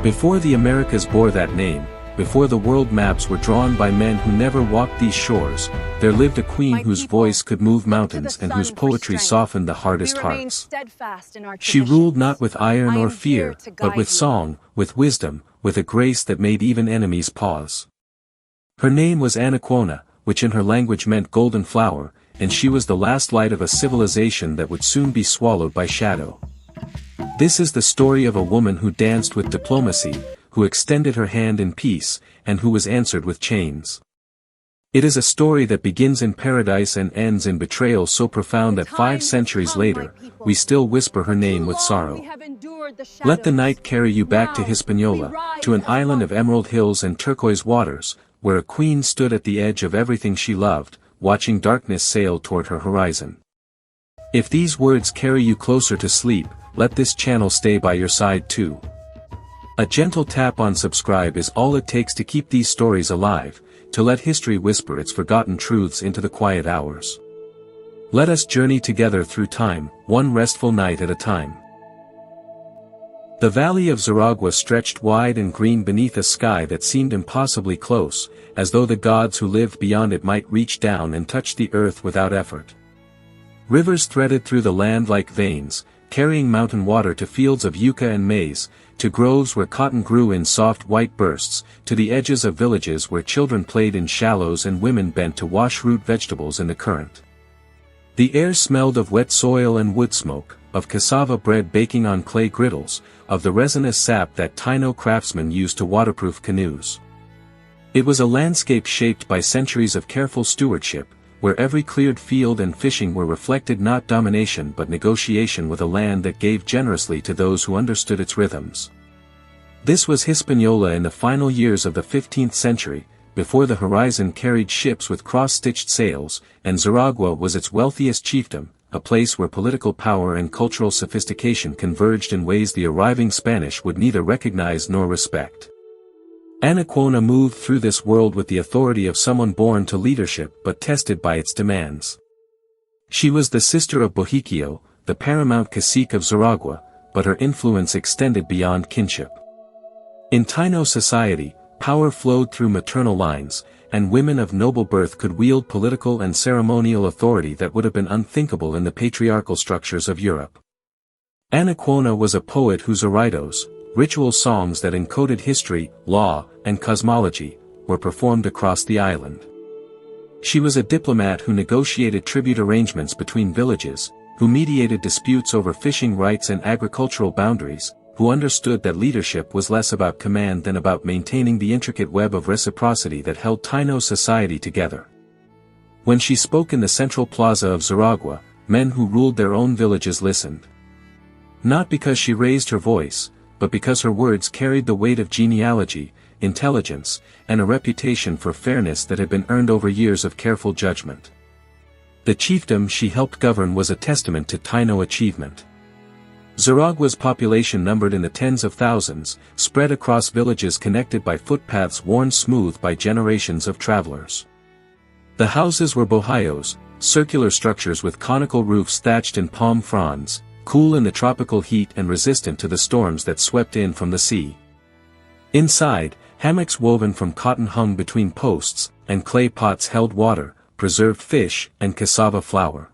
Before the Americas bore that name, before the world maps were drawn by men who never walked these shores, there lived a queen whose voice could move mountains and whose poetry softened the hardest hearts. She ruled not with iron or fear, but with song, with wisdom, with a grace that made even enemies pause. Her name was Anacaona, which in her language meant golden flower, and she was the last light of a civilization that would soon be swallowed by shadow. This is the story of a woman who danced with diplomacy, who extended her hand in peace, and who was answered with chains. It is a story that begins in paradise and ends in betrayal so profound that 5 centuries later, we still whisper her name with sorrow. Let the night carry you back to Hispaniola, to an island of emerald hills and turquoise waters, where a queen stood at the edge of everything she loved, watching darkness sail toward her horizon. If these words carry you closer to sleep, let this channel stay by your side too. A gentle tap on subscribe is all it takes to keep these stories alive, to let history whisper its forgotten truths into the quiet hours. Let us journey together through time, one restful night at a time. The valley of Xaragua stretched wide and green beneath a sky that seemed impossibly close, as though the gods who lived beyond it might reach down and touch the earth without effort. Rivers threaded through the land like veins, carrying mountain water to fields of yucca and maize, to groves where cotton grew in soft white bursts, to the edges of villages where children played in shallows and women bent to wash root vegetables in the current. The air smelled of wet soil and wood smoke, of cassava bread baking on clay griddles, of the resinous sap that Taíno craftsmen used to waterproof canoes. It was a landscape shaped by centuries of careful stewardship, where every cleared field and fishing were reflected not domination but negotiation with a land that gave generously to those who understood its rhythms. This was Hispaniola in the final years of the 15th century, before the horizon carried ships with cross-stitched sails, and Xaragua was its wealthiest chiefdom, a place where political power and cultural sophistication converged in ways the arriving Spanish would neither recognize nor respect. Anacaona moved through this world with the authority of someone born to leadership but tested by its demands. She was the sister of Bohiquio, the paramount cacique of Xaragua, but her influence extended beyond kinship. In Taíno society, power flowed through maternal lines, and women of noble birth could wield political and ceremonial authority that would have been unthinkable in the patriarchal structures of Europe. Anacaona was a poet whose aritos, ritual songs that encoded history, law, and cosmology, were performed across the island. She was a diplomat who negotiated tribute arrangements between villages, who mediated disputes over fishing rights and agricultural boundaries, who understood that leadership was less about command than about maintaining the intricate web of reciprocity that held Taíno society together. When she spoke in the central plaza of Xaragua, men who ruled their own villages listened. Not because she raised her voice, but because her words carried the weight of genealogy, intelligence, and a reputation for fairness that had been earned over years of careful judgment. The chiefdom she helped govern was a testament to Taíno achievement. Xaragua's population numbered in the tens of thousands, spread across villages connected by footpaths worn smooth by generations of travelers. The houses were bohíos, circular structures with conical roofs thatched in palm fronds, cool in the tropical heat and resistant to the storms that swept in from the sea. Inside, hammocks woven from cotton hung between posts, and clay pots held water, preserved fish, and cassava flour.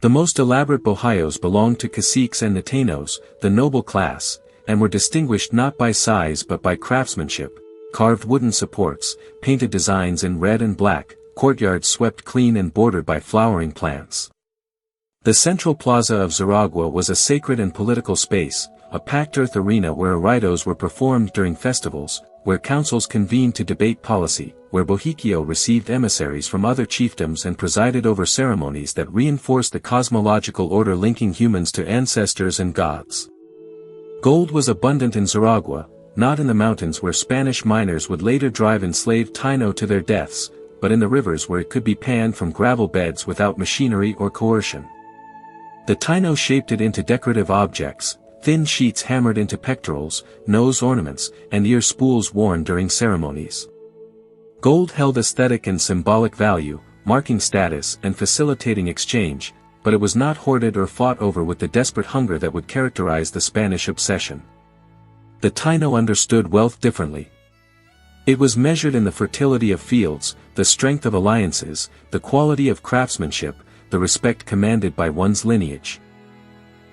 The most elaborate bohíos belonged to caciques and Taínos, the noble class, and were distinguished not by size but by craftsmanship, carved wooden supports, painted designs in red and black, courtyards swept clean and bordered by flowering plants. The central plaza of Xaragua was a sacred and political space, a packed earth arena where aritos were performed during festivals, where councils convened to debate policy, where Bohiquio received emissaries from other chiefdoms and presided over ceremonies that reinforced the cosmological order linking humans to ancestors and gods. Gold was abundant in Xaragua, not in the mountains where Spanish miners would later drive enslaved Taíno to their deaths, but in the rivers where it could be panned from gravel beds without machinery or coercion. The Taíno shaped it into decorative objects, thin sheets hammered into pectorals, nose ornaments, and ear spools worn during ceremonies. Gold held aesthetic and symbolic value, marking status and facilitating exchange, but it was not hoarded or fought over with the desperate hunger that would characterize the Spanish obsession. The Taíno understood wealth differently. It was measured in the fertility of fields, the strength of alliances, the quality of craftsmanship, the respect commanded by one's lineage.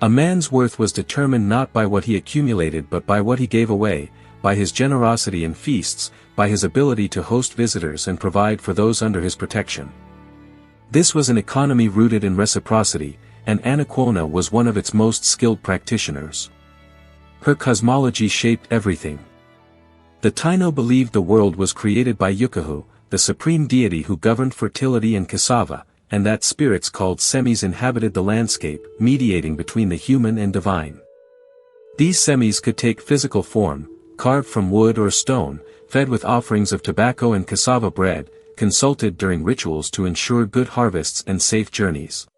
A man's worth was determined not by what he accumulated but by what he gave away, by his generosity in feasts, by his ability to host visitors and provide for those under his protection. This was an economy rooted in reciprocity, and Anacaona was one of its most skilled practitioners. Her cosmology shaped everything. The Taíno believed the world was created by Yukahu, the supreme deity who governed fertility and cassava, and that spirits called semis inhabited the landscape, mediating between the human and divine. These semis could take physical form, carved from wood or stone, fed with offerings of tobacco and cassava bread, consulted during rituals to ensure good harvests and safe journeys.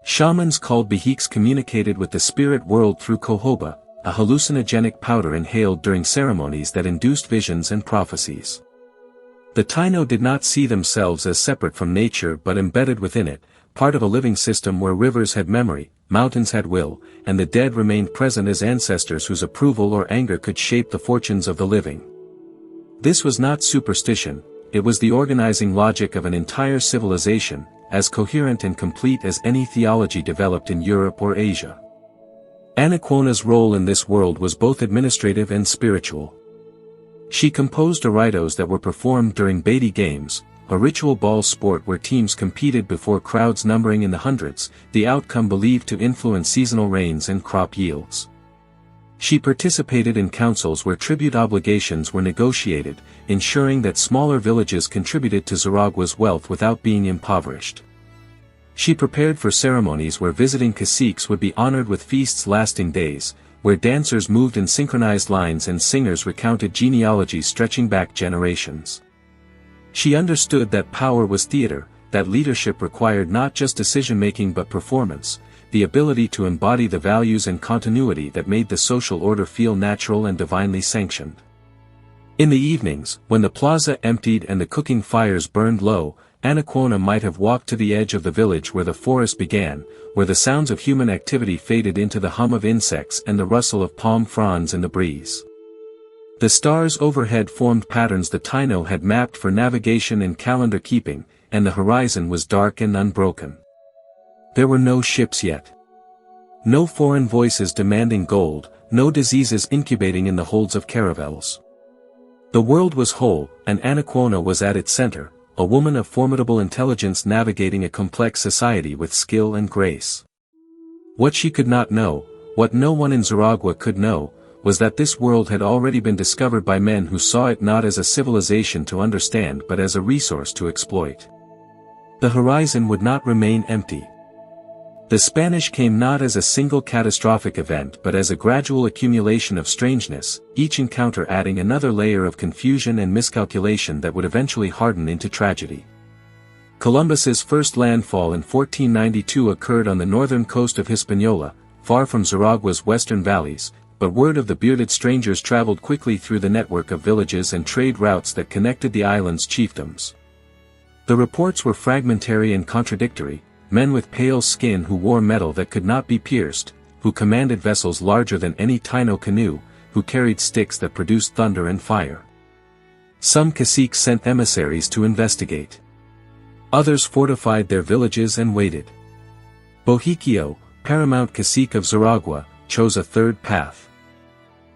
Shamans called Behiks communicated with the spirit world through cohoba, a hallucinogenic powder inhaled during ceremonies that induced visions and prophecies. The Taíno did not see themselves as separate from nature but embedded within it, part of a living system where rivers had memory, mountains had will, and the dead remained present as ancestors whose approval or anger could shape the fortunes of the living. This was not superstition, it was the organizing logic of an entire civilization, as coherent and complete as any theology developed in Europe or Asia. Anacaona's role in this world was both administrative and spiritual. She composed ritos that were performed during Bedtime games, a ritual ball sport where teams competed before crowds numbering in the hundreds, the outcome believed to influence seasonal rains and crop yields. She participated in councils where tribute obligations were negotiated, ensuring that smaller villages contributed to Xaragua's wealth without being impoverished. She prepared for ceremonies where visiting caciques would be honored with feasts lasting days, where dancers moved in synchronized lines and singers recounted genealogies stretching back generations. She understood that power was theater, that leadership required not just decision-making but performance, the ability to embody the values and continuity that made the social order feel natural and divinely sanctioned. In the evenings, when the plaza emptied and the cooking fires burned low, Anacaona might have walked to the edge of the village where the forest began, where the sounds of human activity faded into the hum of insects and the rustle of palm fronds in the breeze. The stars overhead formed patterns the Taíno had mapped for navigation and calendar keeping, and the horizon was dark and unbroken. There were no ships yet. No foreign voices demanding gold, no diseases incubating in the holds of caravels. The world was whole, and Anacaona was at its center, a woman of formidable intelligence navigating a complex society with skill and grace. What she could not know, what no one in Xaragua could know, was that this world had already been discovered by men who saw it not as a civilization to understand but as a resource to exploit. The horizon would not remain empty. The Spanish came not as a single catastrophic event but as a gradual accumulation of strangeness, each encounter adding another layer of confusion and miscalculation that would eventually harden into tragedy. Columbus's first landfall in 1492 occurred on the northern coast of Hispaniola, far from Xaragua's western valleys, but word of the bearded strangers traveled quickly through the network of villages and trade routes that connected the island's chiefdoms. The reports were fragmentary and contradictory, men with pale skin who wore metal that could not be pierced, who commanded vessels larger than any Taíno canoe, who carried sticks that produced thunder and fire. Some caciques sent emissaries to investigate. Others fortified their villages and waited. Bohiquio, paramount cacique of Xaragua, chose a third path.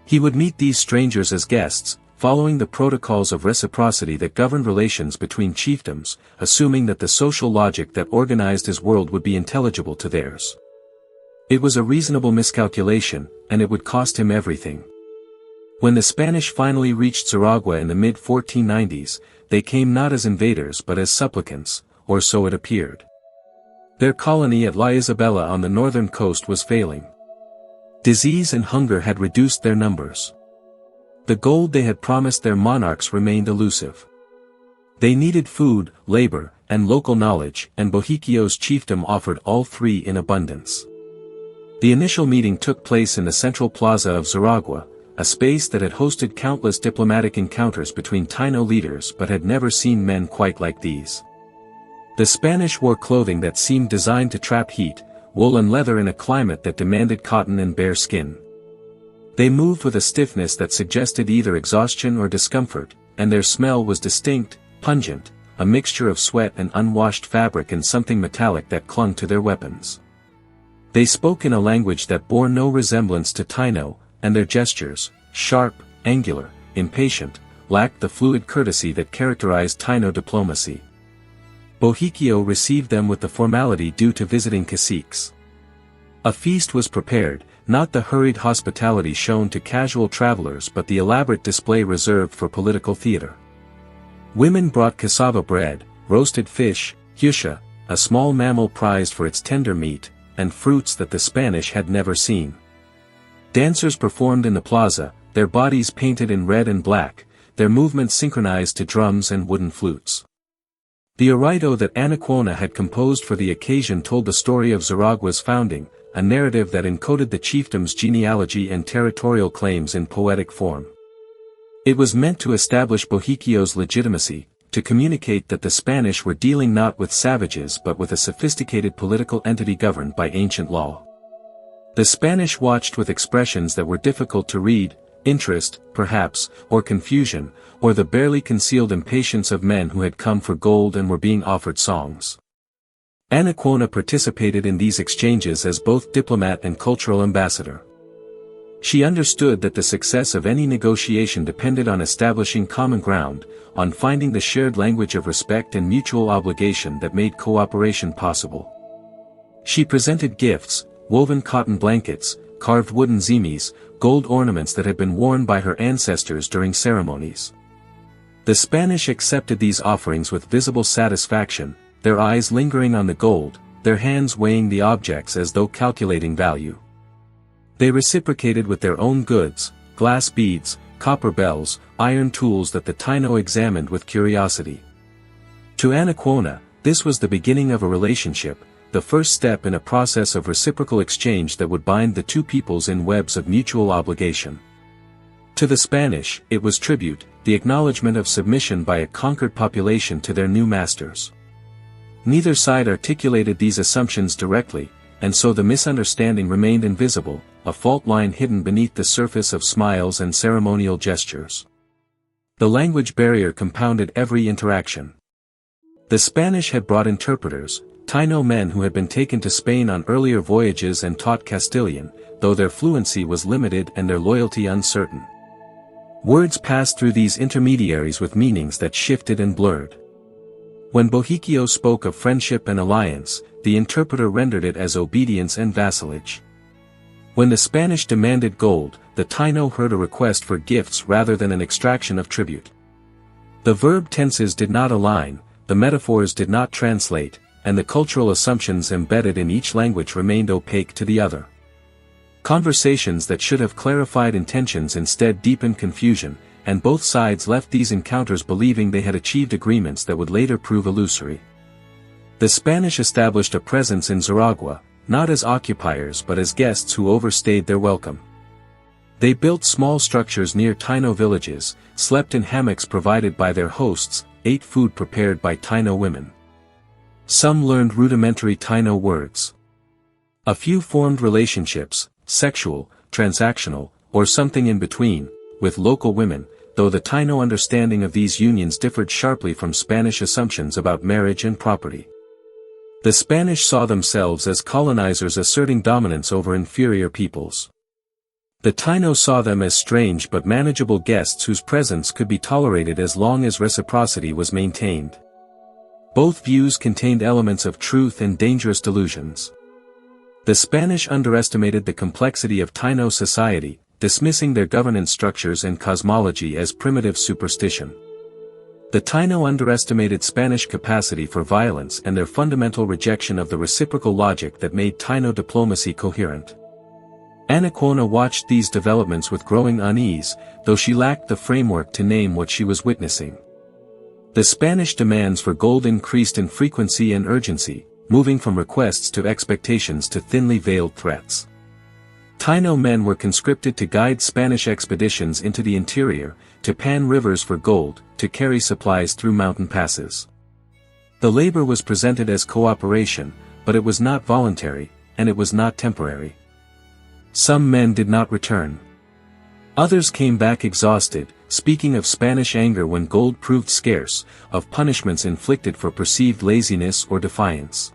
He would meet these strangers as guests, following the protocols of reciprocity that governed relations between chiefdoms, assuming that the social logic that organized his world would be intelligible to theirs. It was a reasonable miscalculation, and it would cost him everything. When the Spanish finally reached Xaragua in the mid-1490s, they came not as invaders but as supplicants, or so it appeared. Their colony at La Isabela on the northern coast was failing. Disease and hunger had reduced their numbers. The gold they had promised their monarchs remained elusive. They needed food, labor, and local knowledge, and Bohiquio's chiefdom offered all three in abundance. The initial meeting took place in the central plaza of Xaragua, a space that had hosted countless diplomatic encounters between Taíno leaders but had never seen men quite like these. The Spanish wore clothing that seemed designed to trap heat, wool and leather in a climate that demanded cotton and bare skin. They moved with a stiffness that suggested either exhaustion or discomfort, and their smell was distinct, pungent, a mixture of sweat and unwashed fabric and something metallic that clung to their weapons. They spoke in a language that bore no resemblance to Taíno, and their gestures, sharp, angular, impatient, lacked the fluid courtesy that characterized Taíno diplomacy. Bohikio received them with the formality due to visiting caciques. A feast was prepared, not the hurried hospitality shown to casual travelers but the elaborate display reserved for political theater. Women brought cassava bread, roasted fish, hucha, a small mammal prized for its tender meat, and fruits that the Spanish had never seen. Dancers performed in the plaza, their bodies painted in red and black, their movements synchronized to drums and wooden flutes. The orito that Anacaona had composed for the occasion told the story of Xaragua's founding, a narrative that encoded the chiefdom's genealogy and territorial claims in poetic form. It was meant to establish Bohikio's legitimacy, to communicate that the Spanish were dealing not with savages but with a sophisticated political entity governed by ancient law. The Spanish watched with expressions that were difficult to read, interest, perhaps, or confusion, or the barely concealed impatience of men who had come for gold and were being offered songs. Anacaona participated in these exchanges as both diplomat and cultural ambassador. She understood that the success of any negotiation depended on establishing common ground, on finding the shared language of respect and mutual obligation that made cooperation possible. She presented gifts, woven cotton blankets, carved wooden zimis, gold ornaments that had been worn by her ancestors during ceremonies. The Spanish accepted these offerings with visible satisfaction, their eyes lingering on the gold, their hands weighing the objects as though calculating value. They reciprocated with their own goods, glass beads, copper bells, iron tools that the Taíno examined with curiosity. To Anacaona, this was the beginning of a relationship, the first step in a process of reciprocal exchange that would bind the two peoples in webs of mutual obligation. To the Spanish, it was tribute, the acknowledgement of submission by a conquered population to their new masters. Neither side articulated these assumptions directly, and so the misunderstanding remained invisible, a fault line hidden beneath the surface of smiles and ceremonial gestures. The language barrier compounded every interaction. The Spanish had brought interpreters, Taíno men who had been taken to Spain on earlier voyages and taught Castilian, though their fluency was limited and their loyalty uncertain. Words passed through these intermediaries with meanings that shifted and blurred. When Bohikio spoke of friendship and alliance, the interpreter rendered it as obedience and vassalage. When the Spanish demanded gold, the Taíno heard a request for gifts rather than an extraction of tribute. The verb tenses did not align, the metaphors did not translate, and the cultural assumptions embedded in each language remained opaque to the other. Conversations that should have clarified intentions instead deepened confusion, and both sides left these encounters believing they had achieved agreements that would later prove illusory. The Spanish established a presence in Xaragua, not as occupiers but as guests who overstayed their welcome. They built small structures near Taíno villages, slept in hammocks provided by their hosts, ate food prepared by Taíno women. Some learned rudimentary Taíno words. A few formed relationships, sexual, transactional, or something in between, with local women, though the Taíno understanding of these unions differed sharply from Spanish assumptions about marriage and property. The Spanish saw themselves as colonizers asserting dominance over inferior peoples. The Taíno saw them as strange but manageable guests whose presence could be tolerated as long as reciprocity was maintained. Both views contained elements of truth and dangerous delusions. The Spanish underestimated the complexity of Taíno society, dismissing their governance structures and cosmology as primitive superstition. The Taíno underestimated Spanish capacity for violence and their fundamental rejection of the reciprocal logic that made Taíno diplomacy coherent. Anacaona watched these developments with growing unease, though she lacked the framework to name what she was witnessing. The Spanish demands for gold increased in frequency and urgency, moving from requests to expectations to thinly veiled threats. Taíno men were conscripted to guide Spanish expeditions into the interior, to pan rivers for gold, to carry supplies through mountain passes. The labor was presented as cooperation, but it was not voluntary, and it was not temporary. Some men did not return. Others came back exhausted, speaking of Spanish anger when gold proved scarce, of punishments inflicted for perceived laziness or defiance.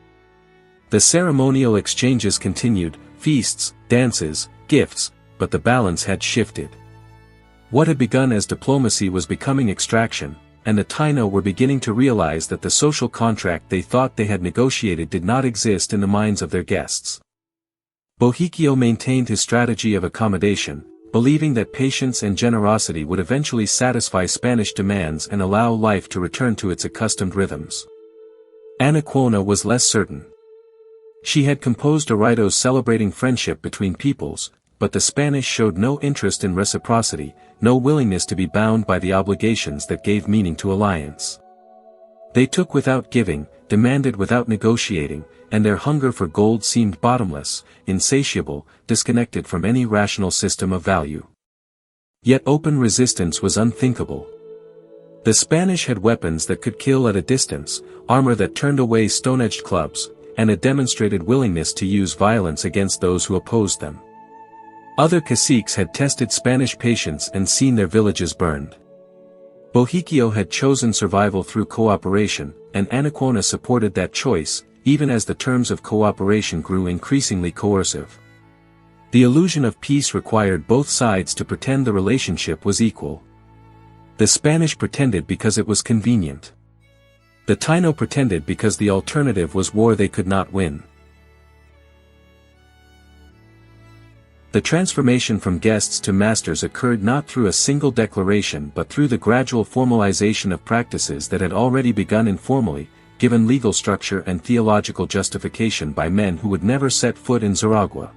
The ceremonial exchanges continued, feasts, dances, gifts, but the balance had shifted. What had begun as diplomacy was becoming extraction, and the Taíno were beginning to realize that the social contract they thought they had negotiated did not exist in the minds of their guests. Bohikio maintained his strategy of accommodation, believing that patience and generosity would eventually satisfy Spanish demands and allow life to return to its accustomed rhythms. Anacaona was less certain. She had composed a rito celebrating friendship between peoples, but the Spanish showed no interest in reciprocity, no willingness to be bound by the obligations that gave meaning to alliance. They took without giving, demanded without negotiating, and their hunger for gold seemed bottomless, insatiable, disconnected from any rational system of value. Yet open resistance was unthinkable. The Spanish had weapons that could kill at a distance, armor that turned away stone-edged clubs, and a demonstrated willingness to use violence against those who opposed them. Other caciques had tested Spanish patience and seen their villages burned. Bohikio had chosen survival through cooperation, and Anacaona supported that choice, even as the terms of cooperation grew increasingly coercive. The illusion of peace required both sides to pretend the relationship was equal. The Spanish pretended because it was convenient. The Taíno pretended because the alternative was war they could not win. The transformation from guests to masters occurred not through a single declaration but through the gradual formalization of practices that had already begun informally, given legal structure and theological justification by men who would never set foot in Xaragua.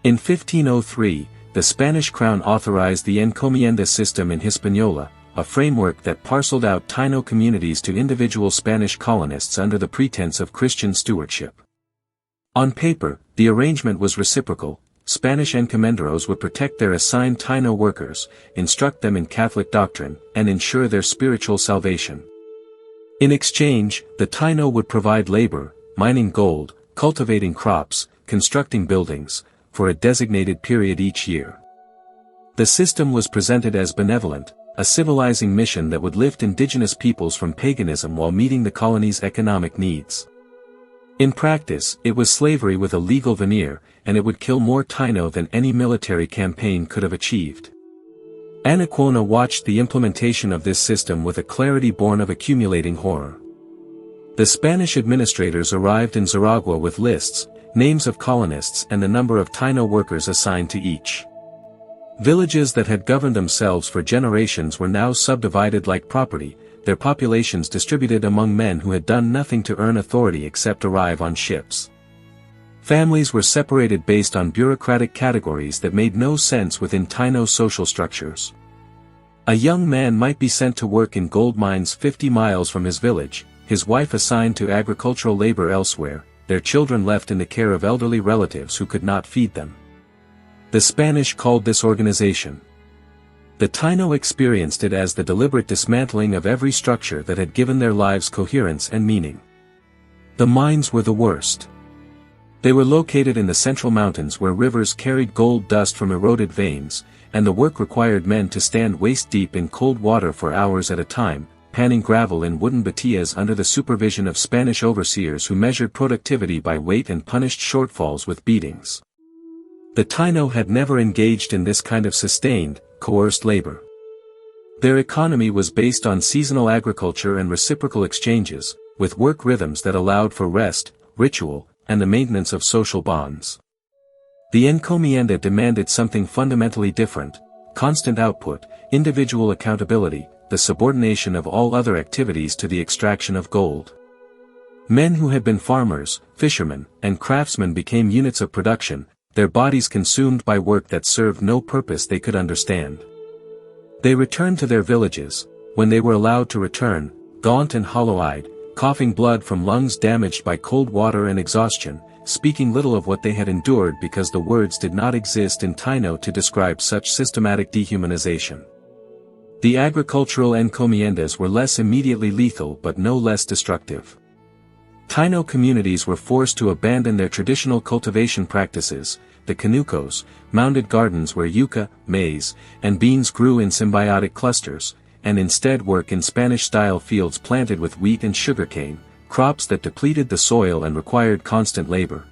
In 1503, the Spanish crown authorized the Encomienda system in Hispaniola, a framework that parceled out Taíno communities to individual Spanish colonists under the pretense of Christian stewardship. On paper, the arrangement was reciprocal. Spanish encomenderos would protect their assigned Taíno workers, instruct them in Catholic doctrine, and ensure their spiritual salvation. In exchange, the Taíno would provide labor, mining gold, cultivating crops, constructing buildings, for a designated period each year. The system was presented as benevolent, a civilizing mission that would lift indigenous peoples from paganism while meeting the colony's economic needs. In practice, it was slavery with a legal veneer, and it would kill more Taíno than any military campaign could have achieved. Anacaona watched the implementation of this system with a clarity born of accumulating horror. The Spanish administrators arrived in Xaragua with lists, names of colonists and the number of Taíno workers assigned to each. Villages that had governed themselves for generations were now subdivided like property, their populations distributed among men who had done nothing to earn authority except arrive on ships. Families were separated based on bureaucratic categories that made no sense within Taíno social structures. A young man might be sent to work in gold mines 50 miles from his village, his wife assigned to agricultural labor elsewhere, their children left in the care of elderly relatives who could not feed them. The Spanish called this organization. The Taíno experienced it as the deliberate dismantling of every structure that had given their lives coherence and meaning. The mines were the worst. They were located in the central mountains where rivers carried gold dust from eroded veins, and the work required men to stand waist-deep in cold water for hours at a time, panning gravel in wooden batillas under the supervision of Spanish overseers who measured productivity by weight and punished shortfalls with beatings. The Taíno had never engaged in this kind of sustained, coerced labor. Their economy was based on seasonal agriculture and reciprocal exchanges, with work rhythms that allowed for rest, ritual, and the maintenance of social bonds. The Encomienda demanded something fundamentally different: constant output, individual accountability, the subordination of all other activities to the extraction of gold. Men who had been farmers, fishermen, and craftsmen became units of production, their bodies consumed by work that served no purpose they could understand. They returned to their villages, when they were allowed to return, gaunt and hollow-eyed, coughing blood from lungs damaged by cold water and exhaustion, speaking little of what they had endured because the words did not exist in Taíno to describe such systematic dehumanization. The agricultural encomiendas were less immediately lethal but no less destructive. Taíno communities were forced to abandon their traditional cultivation practices, the Canucos, mounded gardens where yucca, maize, and beans grew in symbiotic clusters, and instead work in Spanish-style fields planted with wheat and sugarcane, crops that depleted the soil and required constant labor.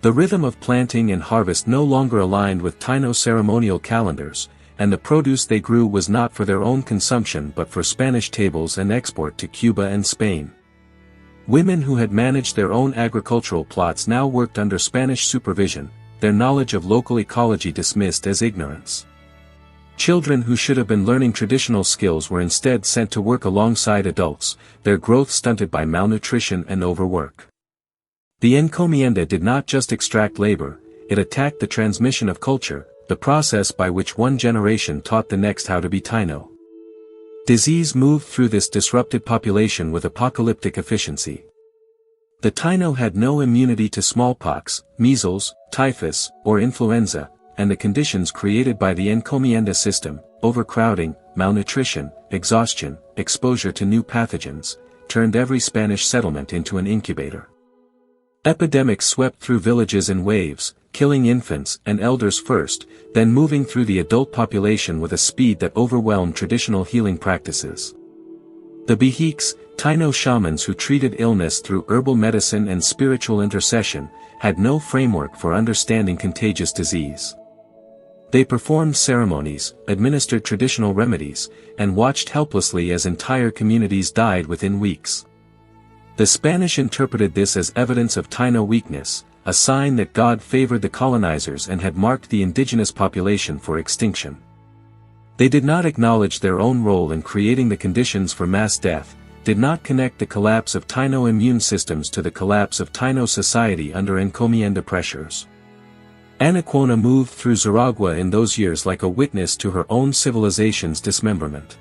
The rhythm of planting and harvest no longer aligned with Taíno ceremonial calendars, and the produce they grew was not for their own consumption but for Spanish tables and export to Cuba and Spain. Women who had managed their own agricultural plots now worked under Spanish supervision, their knowledge of local ecology dismissed as ignorance. Children who should have been learning traditional skills were instead sent to work alongside adults, their growth stunted by malnutrition and overwork. The Encomienda did not just extract labor, it attacked the transmission of culture, the process by which one generation taught the next how to be Taíno. Disease moved through this disrupted population with apocalyptic efficiency. The Taíno had no immunity to smallpox, measles, typhus, or influenza, and the conditions created by the Encomienda system, overcrowding, malnutrition, exhaustion, exposure to new pathogens, turned every Spanish settlement into an incubator. Epidemics swept through villages in waves, killing infants and elders first, then moving through the adult population with a speed that overwhelmed traditional healing practices. The Bihiks, Taíno shamans who treated illness through herbal medicine and spiritual intercession, had no framework for understanding contagious disease. They performed ceremonies, administered traditional remedies, and watched helplessly as entire communities died within weeks. The Spanish interpreted this as evidence of Taíno weakness, a sign that God favored the colonizers and had marked the indigenous population for extinction. They did not acknowledge their own role in creating the conditions for mass death, did not connect the collapse of Taíno immune systems to the collapse of Taíno society under Encomienda pressures. Anacaona moved through Xaragua in those years like a witness to her own civilization's dismemberment.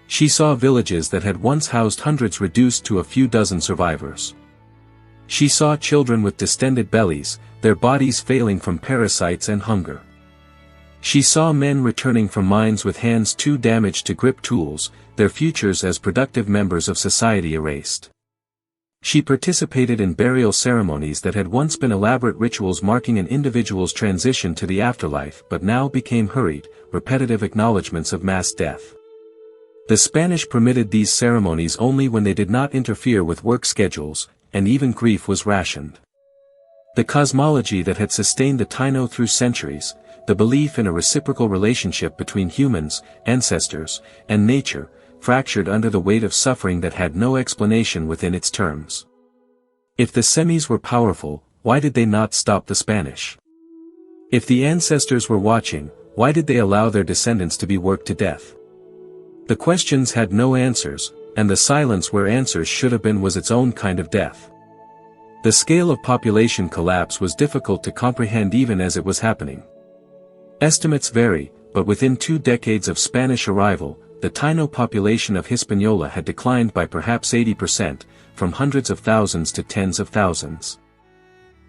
She saw villages that had once housed hundreds reduced to a few dozen survivors. She saw children with distended bellies, their bodies failing from parasites and hunger. She saw men returning from mines with hands too damaged to grip tools, their futures as productive members of society erased. She participated in burial ceremonies that had once been elaborate rituals marking an individual's transition to the afterlife but now became hurried, repetitive acknowledgments of mass death. The Spanish permitted these ceremonies only when they did not interfere with work schedules, and even grief was rationed. The cosmology that had sustained the Taíno through centuries, the belief in a reciprocal relationship between humans, ancestors, and nature, fractured under the weight of suffering that had no explanation within its terms. If the semis were powerful, why did they not stop the Spanish? If the ancestors were watching, why did they allow their descendants to be worked to death? The questions had no answers, and the silence where answers should have been was its own kind of death. The scale of population collapse was difficult to comprehend even as it was happening. Estimates vary, but within 2 decades of Spanish arrival, the Taíno population of Hispaniola had declined by perhaps 80%, from hundreds of thousands to tens of thousands.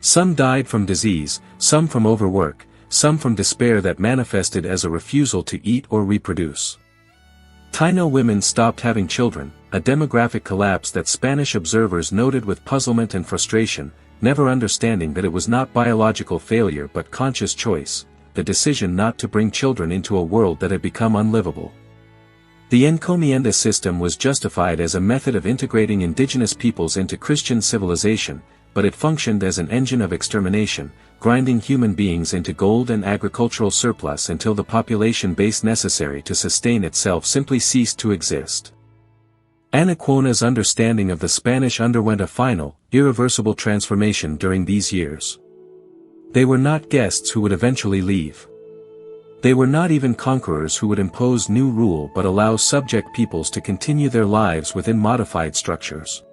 Some died from disease, some from overwork, some from despair that manifested as a refusal to eat or reproduce. Taíno women stopped having children, a demographic collapse that Spanish observers noted with puzzlement and frustration, never understanding that it was not biological failure but conscious choice, the decision not to bring children into a world that had become unlivable. The Encomienda system was justified as a method of integrating indigenous peoples into Christian civilization, but it functioned as an engine of extermination, grinding human beings into gold and agricultural surplus until the population base necessary to sustain itself simply ceased to exist. Anacaona's understanding of the Spanish underwent a final, irreversible transformation during these years. They were not guests who would eventually leave. They were not even conquerors who would impose new rule but allow subject peoples to continue their lives within modified structures.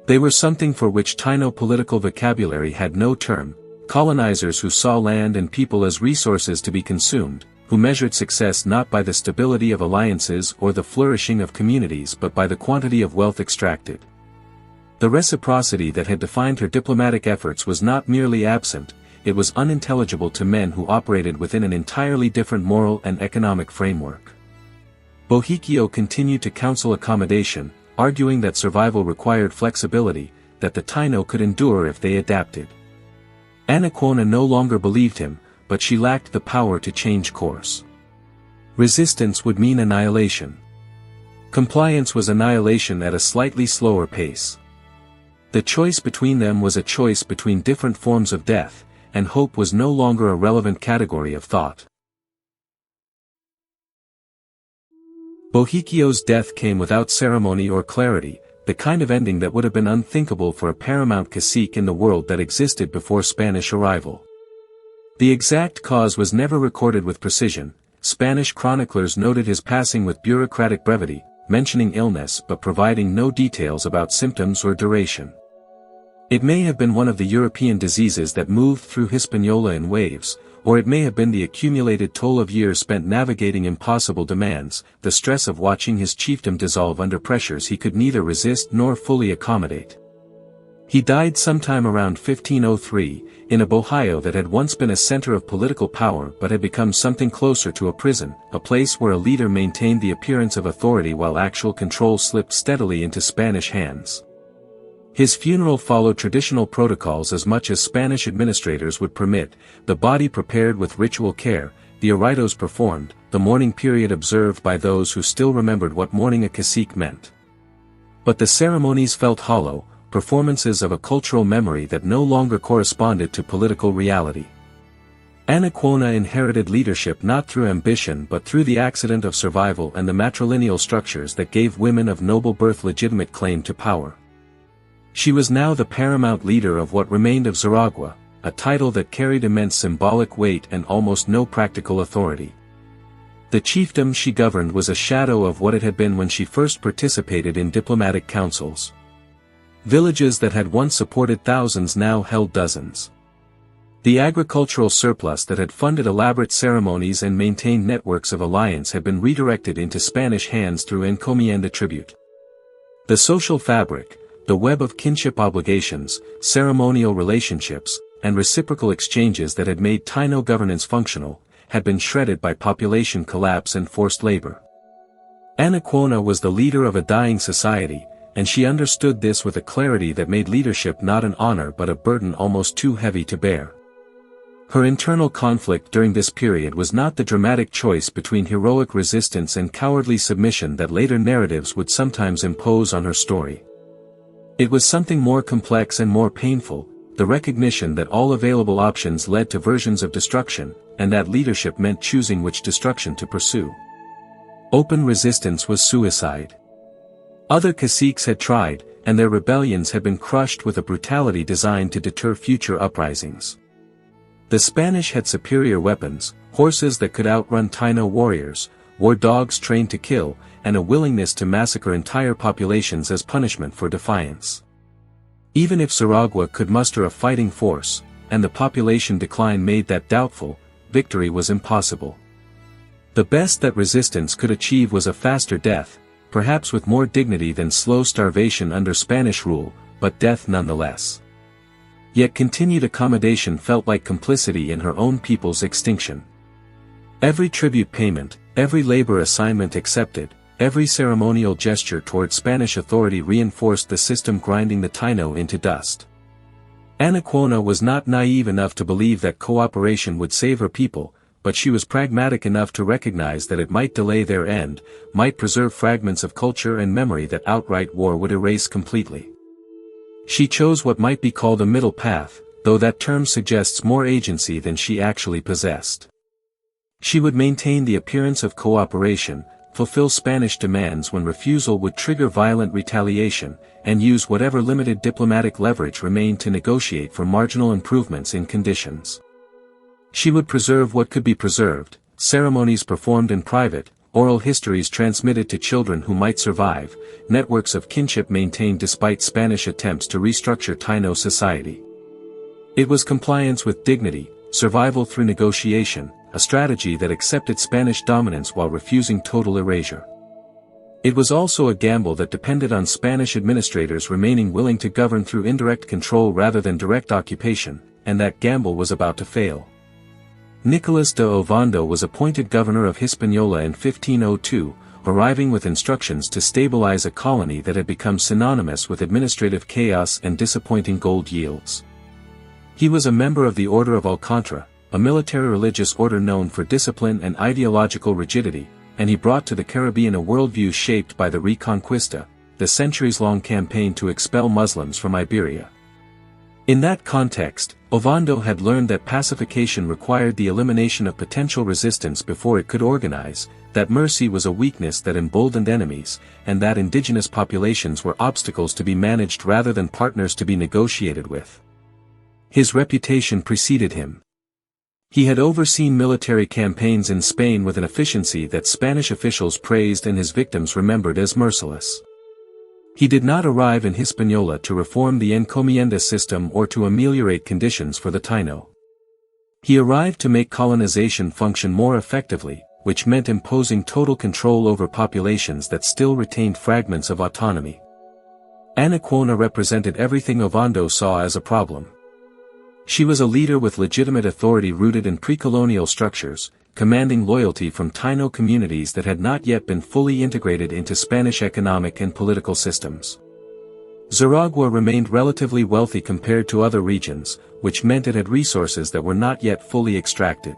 They were something for which Taíno political vocabulary had no term, colonizers who saw land and people as resources to be consumed, who measured success not by the stability of alliances or the flourishing of communities but by the quantity of wealth extracted. The reciprocity that had defined her diplomatic efforts was not merely absent, it was unintelligible to men who operated within an entirely different moral and economic framework. Bohikio continued to counsel accommodation, arguing that survival required flexibility, that the Taíno could endure if they adapted. Anacaona no longer believed him, but she lacked the power to change course. Resistance would mean annihilation. Compliance was annihilation at a slightly slower pace. The choice between them was a choice between different forms of death, and hope was no longer a relevant category of thought. Bohikio's death came without ceremony or clarity, the kind of ending that would have been unthinkable for a paramount cacique in the world that existed before Spanish arrival. The exact cause was never recorded with precision. Spanish chroniclers noted his passing with bureaucratic brevity, mentioning illness but providing no details about symptoms or duration. It may have been one of the European diseases that moved through Hispaniola in waves, or it may have been the accumulated toll of years spent navigating impossible demands, the stress of watching his chiefdom dissolve under pressures he could neither resist nor fully accommodate. He died sometime around 1503, in a Bohio that had once been a center of political power but had become something closer to a prison, a place where a leader maintained the appearance of authority while actual control slipped steadily into Spanish hands. His funeral followed traditional protocols as much as Spanish administrators would permit, the body prepared with ritual care, the ritos performed, the mourning period observed by those who still remembered what mourning a cacique meant. But the ceremonies felt hollow, performances of a cultural memory that no longer corresponded to political reality. Anacaona inherited leadership not through ambition but through the accident of survival and the matrilineal structures that gave women of noble birth legitimate claim to power. She was now the paramount leader of what remained of Xaragua, a title that carried immense symbolic weight and almost no practical authority. The chiefdom she governed was a shadow of what it had been when she first participated in diplomatic councils. Villages that had once supported thousands now held dozens. The agricultural surplus that had funded elaborate ceremonies and maintained networks of alliance had been redirected into Spanish hands through Encomienda tribute. The social fabric, the web of kinship obligations, ceremonial relationships, and reciprocal exchanges that had made Taíno governance functional, had been shredded by population collapse and forced labor. Anacaona was the leader of a dying society, and she understood this with a clarity that made leadership not an honor but a burden almost too heavy to bear. Her internal conflict during this period was not the dramatic choice between heroic resistance and cowardly submission that later narratives would sometimes impose on her story. It was something more complex and more painful, the recognition that all available options led to versions of destruction, and that leadership meant choosing which destruction to pursue. Open resistance was suicide. Other caciques had tried, and their rebellions had been crushed with a brutality designed to deter future uprisings. The Spanish had superior weapons, horses that could outrun Taíno warriors, war dogs trained to kill, and a willingness to massacre entire populations as punishment for defiance. Even if Xaragua could muster a fighting force, and the population decline made that doubtful, victory was impossible. The best that resistance could achieve was a faster death, perhaps with more dignity than slow starvation under Spanish rule, but death nonetheless. Yet continued accommodation felt like complicity in her own people's extinction. Every tribute payment, every labor assignment accepted, every ceremonial gesture toward Spanish authority reinforced the system grinding the Taíno into dust. Anacaona was not naive enough to believe that cooperation would save her people, but she was pragmatic enough to recognize that it might delay their end, might preserve fragments of culture and memory that outright war would erase completely. She chose what might be called a middle path, though that term suggests more agency than she actually possessed. She would maintain the appearance of cooperation, fulfill Spanish demands when refusal would trigger violent retaliation, and use whatever limited diplomatic leverage remained to negotiate for marginal improvements in conditions. She would preserve what could be preserved, ceremonies performed in private, oral histories transmitted to children who might survive, networks of kinship maintained despite Spanish attempts to restructure Taíno society. It was compliance with dignity, survival through negotiation, a strategy that accepted Spanish dominance while refusing total erasure. It was also a gamble that depended on Spanish administrators remaining willing to govern through indirect control rather than direct occupation, and that gamble was about to fail. Nicolas de Ovando was appointed governor of Hispaniola in 1502, arriving with instructions to stabilize a colony that had become synonymous with administrative chaos and disappointing gold yields. He was a member of the Order of Alcantara, a military religious order known for discipline and ideological rigidity, and he brought to the Caribbean a worldview shaped by the Reconquista, the centuries-long campaign to expel Muslims from Iberia. In that context, Ovando had learned that pacification required the elimination of potential resistance before it could organize, that mercy was a weakness that emboldened enemies, and that indigenous populations were obstacles to be managed rather than partners to be negotiated with. His reputation preceded him. He had overseen military campaigns in Spain with an efficiency that Spanish officials praised and his victims remembered as merciless. He did not arrive in Hispaniola to reform the Encomienda system or to ameliorate conditions for the Taíno. He arrived to make colonization function more effectively, which meant imposing total control over populations that still retained fragments of autonomy. Anacaona represented everything Ovando saw as a problem. She was a leader with legitimate authority rooted in pre-colonial structures, commanding loyalty from Taíno communities that had not yet been fully integrated into Spanish economic and political systems. Xaragua remained relatively wealthy compared to other regions, which meant it had resources that were not yet fully extracted.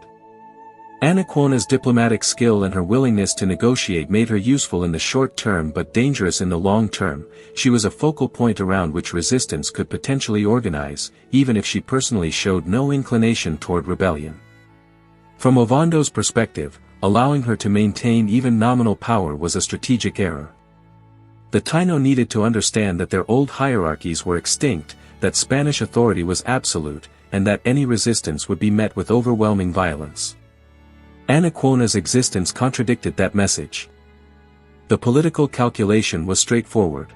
Anacaona's diplomatic skill and her willingness to negotiate made her useful in the short term but dangerous in the long term. She was a focal point around which resistance could potentially organize, even if she personally showed no inclination toward rebellion. From Ovando's perspective, allowing her to maintain even nominal power was a strategic error. The Taíno needed to understand that their old hierarchies were extinct, that Spanish authority was absolute, and that any resistance would be met with overwhelming violence. Anacaona's existence contradicted that message. The political calculation was straightforward.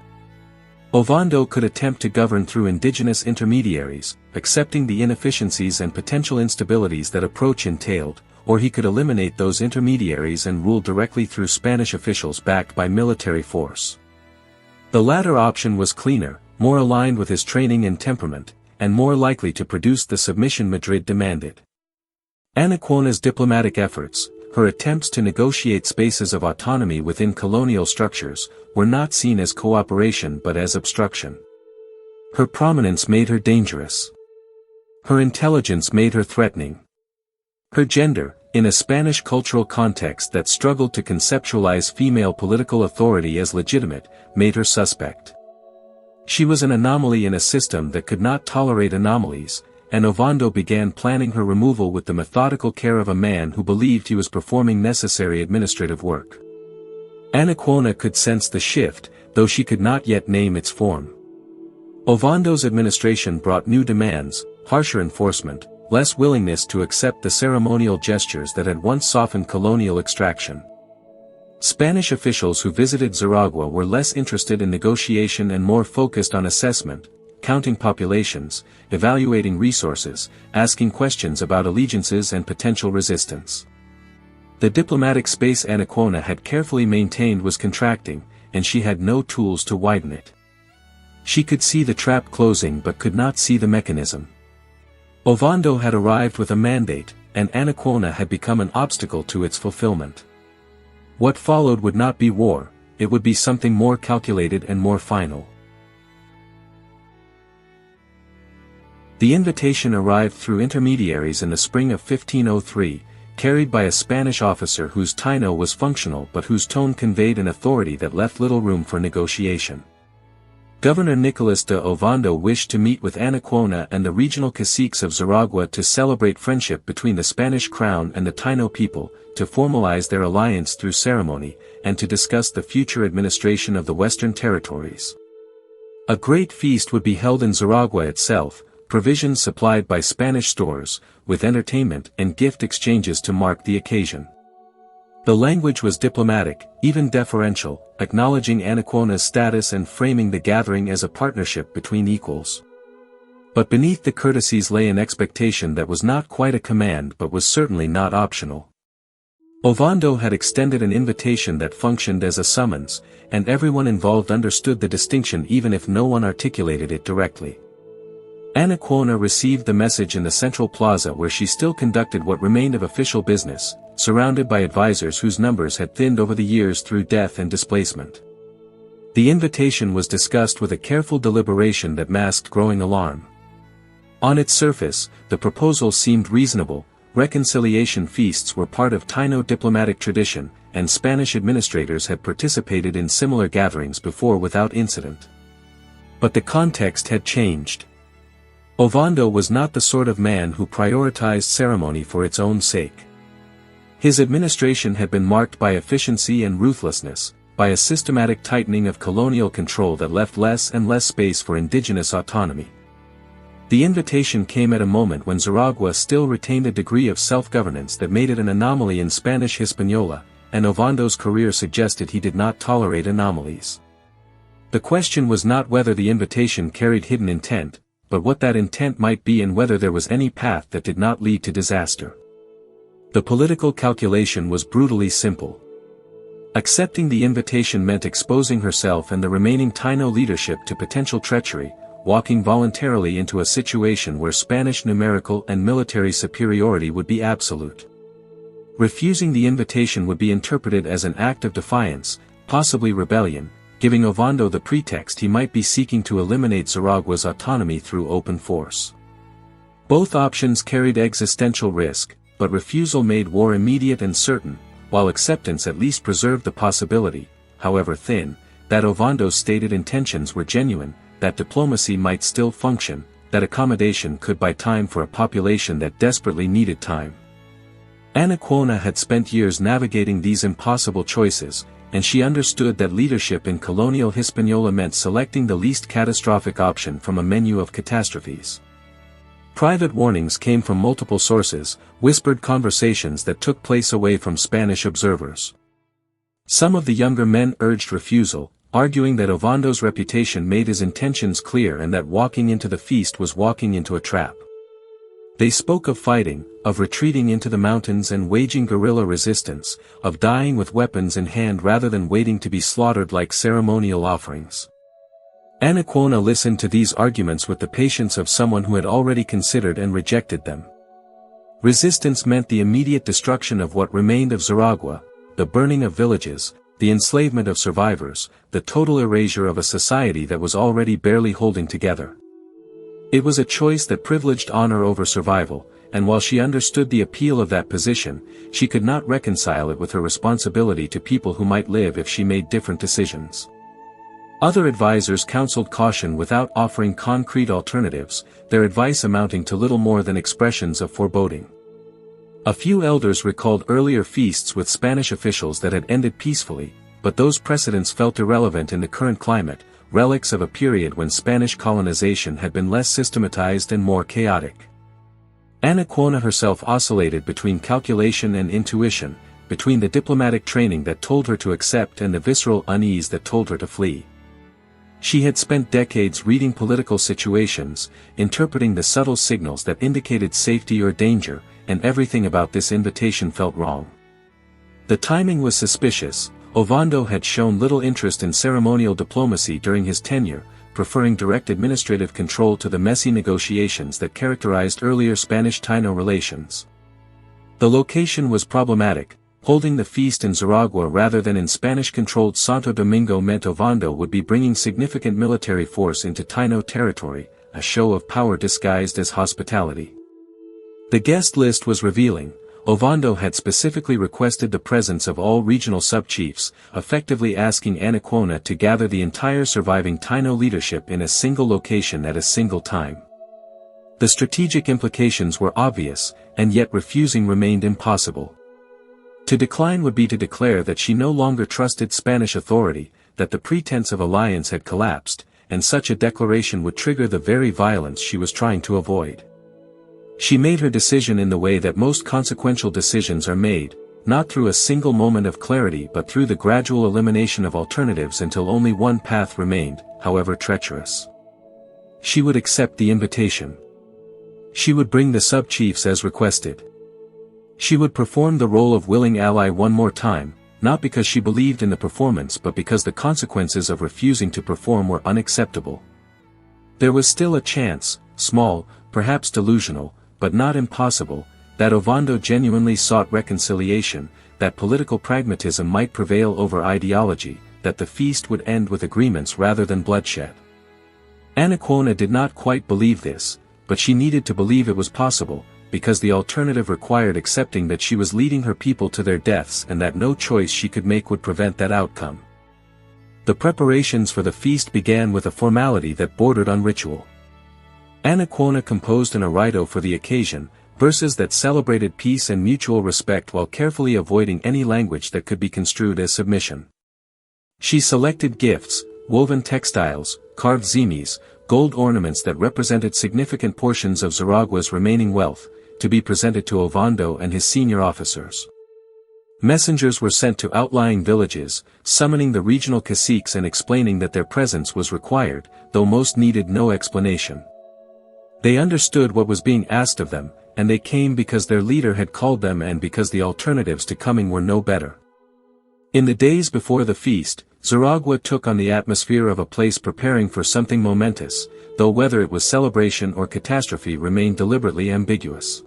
Ovando could attempt to govern through indigenous intermediaries, accepting the inefficiencies and potential instabilities that approach entailed, or he could eliminate those intermediaries and rule directly through Spanish officials backed by military force. The latter option was cleaner, more aligned with his training and temperament, and more likely to produce the submission Madrid demanded. Anacaona's diplomatic efforts, her attempts to negotiate spaces of autonomy within colonial structures, were not seen as cooperation but as obstruction. Her prominence made her dangerous. Her intelligence made her threatening. Her gender, in a Spanish cultural context that struggled to conceptualize female political authority as legitimate, made her suspect. She was an anomaly in a system that could not tolerate anomalies, and Ovando began planning her removal with the methodical care of a man who believed he was performing necessary administrative work. Anacaona could sense the shift, though she could not yet name its form. Ovando's administration brought new demands, harsher enforcement, less willingness to accept the ceremonial gestures that had once softened colonial extraction. Spanish officials who visited Xaragua were less interested in negotiation and more focused on assessment, counting populations, evaluating resources, asking questions about allegiances and potential resistance. The diplomatic space Anacaona had carefully maintained was contracting, and she had no tools to widen it. She could see the trap closing but could not see the mechanism. Ovando had arrived with a mandate, and Anacaona had become an obstacle to its fulfillment. What followed would not be war, it would be something more calculated and more final. The invitation arrived through intermediaries in the spring of 1503, carried by a Spanish officer whose Taíno was functional but whose tone conveyed an authority that left little room for negotiation. Governor Nicolas de Ovando wished to meet with Anacaona and the regional caciques of Xaragua to celebrate friendship between the Spanish crown and the Taíno people, to formalize their alliance through ceremony, and to discuss the future administration of the Western territories. A great feast would be held in Xaragua itself, provisions supplied by Spanish stores, with entertainment and gift exchanges to mark the occasion. The language was diplomatic, even deferential, acknowledging Anacaona's status and framing the gathering as a partnership between equals. But beneath the courtesies lay an expectation that was not quite a command but was certainly not optional. Ovando had extended an invitation that functioned as a summons, and everyone involved understood the distinction even if no one articulated it directly. Anacaona received the message in the central plaza where she still conducted what remained of official business, surrounded by advisors whose numbers had thinned over the years through death and displacement. The invitation was discussed with a careful deliberation that masked growing alarm. On its surface, the proposal seemed reasonable. Reconciliation feasts were part of Taíno diplomatic tradition, and Spanish administrators had participated in similar gatherings before without incident. But the context had changed. Ovando was not the sort of man who prioritized ceremony for its own sake. His administration had been marked by efficiency and ruthlessness, by a systematic tightening of colonial control that left less and less space for indigenous autonomy. The invitation came at a moment when Xaragua still retained a degree of self-governance that made it an anomaly in Spanish Hispaniola, and Ovando's career suggested he did not tolerate anomalies. The question was not whether the invitation carried hidden intent, but what that intent might be and whether there was any path that did not lead to disaster. The political calculation was brutally simple. Accepting the invitation meant exposing herself and the remaining Taíno leadership to potential treachery, walking voluntarily into a situation where Spanish numerical and military superiority would be absolute. Refusing the invitation would be interpreted as an act of defiance, possibly rebellion, giving Ovando the pretext he might be seeking to eliminate Xaragua's autonomy through open force. Both options carried existential risk, but refusal made war immediate and certain, while acceptance at least preserved the possibility, however thin, that Ovando's stated intentions were genuine, that diplomacy might still function, that accommodation could buy time for a population that desperately needed time. Anacaona had spent years navigating these impossible choices, and she understood that leadership in colonial Hispaniola meant selecting the least catastrophic option from a menu of catastrophes. Private warnings came from multiple sources, whispered conversations that took place away from Spanish observers. Some of the younger men urged refusal, arguing that Ovando's reputation made his intentions clear and that walking into the feast was walking into a trap. They spoke of fighting, of retreating into the mountains and waging guerrilla resistance, of dying with weapons in hand rather than waiting to be slaughtered like ceremonial offerings. Anacaona listened to these arguments with the patience of someone who had already considered and rejected them. Resistance meant the immediate destruction of what remained of Xaragua, the burning of villages, the enslavement of survivors, the total erasure of a society that was already barely holding together. It was a choice that privileged honor over survival, and while she understood the appeal of that position, she could not reconcile it with her responsibility to people who might live if she made different decisions. Other advisors counseled caution without offering concrete alternatives, their advice amounting to little more than expressions of foreboding. A few elders recalled earlier feasts with Spanish officials that had ended peacefully, but those precedents felt irrelevant in the current climate, relics of a period when Spanish colonization had been less systematized and more chaotic. Anacaona herself oscillated between calculation and intuition, between the diplomatic training that told her to accept and the visceral unease that told her to flee. She had spent decades reading political situations, interpreting the subtle signals that indicated safety or danger, and everything about this invitation felt wrong. The timing was suspicious. Ovando had shown little interest in ceremonial diplomacy during his tenure, preferring direct administrative control to the messy negotiations that characterized earlier Spanish-Taíno relations. The location was problematic. Holding the feast in Xaragua rather than in Spanish-controlled Santo Domingo meant Ovando would be bringing significant military force into Taíno territory, a show of power disguised as hospitality. The guest list was revealing. Ovando had specifically requested the presence of all regional sub-chiefs, effectively asking Anacaona to gather the entire surviving Taíno leadership in a single location at a single time. The strategic implications were obvious, and yet refusing remained impossible. To decline would be to declare that she no longer trusted Spanish authority, that the pretense of alliance had collapsed, and such a declaration would trigger the very violence she was trying to avoid. She made her decision in the way that most consequential decisions are made, not through a single moment of clarity but through the gradual elimination of alternatives until only one path remained, however treacherous. She would accept the invitation. She would bring the sub-chiefs as requested. She would perform the role of willing ally one more time, not because she believed in the performance but because the consequences of refusing to perform were unacceptable. There was still a chance, small, perhaps delusional, but not impossible, that Ovando genuinely sought reconciliation, that political pragmatism might prevail over ideology, that the feast would end with agreements rather than bloodshed. Anacaona did not quite believe this, but she needed to believe it was possible, because the alternative required accepting that she was leading her people to their deaths and that no choice she could make would prevent that outcome. The preparations for the feast began with a formality that bordered on ritual. Anacaona composed an oraito for the occasion, verses that celebrated peace and mutual respect while carefully avoiding any language that could be construed as submission. She selected gifts, woven textiles, carved zimis, gold ornaments that represented significant portions of Xaragua's remaining wealth, to be presented to Ovando and his senior officers. Messengers were sent to outlying villages, summoning the regional caciques and explaining that their presence was required, though most needed no explanation. They understood what was being asked of them, and they came because their leader had called them and because the alternatives to coming were no better. In the days before the feast, Xaragua took on the atmosphere of a place preparing for something momentous, though whether it was celebration or catastrophe remained deliberately ambiguous.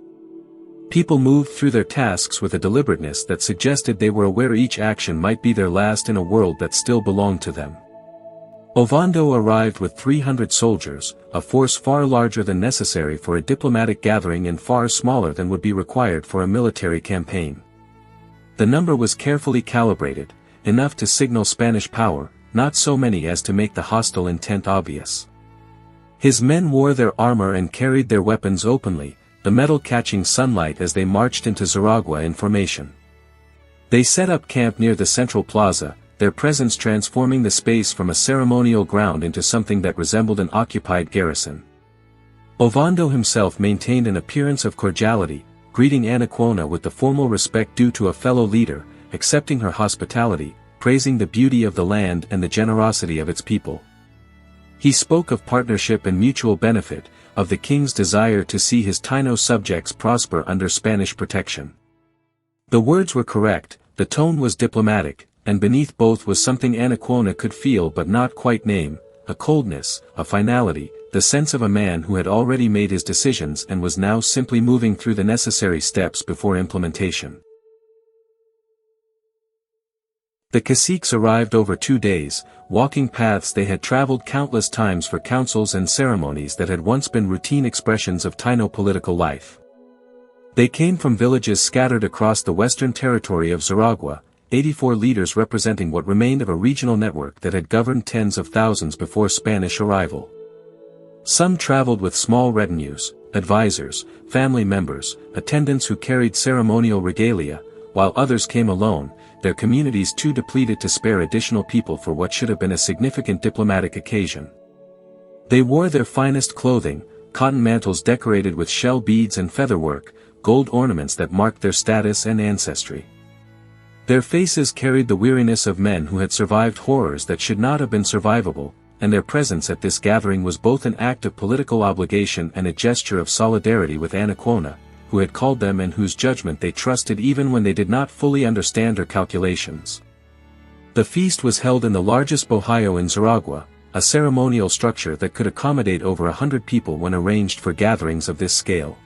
People moved through their tasks with a deliberateness that suggested they were aware each action might be their last in a world that still belonged to them. Ovando arrived with 300 soldiers, a force far larger than necessary for a diplomatic gathering and far smaller than would be required for a military campaign. The number was carefully calibrated, enough to signal Spanish power, not so many as to make the hostile intent obvious. His men wore their armor and carried their weapons openly, the metal catching sunlight as they marched into Xaragua in formation. They set up camp near the central plaza, their presence transforming the space from a ceremonial ground into something that resembled an occupied garrison. Ovando himself maintained an appearance of cordiality, greeting Anacaona with the formal respect due to a fellow leader, accepting her hospitality, praising the beauty of the land and the generosity of its people. He spoke of partnership and mutual benefit, of the king's desire to see his Taíno subjects prosper under Spanish protection. The words were correct, the tone was diplomatic, and beneath both was something Anacaona could feel but not quite name, a coldness, a finality, the sense of a man who had already made his decisions and was now simply moving through the necessary steps before implementation. The caciques arrived over 2 days, walking paths they had traveled countless times for councils and ceremonies that had once been routine expressions of Taíno political life. They came from villages scattered across the western territory of Xaragua, 84 leaders representing what remained of a regional network that had governed tens of thousands before Spanish arrival. Some traveled with small retinues, advisors, family members, attendants who carried ceremonial regalia, while others came alone, their communities too depleted to spare additional people for what should have been a significant diplomatic occasion. They wore their finest clothing, cotton mantles decorated with shell beads and featherwork, gold ornaments that marked their status and ancestry. Their faces carried the weariness of men who had survived horrors that should not have been survivable, and their presence at this gathering was both an act of political obligation and a gesture of solidarity with Anacaona, who had called them and whose judgment they trusted even when they did not fully understand her calculations. The feast was held in the largest bohío in Xaragua, a ceremonial structure that could accommodate over 100 people when arranged for gatherings of this scale.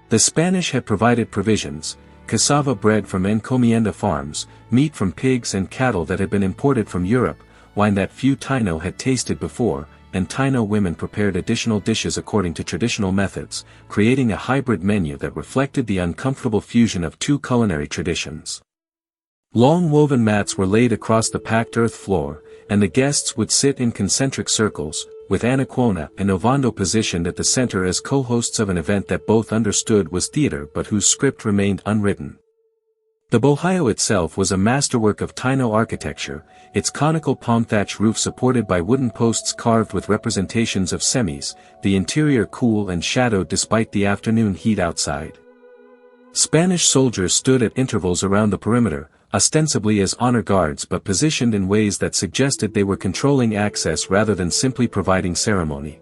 The Spanish had provided provisions, cassava bread from Encomienda farms, meat from pigs and cattle that had been imported from Europe, wine that few Taíno had tasted before, and Taíno women prepared additional dishes according to traditional methods, creating a hybrid menu that reflected the uncomfortable fusion of two culinary traditions. Long woven mats were laid across the packed earth floor, and the guests would sit in concentric circles, with Anacaona and Ovando positioned at the center as co-hosts of an event that both understood was theater but whose script remained unwritten. The bohío itself was a masterwork of Taíno architecture, its conical palm thatch roof supported by wooden posts carved with representations of semis, the interior cool and shadowed despite the afternoon heat outside. Spanish soldiers stood at intervals around the perimeter, ostensibly as honor guards but positioned in ways that suggested they were controlling access rather than simply providing ceremony.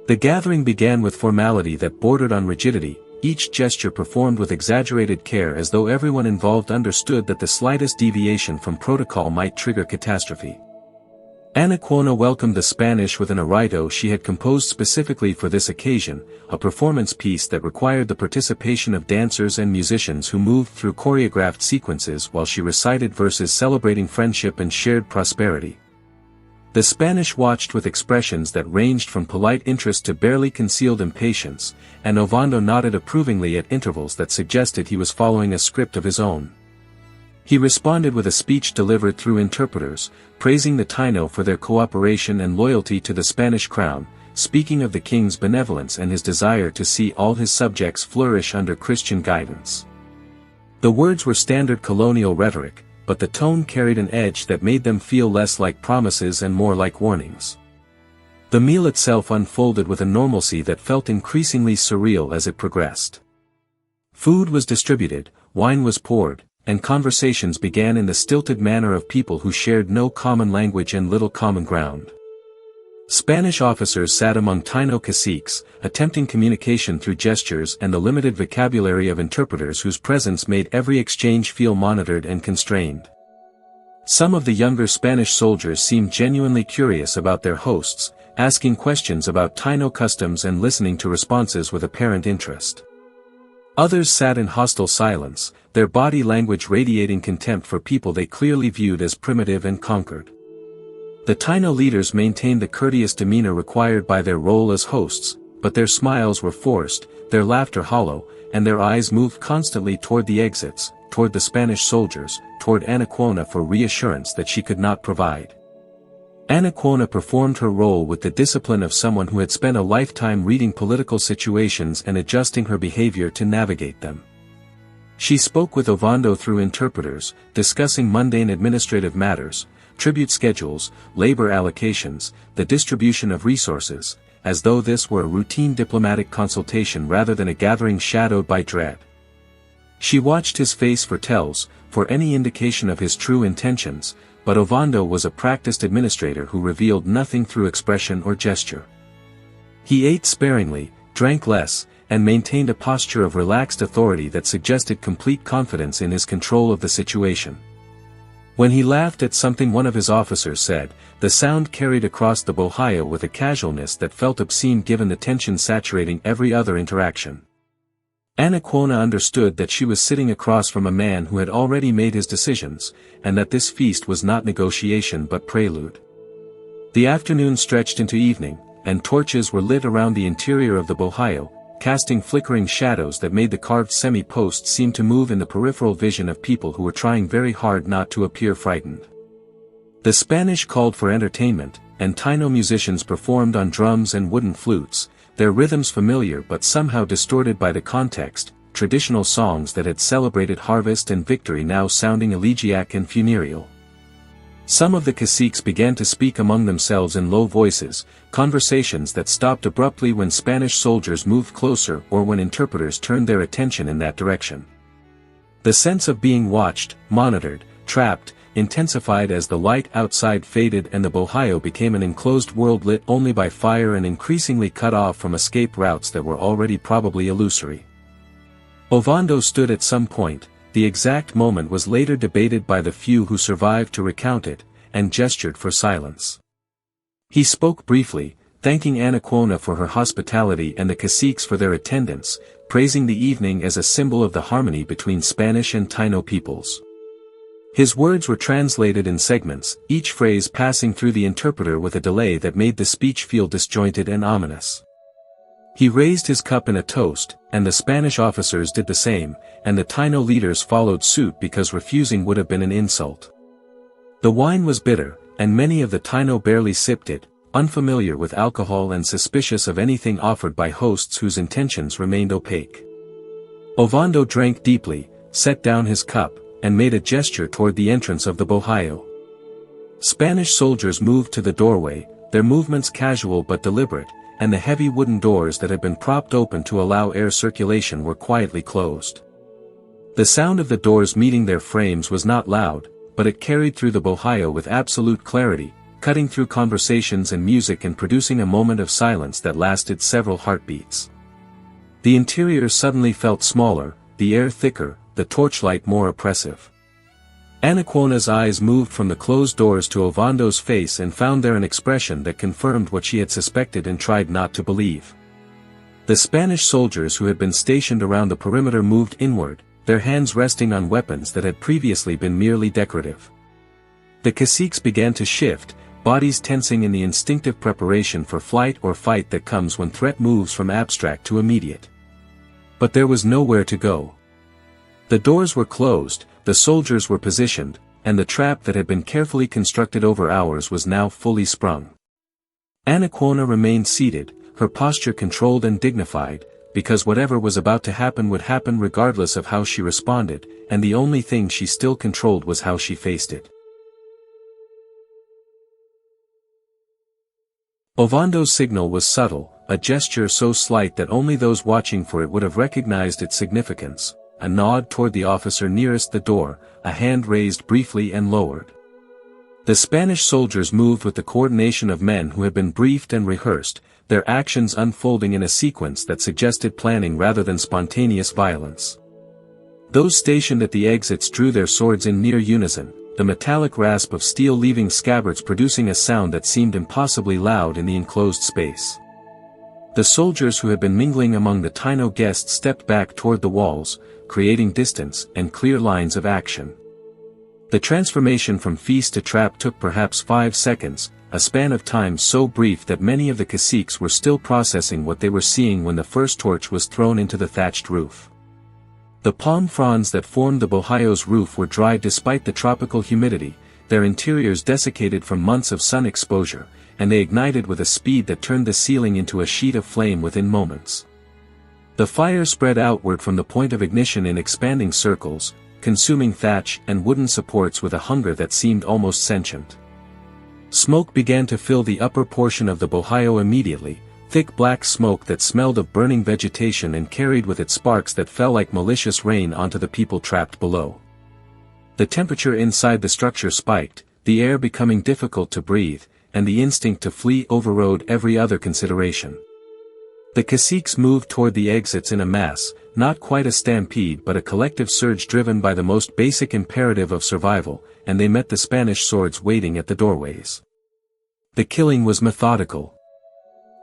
The gathering began with formality that bordered on rigidity, each gesture performed with exaggerated care as though everyone involved understood that the slightest deviation from protocol might trigger catastrophe. Anacaona welcomed the Spanish with an oraito she had composed specifically for this occasion, a performance piece that required the participation of dancers and musicians who moved through choreographed sequences while she recited verses celebrating friendship and shared prosperity. The Spanish watched with expressions that ranged from polite interest to barely concealed impatience, and Ovando nodded approvingly at intervals that suggested he was following a script of his own. He responded with a speech delivered through interpreters, praising the Taíno for their cooperation and loyalty to the Spanish crown, speaking of the king's benevolence and his desire to see all his subjects flourish under Christian guidance. The words were standard colonial rhetoric, but the tone carried an edge that made them feel less like promises and more like warnings. The meal itself unfolded with a normalcy that felt increasingly surreal as it progressed. Food was distributed, wine was poured, and conversations began in the stilted manner of people who shared no common language and little common ground. Spanish officers sat among Taíno caciques, attempting communication through gestures and the limited vocabulary of interpreters whose presence made every exchange feel monitored and constrained. Some of the younger Spanish soldiers seemed genuinely curious about their hosts, asking questions about Taíno customs and listening to responses with apparent interest. Others sat in hostile silence, their body language radiating contempt for people they clearly viewed as primitive and conquered. The Taíno leaders maintained the courteous demeanor required by their role as hosts, but their smiles were forced, their laughter hollow, and their eyes moved constantly toward the exits, toward the Spanish soldiers, toward Anacaona for reassurance that she could not provide. Anacaona performed her role with the discipline of someone who had spent a lifetime reading political situations and adjusting her behavior to navigate them. She spoke with Ovando through interpreters, discussing mundane administrative matters, tribute schedules, labor allocations, the distribution of resources, as though this were a routine diplomatic consultation rather than a gathering shadowed by dread. She watched his face for tells, for any indication of his true intentions, but Ovando was a practiced administrator who revealed nothing through expression or gesture. He ate sparingly, drank less, and maintained a posture of relaxed authority that suggested complete confidence in his control of the situation. When he laughed at something one of his officers said, the sound carried across the bohío with a casualness that felt obscene given the tension saturating every other interaction. Anacaona understood that she was sitting across from a man who had already made his decisions, and that this feast was not negotiation but prelude. The afternoon stretched into evening, and torches were lit around the interior of the bohío, casting flickering shadows that made the carved semi-posts seem to move in the peripheral vision of people who were trying very hard not to appear frightened. The Spanish called for entertainment, and Taíno musicians performed on drums and wooden flutes, their rhythms familiar but somehow distorted by the context, traditional songs that had celebrated harvest and victory now sounding elegiac and funereal. Some of the caciques began to speak among themselves in low voices, conversations that stopped abruptly when Spanish soldiers moved closer or when interpreters turned their attention in that direction. The sense of being watched, monitored, trapped, intensified as the light outside faded and the bohío became an enclosed world lit only by fire and increasingly cut off from escape routes that were already probably illusory. Ovando stood at some point. The exact moment was later debated by the few who survived to recount it, and gestured for silence. He spoke briefly, thanking Anacaona for her hospitality and the caciques for their attendance, praising the evening as a symbol of the harmony between Spanish and Taíno peoples. His words were translated in segments, each phrase passing through the interpreter with a delay that made the speech feel disjointed and ominous. He raised his cup in a toast, and the Spanish officers did the same, and the Taíno leaders followed suit because refusing would have been an insult. The wine was bitter, and many of the Taíno barely sipped it, unfamiliar with alcohol and suspicious of anything offered by hosts whose intentions remained opaque. Ovando drank deeply, set down his cup, and made a gesture toward the entrance of the bohío. Spanish soldiers moved to the doorway, their movements casual but deliberate, and the heavy wooden doors that had been propped open to allow air circulation were quietly closed. The sound of the doors meeting their frames was not loud, but it carried through the bohío with absolute clarity, cutting through conversations and music and producing a moment of silence that lasted several heartbeats. The interior suddenly felt smaller, the air thicker, the torchlight more oppressive. Anacaona's eyes moved from the closed doors to Ovando's face and found there an expression that confirmed what she had suspected and tried not to believe. The Spanish soldiers who had been stationed around the perimeter moved inward, their hands resting on weapons that had previously been merely decorative. The caciques began to shift, bodies tensing in the instinctive preparation for flight or fight that comes when threat moves from abstract to immediate. But there was nowhere to go. The doors were closed, the soldiers were positioned, and the trap that had been carefully constructed over hours was now fully sprung. Anacaona remained seated, her posture controlled and dignified, because whatever was about to happen would happen regardless of how she responded, and the only thing she still controlled was how she faced it. Ovondo's signal was subtle, a gesture so slight that only those watching for it would have recognized its significance, a nod toward the officer nearest the door, a hand raised briefly and lowered. The Spanish soldiers moved with the coordination of men who had been briefed and rehearsed, their actions unfolding in a sequence that suggested planning rather than spontaneous violence. Those stationed at the exits drew their swords in near unison, the metallic rasp of steel leaving scabbards producing a sound that seemed impossibly loud in the enclosed space. The soldiers who had been mingling among the Taíno guests stepped back toward the walls, creating distance and clear lines of action. The transformation from feast to trap took perhaps 5 seconds, a span of time so brief that many of the caciques were still processing what they were seeing when the first torch was thrown into the thatched roof. The palm fronds that formed the bohío's roof were dry despite the tropical humidity, their interiors desiccated from months of sun exposure, and they ignited with a speed that turned the ceiling into a sheet of flame within moments. The fire spread outward from the point of ignition in expanding circles, consuming thatch and wooden supports with a hunger that seemed almost sentient. Smoke began to fill the upper portion of the bohío immediately, thick black smoke that smelled of burning vegetation and carried with it sparks that fell like malicious rain onto the people trapped below. The temperature inside the structure spiked, the air becoming difficult to breathe, and the instinct to flee overrode every other consideration. The caciques moved toward the exits in a mass, not quite a stampede but a collective surge driven by the most basic imperative of survival, and they met the Spanish swords waiting at the doorways. The killing was methodical.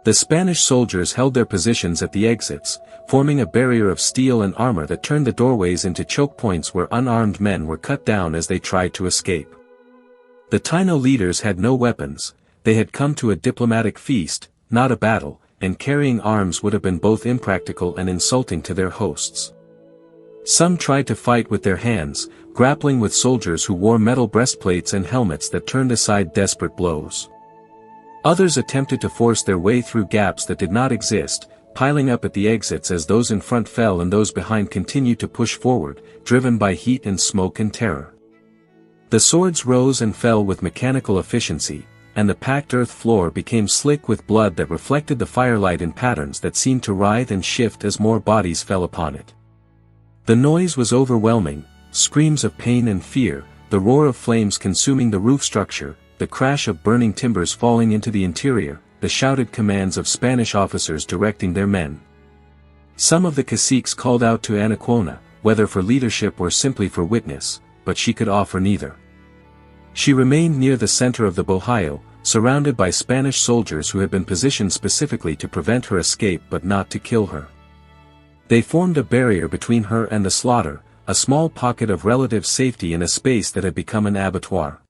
The Spanish soldiers held their positions at the exits, forming a barrier of steel and armor that turned the doorways into choke points where unarmed men were cut down as they tried to escape. The Taíno leaders had no weapons, they had come to a diplomatic feast, not a battle, and carrying arms would have been both impractical and insulting to their hosts. Some tried to fight with their hands, grappling with soldiers who wore metal breastplates and helmets that turned aside desperate blows. Others attempted to force their way through gaps that did not exist, piling up at the exits as those in front fell and those behind continued to push forward, driven by heat and smoke and terror. The swords rose and fell with mechanical efficiency, and the packed earth floor became slick with blood that reflected the firelight in patterns that seemed to writhe and shift as more bodies fell upon it. The noise was overwhelming, screams of pain and fear, the roar of flames consuming the roof structure, the crash of burning timbers falling into the interior, the shouted commands of Spanish officers directing their men. Some of the caciques called out to Anacaona, whether for leadership or simply for witness, but she could offer neither. She remained near the center of the bohío, surrounded by Spanish soldiers who had been positioned specifically to prevent her escape but not to kill her. They formed a barrier between her and the slaughter, a small pocket of relative safety in a space that had become an abattoir.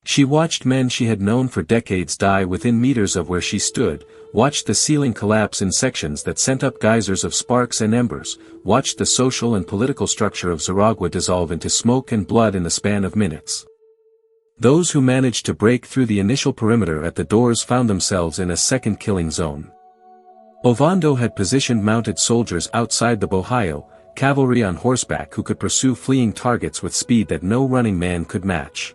She watched men she had known for decades die within meters of where she stood, watched the ceiling collapse in sections that sent up geysers of sparks and embers, watched the social and political structure of Xaragua dissolve into smoke and blood in the span of minutes. Those who managed to break through the initial perimeter at the doors found themselves in a second killing zone. Ovando had positioned mounted soldiers outside the bohío, cavalry on horseback who could pursue fleeing targets with speed that no running man could match.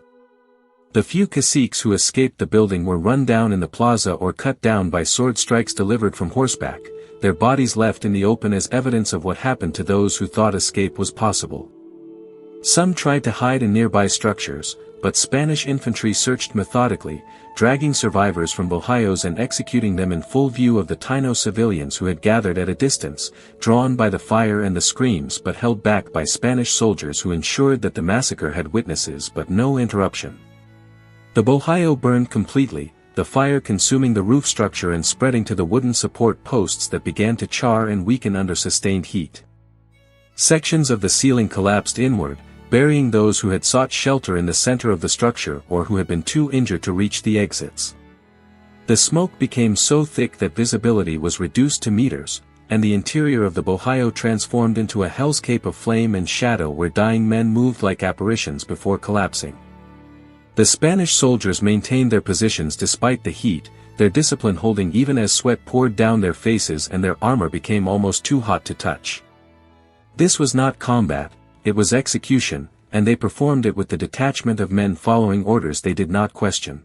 The few caciques who escaped the building were run down in the plaza or cut down by sword strikes delivered from horseback, their bodies left in the open as evidence of what happened to those who thought escape was possible. Some tried to hide in nearby structures, but Spanish infantry searched methodically, dragging survivors from bohíos and executing them in full view of the Taíno civilians who had gathered at a distance, drawn by the fire and the screams but held back by Spanish soldiers who ensured that the massacre had witnesses but no interruption. The bohío burned completely, the fire consuming the roof structure and spreading to the wooden support posts that began to char and weaken under sustained heat. Sections of the ceiling collapsed inward, burying those who had sought shelter in the center of the structure or who had been too injured to reach the exits. The smoke became so thick that visibility was reduced to meters, and the interior of the bohio transformed into a hellscape of flame and shadow where dying men moved like apparitions before collapsing. The Spanish soldiers maintained their positions despite the heat, their discipline holding even as sweat poured down their faces and their armor became almost too hot to touch. This was not combat, it was execution, and they performed it with the detachment of men following orders they did not question.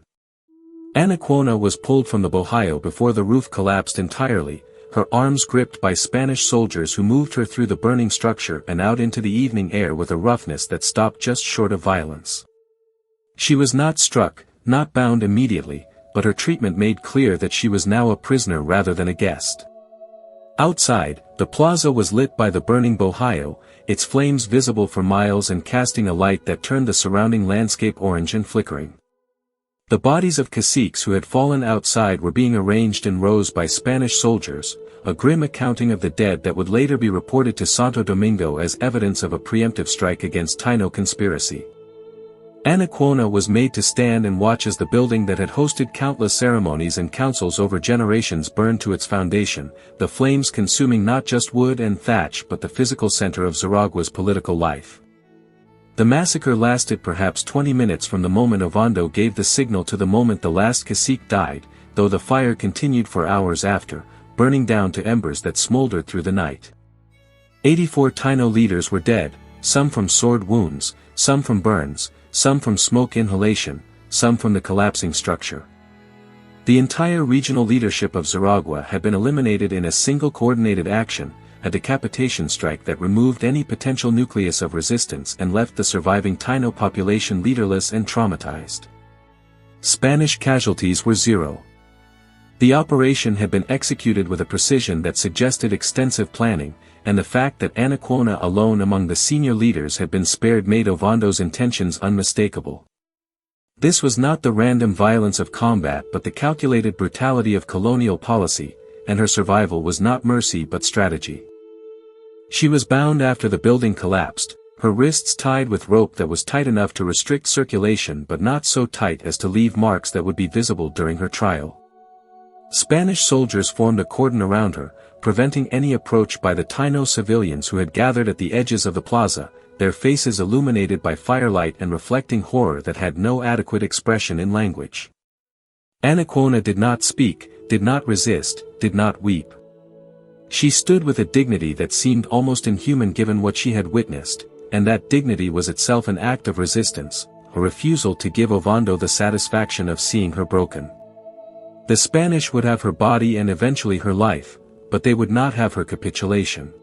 Anacaona was pulled from the bohio before the roof collapsed entirely, her arms gripped by Spanish soldiers who moved her through the burning structure and out into the evening air with a roughness that stopped just short of violence. She was not struck, not bound immediately, but her treatment made clear that she was now a prisoner rather than a guest. Outside, the plaza was lit by the burning bohio, its flames visible for miles and casting a light that turned the surrounding landscape orange and flickering. The bodies of caciques who had fallen outside were being arranged in rows by Spanish soldiers, a grim accounting of the dead that would later be reported to Santo Domingo as evidence of a preemptive strike against Taíno conspiracy. Anacaona was made to stand and watch as the building that had hosted countless ceremonies and councils over generations burned to its foundation, the flames consuming not just wood and thatch but the physical center of Xaragua's political life. The massacre lasted perhaps 20 minutes from the moment Ovando gave the signal to the moment the last cacique died, though the fire continued for hours after, burning down to embers that smoldered through the night. 84 Taíno leaders were dead, some from sword wounds, some from burns, some from smoke inhalation, some from the collapsing structure. The entire regional leadership of Xaragua had been eliminated in a single coordinated action, a decapitation strike that removed any potential nucleus of resistance and left the surviving Taíno population leaderless and traumatized. Spanish casualties were zero. The operation had been executed with a precision that suggested extensive planning, and the fact that Anacaona alone among the senior leaders had been spared made Ovando's intentions unmistakable. This was not the random violence of combat but the calculated brutality of colonial policy, and her survival was not mercy but strategy. She was bound after the building collapsed, her wrists tied with rope that was tight enough to restrict circulation but not so tight as to leave marks that would be visible during her trial. Spanish soldiers formed a cordon around her, preventing any approach by the Taíno civilians who had gathered at the edges of the plaza, their faces illuminated by firelight and reflecting horror that had no adequate expression in language. Anacaona did not speak, did not resist, did not weep. She stood with a dignity that seemed almost inhuman given what she had witnessed, and that dignity was itself an act of resistance, a refusal to give Ovando the satisfaction of seeing her broken. The Spanish would have her body and eventually her life, but they would not have her capitulation.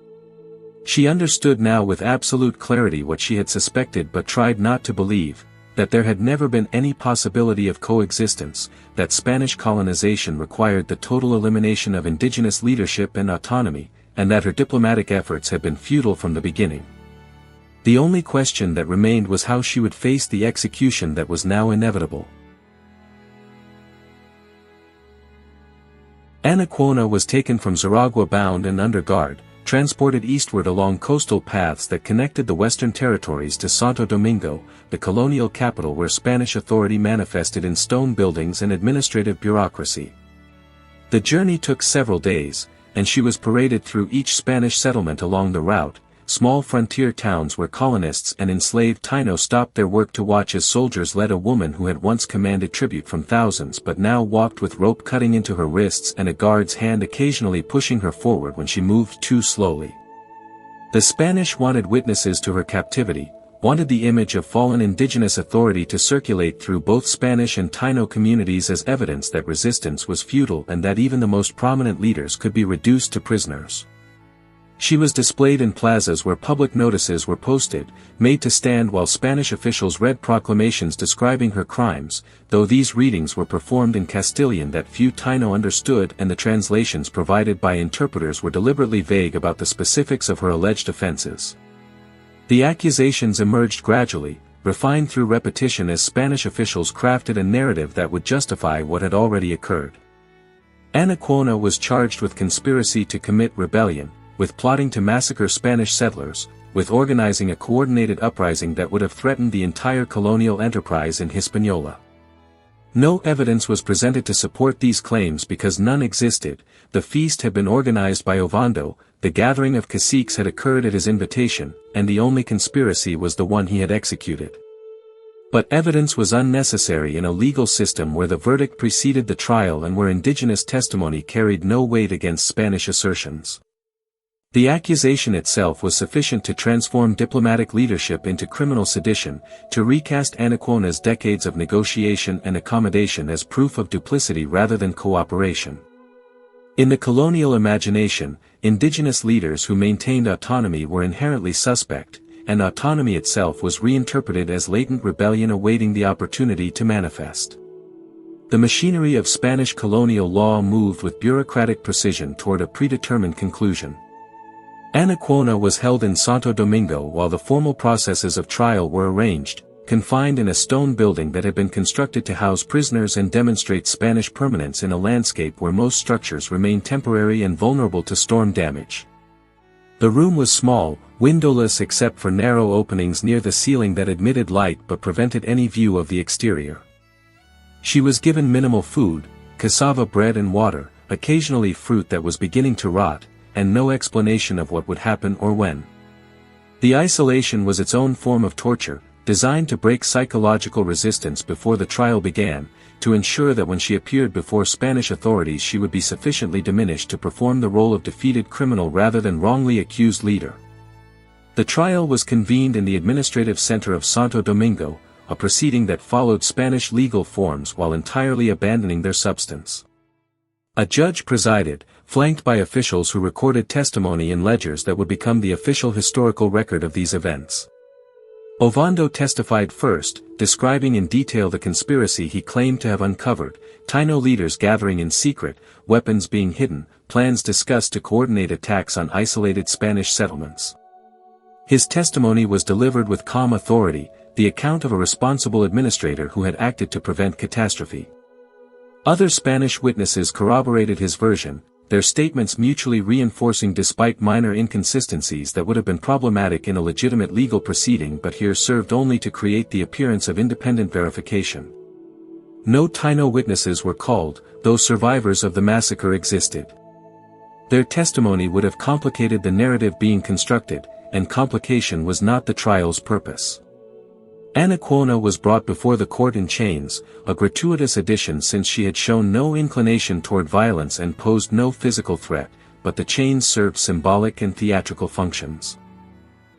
She understood now with absolute clarity what she had suspected but tried not to believe, that there had never been any possibility of coexistence, that Spanish colonization required the total elimination of indigenous leadership and autonomy, and that her diplomatic efforts had been futile from the beginning. The only question that remained was how she would face the execution that was now inevitable. Anacaona was taken from Xaragua bound and under guard, transported eastward along coastal paths that connected the western territories to Santo Domingo, the colonial capital where Spanish authority manifested in stone buildings and administrative bureaucracy. The journey took several days, and she was paraded through each Spanish settlement along the route, small frontier towns where colonists and enslaved Taíno stopped their work to watch as soldiers led a woman who had once commanded tribute from thousands but now walked with rope cutting into her wrists and a guard's hand occasionally pushing her forward when she moved too slowly. The Spanish wanted witnesses to her captivity, wanted the image of fallen indigenous authority to circulate through both Spanish and Taíno communities as evidence that resistance was futile and that even the most prominent leaders could be reduced to prisoners. She was displayed in plazas where public notices were posted, made to stand while Spanish officials read proclamations describing her crimes, though these readings were performed in Castilian that few Taíno understood and the translations provided by interpreters were deliberately vague about the specifics of her alleged offenses. The accusations emerged gradually, refined through repetition as Spanish officials crafted a narrative that would justify what had already occurred. Anacaona was charged with conspiracy to commit rebellion, with plotting to massacre Spanish settlers, with organizing a coordinated uprising that would have threatened the entire colonial enterprise in Hispaniola. No evidence was presented to support these claims because none existed. The feast had been organized by Ovando, the gathering of caciques had occurred at his invitation, and the only conspiracy was the one he had executed. But evidence was unnecessary in a legal system where the verdict preceded the trial and where indigenous testimony carried no weight against Spanish assertions. The accusation itself was sufficient to transform diplomatic leadership into criminal sedition, to recast Anacaona's decades of negotiation and accommodation as proof of duplicity rather than cooperation. In the colonial imagination, indigenous leaders who maintained autonomy were inherently suspect, and autonomy itself was reinterpreted as latent rebellion awaiting the opportunity to manifest. The machinery of Spanish colonial law moved with bureaucratic precision toward a predetermined conclusion. Anacaona was held in Santo Domingo while the formal processes of trial were arranged, confined in a stone building that had been constructed to house prisoners and demonstrate Spanish permanence in a landscape where most structures remain temporary and vulnerable to storm damage. The room was small, windowless except for narrow openings near the ceiling that admitted light but prevented any view of the exterior. She was given minimal food, cassava bread and water, occasionally fruit that was beginning to rot, and no explanation of what would happen or when. The isolation was its own form of torture, designed to break psychological resistance before the trial began, to ensure that when she appeared before Spanish authorities she would be sufficiently diminished to perform the role of defeated criminal rather than wrongly accused leader. The trial was convened in the administrative center of Santo Domingo, a proceeding that followed Spanish legal forms while entirely abandoning their substance. A judge presided, flanked by officials who recorded testimony in ledgers that would become the official historical record of these events. Ovando testified first, describing in detail the conspiracy he claimed to have uncovered, Taíno leaders gathering in secret, weapons being hidden, plans discussed to coordinate attacks on isolated Spanish settlements. His testimony was delivered with calm authority, the account of a responsible administrator who had acted to prevent catastrophe. Other Spanish witnesses corroborated his version, their statements mutually reinforcing despite minor inconsistencies that would have been problematic in a legitimate legal proceeding but here served only to create the appearance of independent verification. No Taíno witnesses were called, though survivors of the massacre existed. Their testimony would have complicated the narrative being constructed, and complication was not the trial's purpose. Anacaona was brought before the court in chains, a gratuitous addition since she had shown no inclination toward violence and posed no physical threat, but the chains served symbolic and theatrical functions.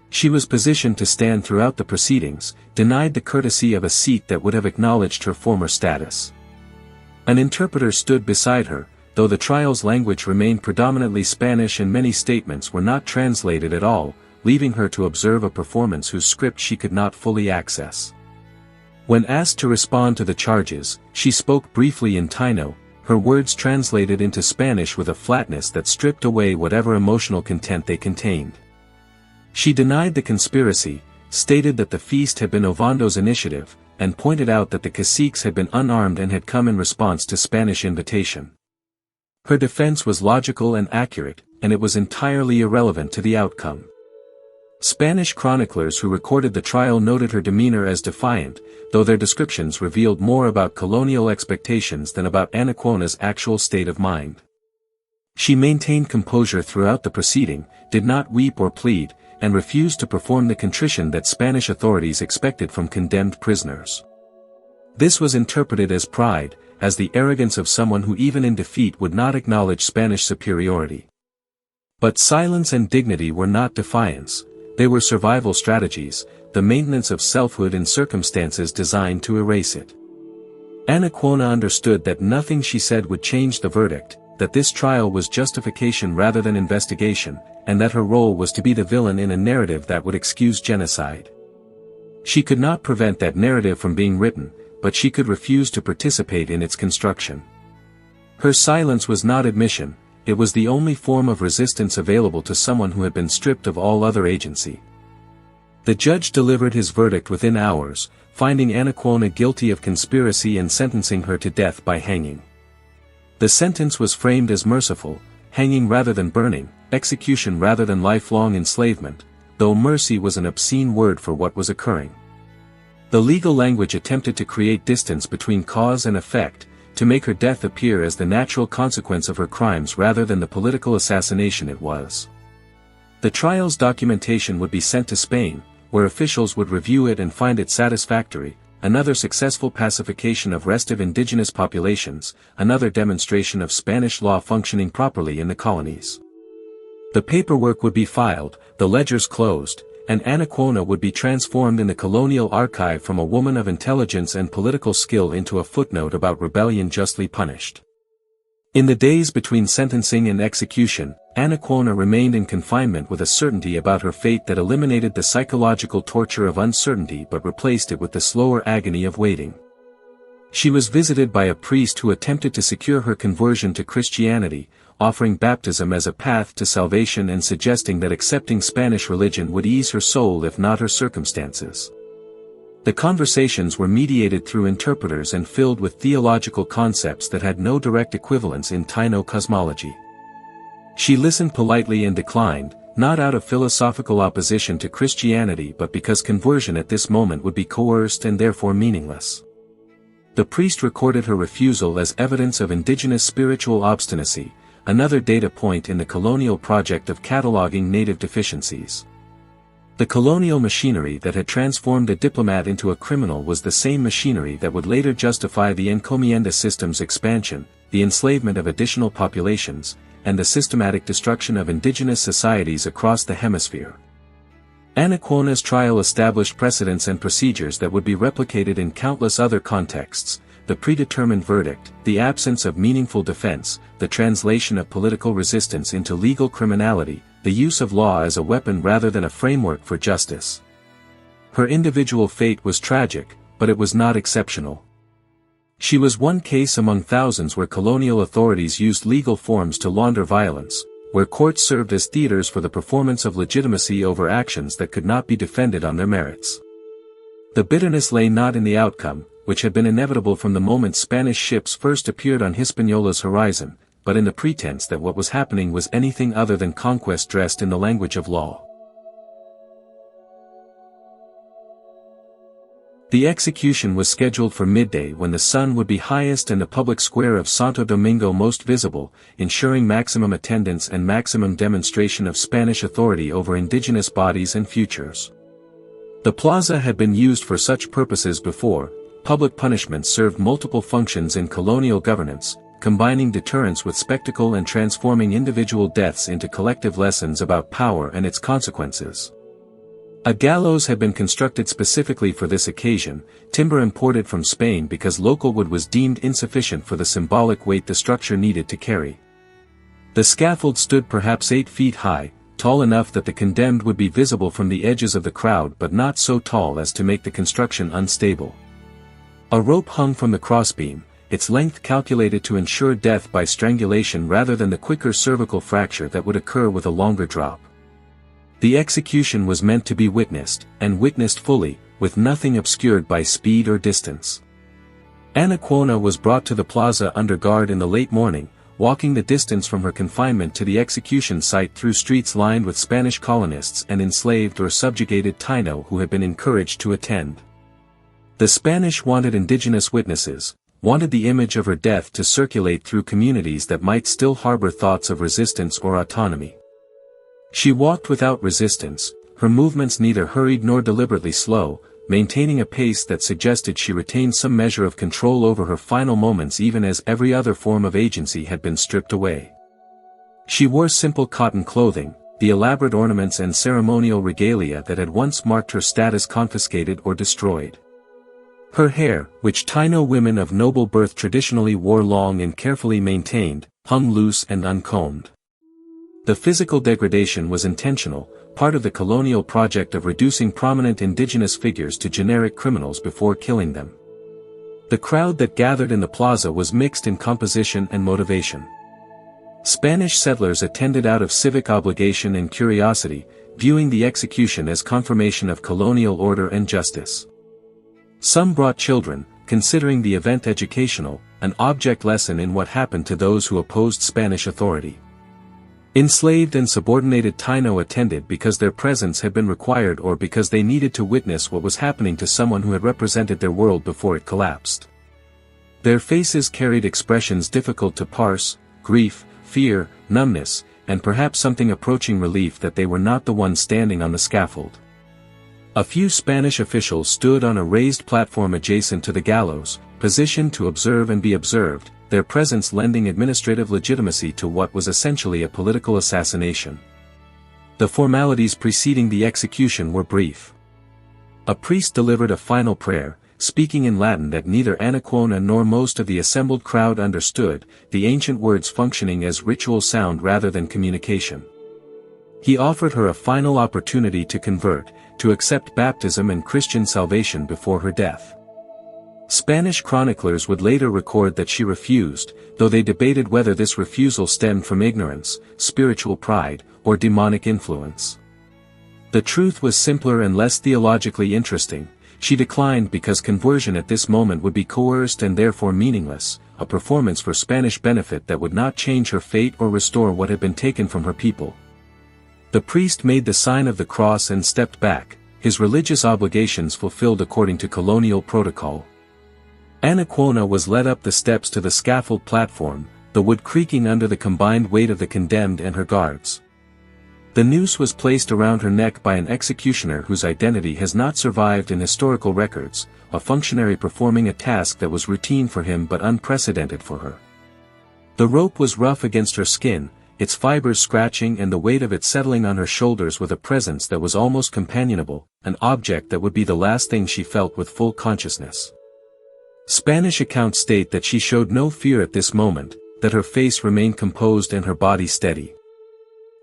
She was positioned to stand throughout the proceedings, denied the courtesy of a seat that would have acknowledged her former status. An interpreter stood beside her, though the trial's language remained predominantly Spanish and many statements were not translated at all, leaving her to observe a performance whose script she could not fully access. When asked to respond to the charges, she spoke briefly in Taíno, her words translated into Spanish with a flatness that stripped away whatever emotional content they contained. She denied the conspiracy, stated that the feast had been Ovando's initiative, and pointed out that the caciques had been unarmed and had come in response to Spanish invitation. Her defense was logical and accurate, and it was entirely irrelevant to the outcome. Spanish chroniclers who recorded the trial noted her demeanor as defiant, though their descriptions revealed more about colonial expectations than about Anacaona's actual state of mind. She maintained composure throughout the proceeding, did not weep or plead, and refused to perform the contrition that Spanish authorities expected from condemned prisoners. This was interpreted as pride, as the arrogance of someone who even in defeat would not acknowledge Spanish superiority. But silence and dignity were not defiance. They were survival strategies, the maintenance of selfhood in circumstances designed to erase it. Anacaona understood that nothing she said would change the verdict, that this trial was justification rather than investigation, and that her role was to be the villain in a narrative that would excuse genocide. She could not prevent that narrative from being written, but she could refuse to participate in its construction. Her silence was not admission. It was the only form of resistance available to someone who had been stripped of all other agency. The judge delivered his verdict within hours, finding Anacaona guilty of conspiracy and sentencing her to death by hanging. The sentence was framed as merciful, hanging rather than burning, execution rather than lifelong enslavement, though mercy was an obscene word for what was occurring. The legal language attempted to create distance between cause and effect, to make her death appear as the natural consequence of her crimes rather than the political assassination it was. The trial's documentation would be sent to Spain, where officials would review it and find it satisfactory, another successful pacification of restive indigenous populations, another demonstration of Spanish law functioning properly in the colonies. The paperwork would be filed, the ledgers closed, and Anacaona would be transformed in the colonial archive from a woman of intelligence and political skill into a footnote about rebellion justly punished. In the days between sentencing and execution, Anacaona remained in confinement with a certainty about her fate that eliminated the psychological torture of uncertainty but replaced it with the slower agony of waiting. She was visited by a priest who attempted to secure her conversion to Christianity, offering baptism as a path to salvation and suggesting that accepting Spanish religion would ease her soul if not her circumstances. The conversations were mediated through interpreters and filled with theological concepts that had no direct equivalence in Taíno cosmology. She listened politely and declined, not out of philosophical opposition to Christianity but because conversion at this moment would be coerced and therefore meaningless. The priest recorded her refusal as evidence of indigenous spiritual obstinacy, another data point in the colonial project of cataloging native deficiencies. The colonial machinery that had transformed a diplomat into a criminal was the same machinery that would later justify the Encomienda system's expansion, the enslavement of additional populations, and the systematic destruction of indigenous societies across the hemisphere. Anacaona's trial established precedents and procedures that would be replicated in countless other contexts: the predetermined verdict, the absence of meaningful defense, the translation of political resistance into legal criminality, the use of law as a weapon rather than a framework for justice. Her individual fate was tragic, but it was not exceptional. She was one case among thousands where colonial authorities used legal forms to launder violence, where courts served as theaters for the performance of legitimacy over actions that could not be defended on their merits. The bitterness lay not in the outcome, which had been inevitable from the moment Spanish ships first appeared on Hispaniola's horizon, but in the pretense that what was happening was anything other than conquest dressed in the language of law. The execution was scheduled for midday when the sun would be highest and the public square of Santo Domingo most visible, ensuring maximum attendance and maximum demonstration of Spanish authority over indigenous bodies and futures. The plaza had been used for such purposes before. Public punishment served multiple functions in colonial governance, combining deterrence with spectacle and transforming individual deaths into collective lessons about power and its consequences. A gallows had been constructed specifically for this occasion, timber imported from Spain because local wood was deemed insufficient for the symbolic weight the structure needed to carry. The scaffold stood perhaps 8 feet high, tall enough that the condemned would be visible from the edges of the crowd but not so tall as to make the construction unstable. A rope hung from the crossbeam, its length calculated to ensure death by strangulation rather than the quicker cervical fracture that would occur with a longer drop. The execution was meant to be witnessed, and witnessed fully, with nothing obscured by speed or distance. Anacaona was brought to the plaza under guard in the late morning, walking the distance from her confinement to the execution site through streets lined with Spanish colonists and enslaved or subjugated Taíno who had been encouraged to attend. The Spanish wanted indigenous witnesses, wanted the image of her death to circulate through communities that might still harbor thoughts of resistance or autonomy. She walked without resistance, her movements neither hurried nor deliberately slow, maintaining a pace that suggested she retained some measure of control over her final moments even as every other form of agency had been stripped away. She wore simple cotton clothing, the elaborate ornaments and ceremonial regalia that had once marked her status confiscated or destroyed. Her hair, which Taíno women of noble birth traditionally wore long and carefully maintained, hung loose and uncombed. The physical degradation was intentional, part of the colonial project of reducing prominent indigenous figures to generic criminals before killing them. The crowd that gathered in the plaza was mixed in composition and motivation. Spanish settlers attended out of civic obligation and curiosity, viewing the execution as confirmation of colonial order and justice. Some brought children, considering the event educational, an object lesson in what happened to those who opposed Spanish authority. Enslaved and subordinated Taíno attended because their presence had been required or because they needed to witness what was happening to someone who had represented their world before it collapsed. Their faces carried expressions difficult to parse: grief, fear, numbness, and perhaps something approaching relief that they were not the ones standing on the scaffold. A few Spanish officials stood on a raised platform adjacent to the gallows, positioned to observe and be observed, their presence lending administrative legitimacy to what was essentially a political assassination. The formalities preceding the execution were brief. A priest delivered a final prayer, speaking in Latin that neither Anacaona nor most of the assembled crowd understood, the ancient words functioning as ritual sound rather than communication. He offered her a final opportunity to convert, to accept baptism and Christian salvation before her death. Spanish chroniclers would later record that she refused, though they debated whether this refusal stemmed from ignorance, spiritual pride, or demonic influence. The truth was simpler and less theologically interesting: she declined because conversion at this moment would be coerced and therefore meaningless, a performance for Spanish benefit that would not change her fate or restore what had been taken from her people. The priest made the sign of the cross and stepped back, his religious obligations fulfilled according to colonial protocol. Anacaona was led up the steps to the scaffold platform, the wood creaking under the combined weight of the condemned and her guards. The noose was placed around her neck by an executioner whose identity has not survived in historical records, a functionary performing a task that was routine for him but unprecedented for her. The rope was rough against her skin, its fibers scratching and the weight of it settling on her shoulders with a presence that was almost companionable, an object that would be the last thing she felt with full consciousness. Spanish accounts state that she showed no fear at this moment, that her face remained composed and her body steady.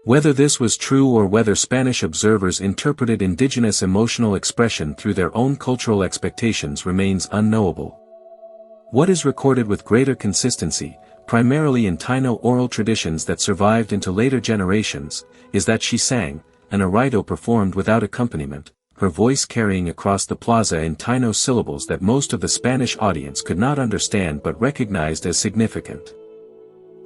Whether this was true or whether Spanish observers interpreted indigenous emotional expression through their own cultural expectations remains unknowable. What is recorded with greater consistency, primarily in Taíno oral traditions that survived into later generations, is that she sang, an arito performed without accompaniment, her voice carrying across the plaza in Taíno syllables that most of the Spanish audience could not understand but recognized as significant.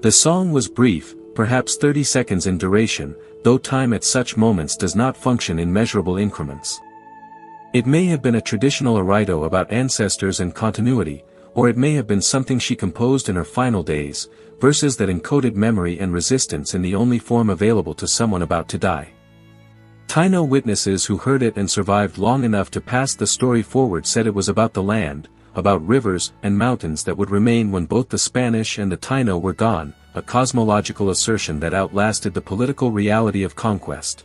The song was brief, perhaps 30 seconds in duration, though time at such moments does not function in measurable increments. It may have been a traditional arito about ancestors and continuity, or it may have been something she composed in her final days, verses that encoded memory and resistance in the only form available to someone about to die. Taíno witnesses who heard it and survived long enough to pass the story forward said it was about the land, about rivers and mountains that would remain when both the Spanish and the Taíno were gone, a cosmological assertion that outlasted the political reality of conquest.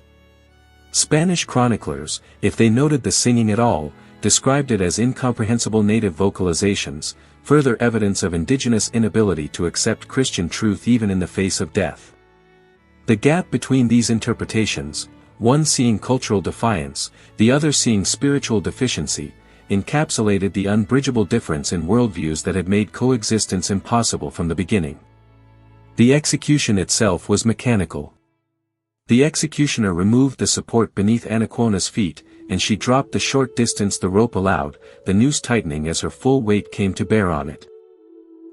Spanish chroniclers, if they noted the singing at all, described it as incomprehensible native vocalizations, further evidence of indigenous inability to accept Christian truth even in the face of death. The gap between these interpretations, one seeing cultural defiance, the other seeing spiritual deficiency, encapsulated the unbridgeable difference in worldviews that had made coexistence impossible from the beginning. The execution itself was mechanical. The executioner removed the support beneath Anacaona's feet, and she dropped the short distance the rope allowed, the noose tightening as her full weight came to bear on it.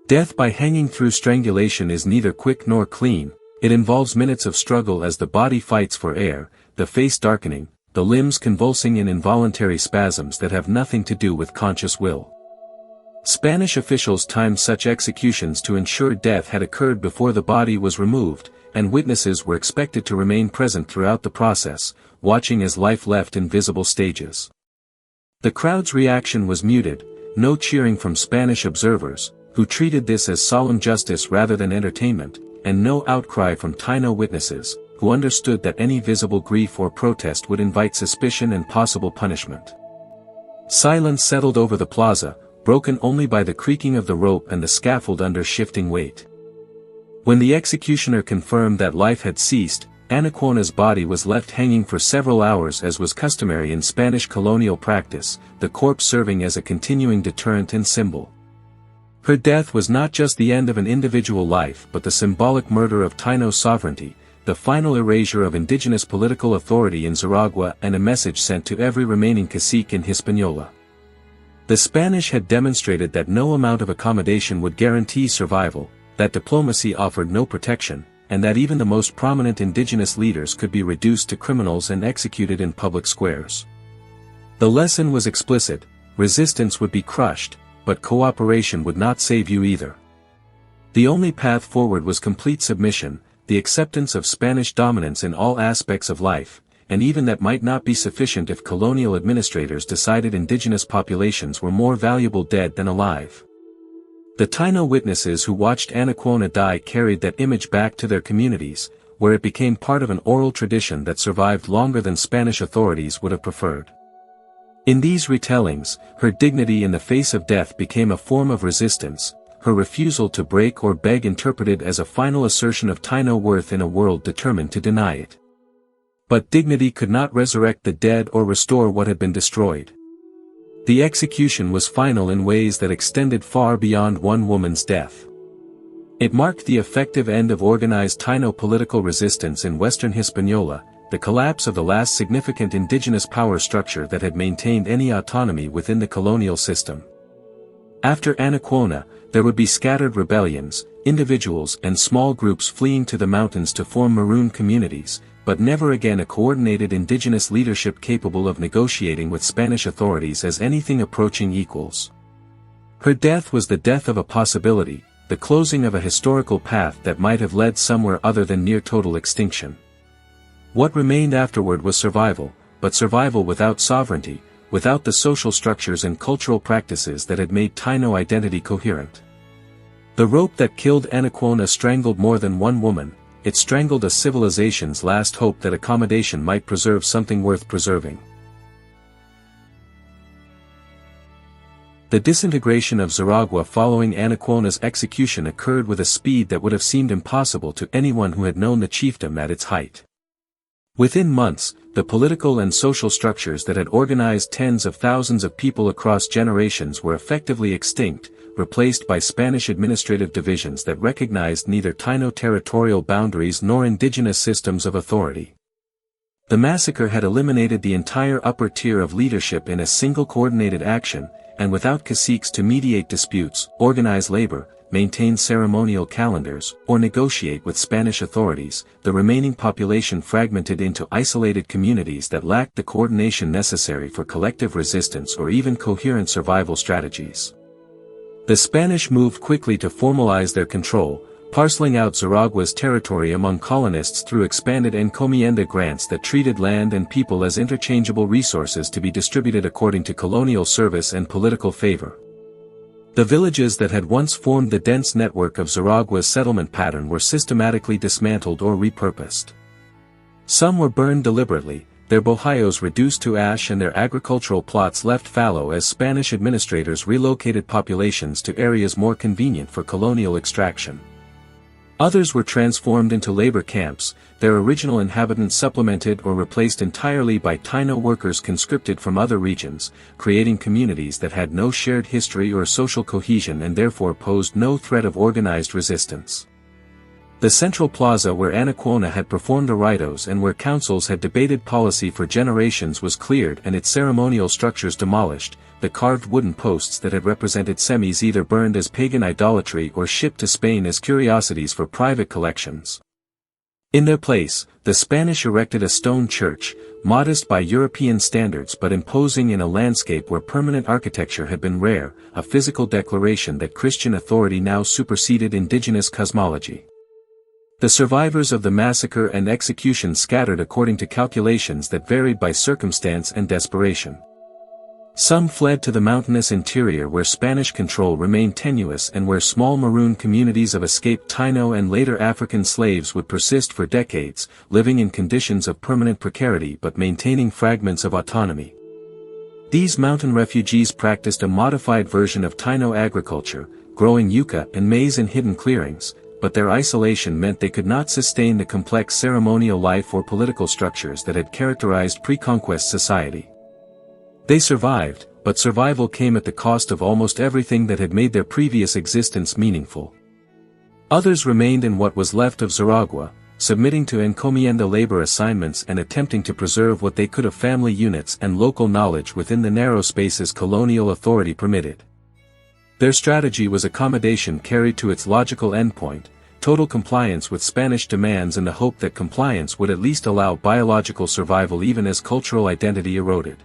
Death by hanging through strangulation is neither quick nor clean, it involves minutes of struggle as the body fights for air, the face darkening, the limbs convulsing in involuntary spasms that have nothing to do with conscious will. Spanish officials timed such executions to ensure death had occurred before the body was removed, and witnesses were expected to remain present throughout the process, watching as life left in visible stages. The crowd's reaction was muted, no cheering from Spanish observers, who treated this as solemn justice rather than entertainment, and no outcry from Taíno witnesses, who understood that any visible grief or protest would invite suspicion and possible punishment. Silence settled over the plaza, broken only by the creaking of the rope and the scaffold under shifting weight. When the executioner confirmed that life had ceased, Anacaona's body was left hanging for several hours as was customary in Spanish colonial practice, the corpse serving as a continuing deterrent and symbol. Her death was not just the end of an individual life but the symbolic murder of Taíno sovereignty, the final erasure of indigenous political authority in Xaragua and a message sent to every remaining cacique in Hispaniola. The Spanish had demonstrated that no amount of accommodation would guarantee survival, that diplomacy offered no protection, and that even the most prominent indigenous leaders could be reduced to criminals and executed in public squares. The lesson was explicit: resistance would be crushed, but cooperation would not save you either. The only path forward was complete submission, the acceptance of Spanish dominance in all aspects of life, and even that might not be sufficient if colonial administrators decided indigenous populations were more valuable dead than alive. The Taíno witnesses who watched Anacaona die carried that image back to their communities, where it became part of an oral tradition that survived longer than Spanish authorities would have preferred. In these retellings, her dignity in the face of death became a form of resistance, her refusal to break or beg interpreted as a final assertion of Taíno worth in a world determined to deny it. But dignity could not resurrect the dead or restore what had been destroyed. The execution was final in ways that extended far beyond one woman's death. It marked the effective end of organized Taíno political resistance in western Hispaniola, the collapse of the last significant indigenous power structure that had maintained any autonomy within the colonial system. After Anacaona, there would be scattered rebellions, individuals and small groups fleeing to the mountains to form maroon communities, but never again a coordinated indigenous leadership capable of negotiating with Spanish authorities as anything approaching equals. Her death was the death of a possibility, the closing of a historical path that might have led somewhere other than near total extinction. What remained afterward was survival, but survival without sovereignty, without the social structures and cultural practices that had made Taíno identity coherent. The rope that killed Anacaona strangled more than one woman. It strangled a civilization's last hope that accommodation might preserve something worth preserving. The disintegration of Xaragua following Anacaona's execution occurred with a speed that would have seemed impossible to anyone who had known the chiefdom at its height. Within months, the political and social structures that had organized tens of thousands of people across generations were effectively extinct, replaced by Spanish administrative divisions that recognized neither Taíno territorial boundaries nor indigenous systems of authority. The massacre had eliminated the entire upper tier of leadership in a single coordinated action, and without caciques to mediate disputes, organize labor, maintain ceremonial calendars, or negotiate with Spanish authorities, the remaining population fragmented into isolated communities that lacked the coordination necessary for collective resistance or even coherent survival strategies. The Spanish moved quickly to formalize their control, parceling out Xaragua's territory among colonists through expanded Encomienda grants that treated land and people as interchangeable resources to be distributed according to colonial service and political favor. The villages that had once formed the dense network of Xaragua's settlement pattern were systematically dismantled or repurposed. Some were burned deliberately, their bohíos reduced to ash and their agricultural plots left fallow as Spanish administrators relocated populations to areas more convenient for colonial extraction. Others were transformed into labor camps, their original inhabitants supplemented or replaced entirely by Taíno workers conscripted from other regions, creating communities that had no shared history or social cohesion and therefore posed no threat of organized resistance. The central plaza where Anacaona had performed the ritos and where councils had debated policy for generations was cleared and its ceremonial structures demolished, the carved wooden posts that had represented semis either burned as pagan idolatry or shipped to Spain as curiosities for private collections. In their place, the Spanish erected a stone church, modest by European standards but imposing in a landscape where permanent architecture had been rare, a physical declaration that Christian authority now superseded indigenous cosmology. The survivors of the massacre and execution scattered according to calculations that varied by circumstance and desperation. Some fled to the mountainous interior where Spanish control remained tenuous and where small maroon communities of escaped Taíno and later African slaves would persist for decades, living in conditions of permanent precarity but maintaining fragments of autonomy. These mountain refugees practiced a modified version of Taíno agriculture, growing yucca and maize in hidden clearings, but their isolation meant they could not sustain the complex ceremonial life or political structures that had characterized pre-conquest society. They survived, but survival came at the cost of almost everything that had made their previous existence meaningful. Others remained in what was left of Xaragua, submitting to Encomienda labor assignments and attempting to preserve what they could of family units and local knowledge within the narrow spaces colonial authority permitted. Their strategy was accommodation carried to its logical endpoint, total compliance with Spanish demands in the hope that compliance would at least allow biological survival even as cultural identity eroded.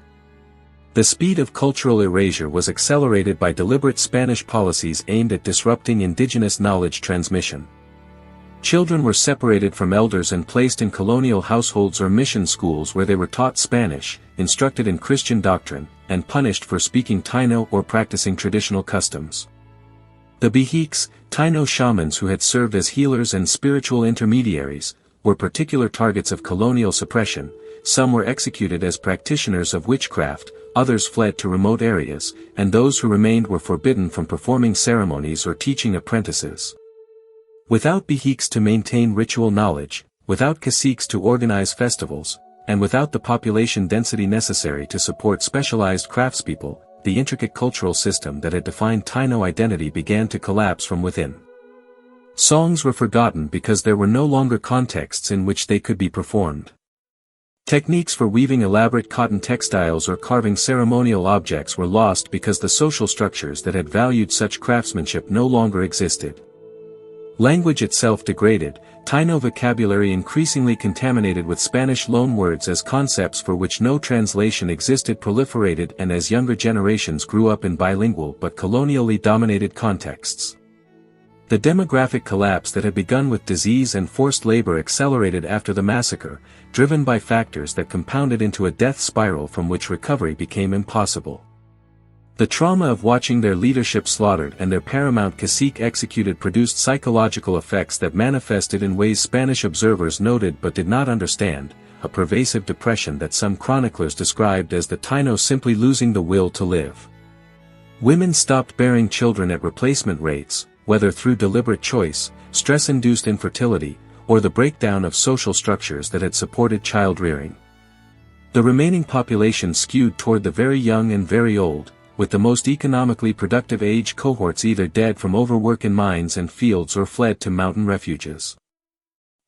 The speed of cultural erasure was accelerated by deliberate Spanish policies aimed at disrupting indigenous knowledge transmission. Children were separated from elders and placed in colonial households or mission schools where they were taught Spanish, instructed in Christian doctrine, and punished for speaking Taíno or practicing traditional customs. The Bihiks, Taíno shamans who had served as healers and spiritual intermediaries, were particular targets of colonial suppression. Some were executed as practitioners of witchcraft, others fled to remote areas, and those who remained were forbidden from performing ceremonies or teaching apprentices. Without Bihiks to maintain ritual knowledge, without caciques to organize festivals, and without the population density necessary to support specialized craftspeople, the intricate cultural system that had defined Taíno identity began to collapse from within. Songs were forgotten because there were no longer contexts in which they could be performed. Techniques for weaving elaborate cotton textiles or carving ceremonial objects were lost because the social structures that had valued such craftsmanship no longer existed. Language itself degraded, Taíno vocabulary increasingly contaminated with Spanish loanwords as concepts for which no translation existed proliferated, and as younger generations grew up in bilingual but colonially dominated contexts. The demographic collapse that had begun with disease and forced labor accelerated after the massacre, driven by factors that compounded into a death spiral from which recovery became impossible. The trauma of watching their leadership slaughtered and their paramount cacique executed produced psychological effects that manifested in ways Spanish observers noted but did not understand, a pervasive depression that some chroniclers described as the Taíno simply losing the will to live. Women stopped bearing children at replacement rates, whether through deliberate choice, stress-induced infertility, or the breakdown of social structures that had supported child-rearing. The remaining population skewed toward the very young and very old, with the most economically productive age cohorts either dead from overwork in mines and fields or fled to mountain refuges.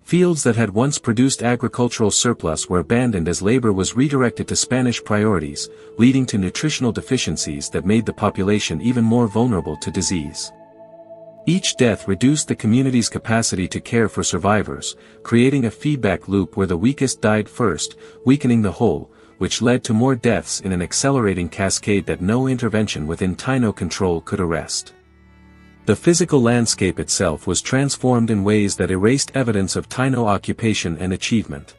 Fields that had once produced agricultural surplus were abandoned as labor was redirected to Spanish priorities, leading to nutritional deficiencies that made the population even more vulnerable to disease. Each death reduced the community's capacity to care for survivors, creating a feedback loop where the weakest died first, weakening the whole, which led to more deaths in an accelerating cascade that no intervention within Taíno control could arrest. The physical landscape itself was transformed in ways that erased evidence of Taíno occupation and achievement.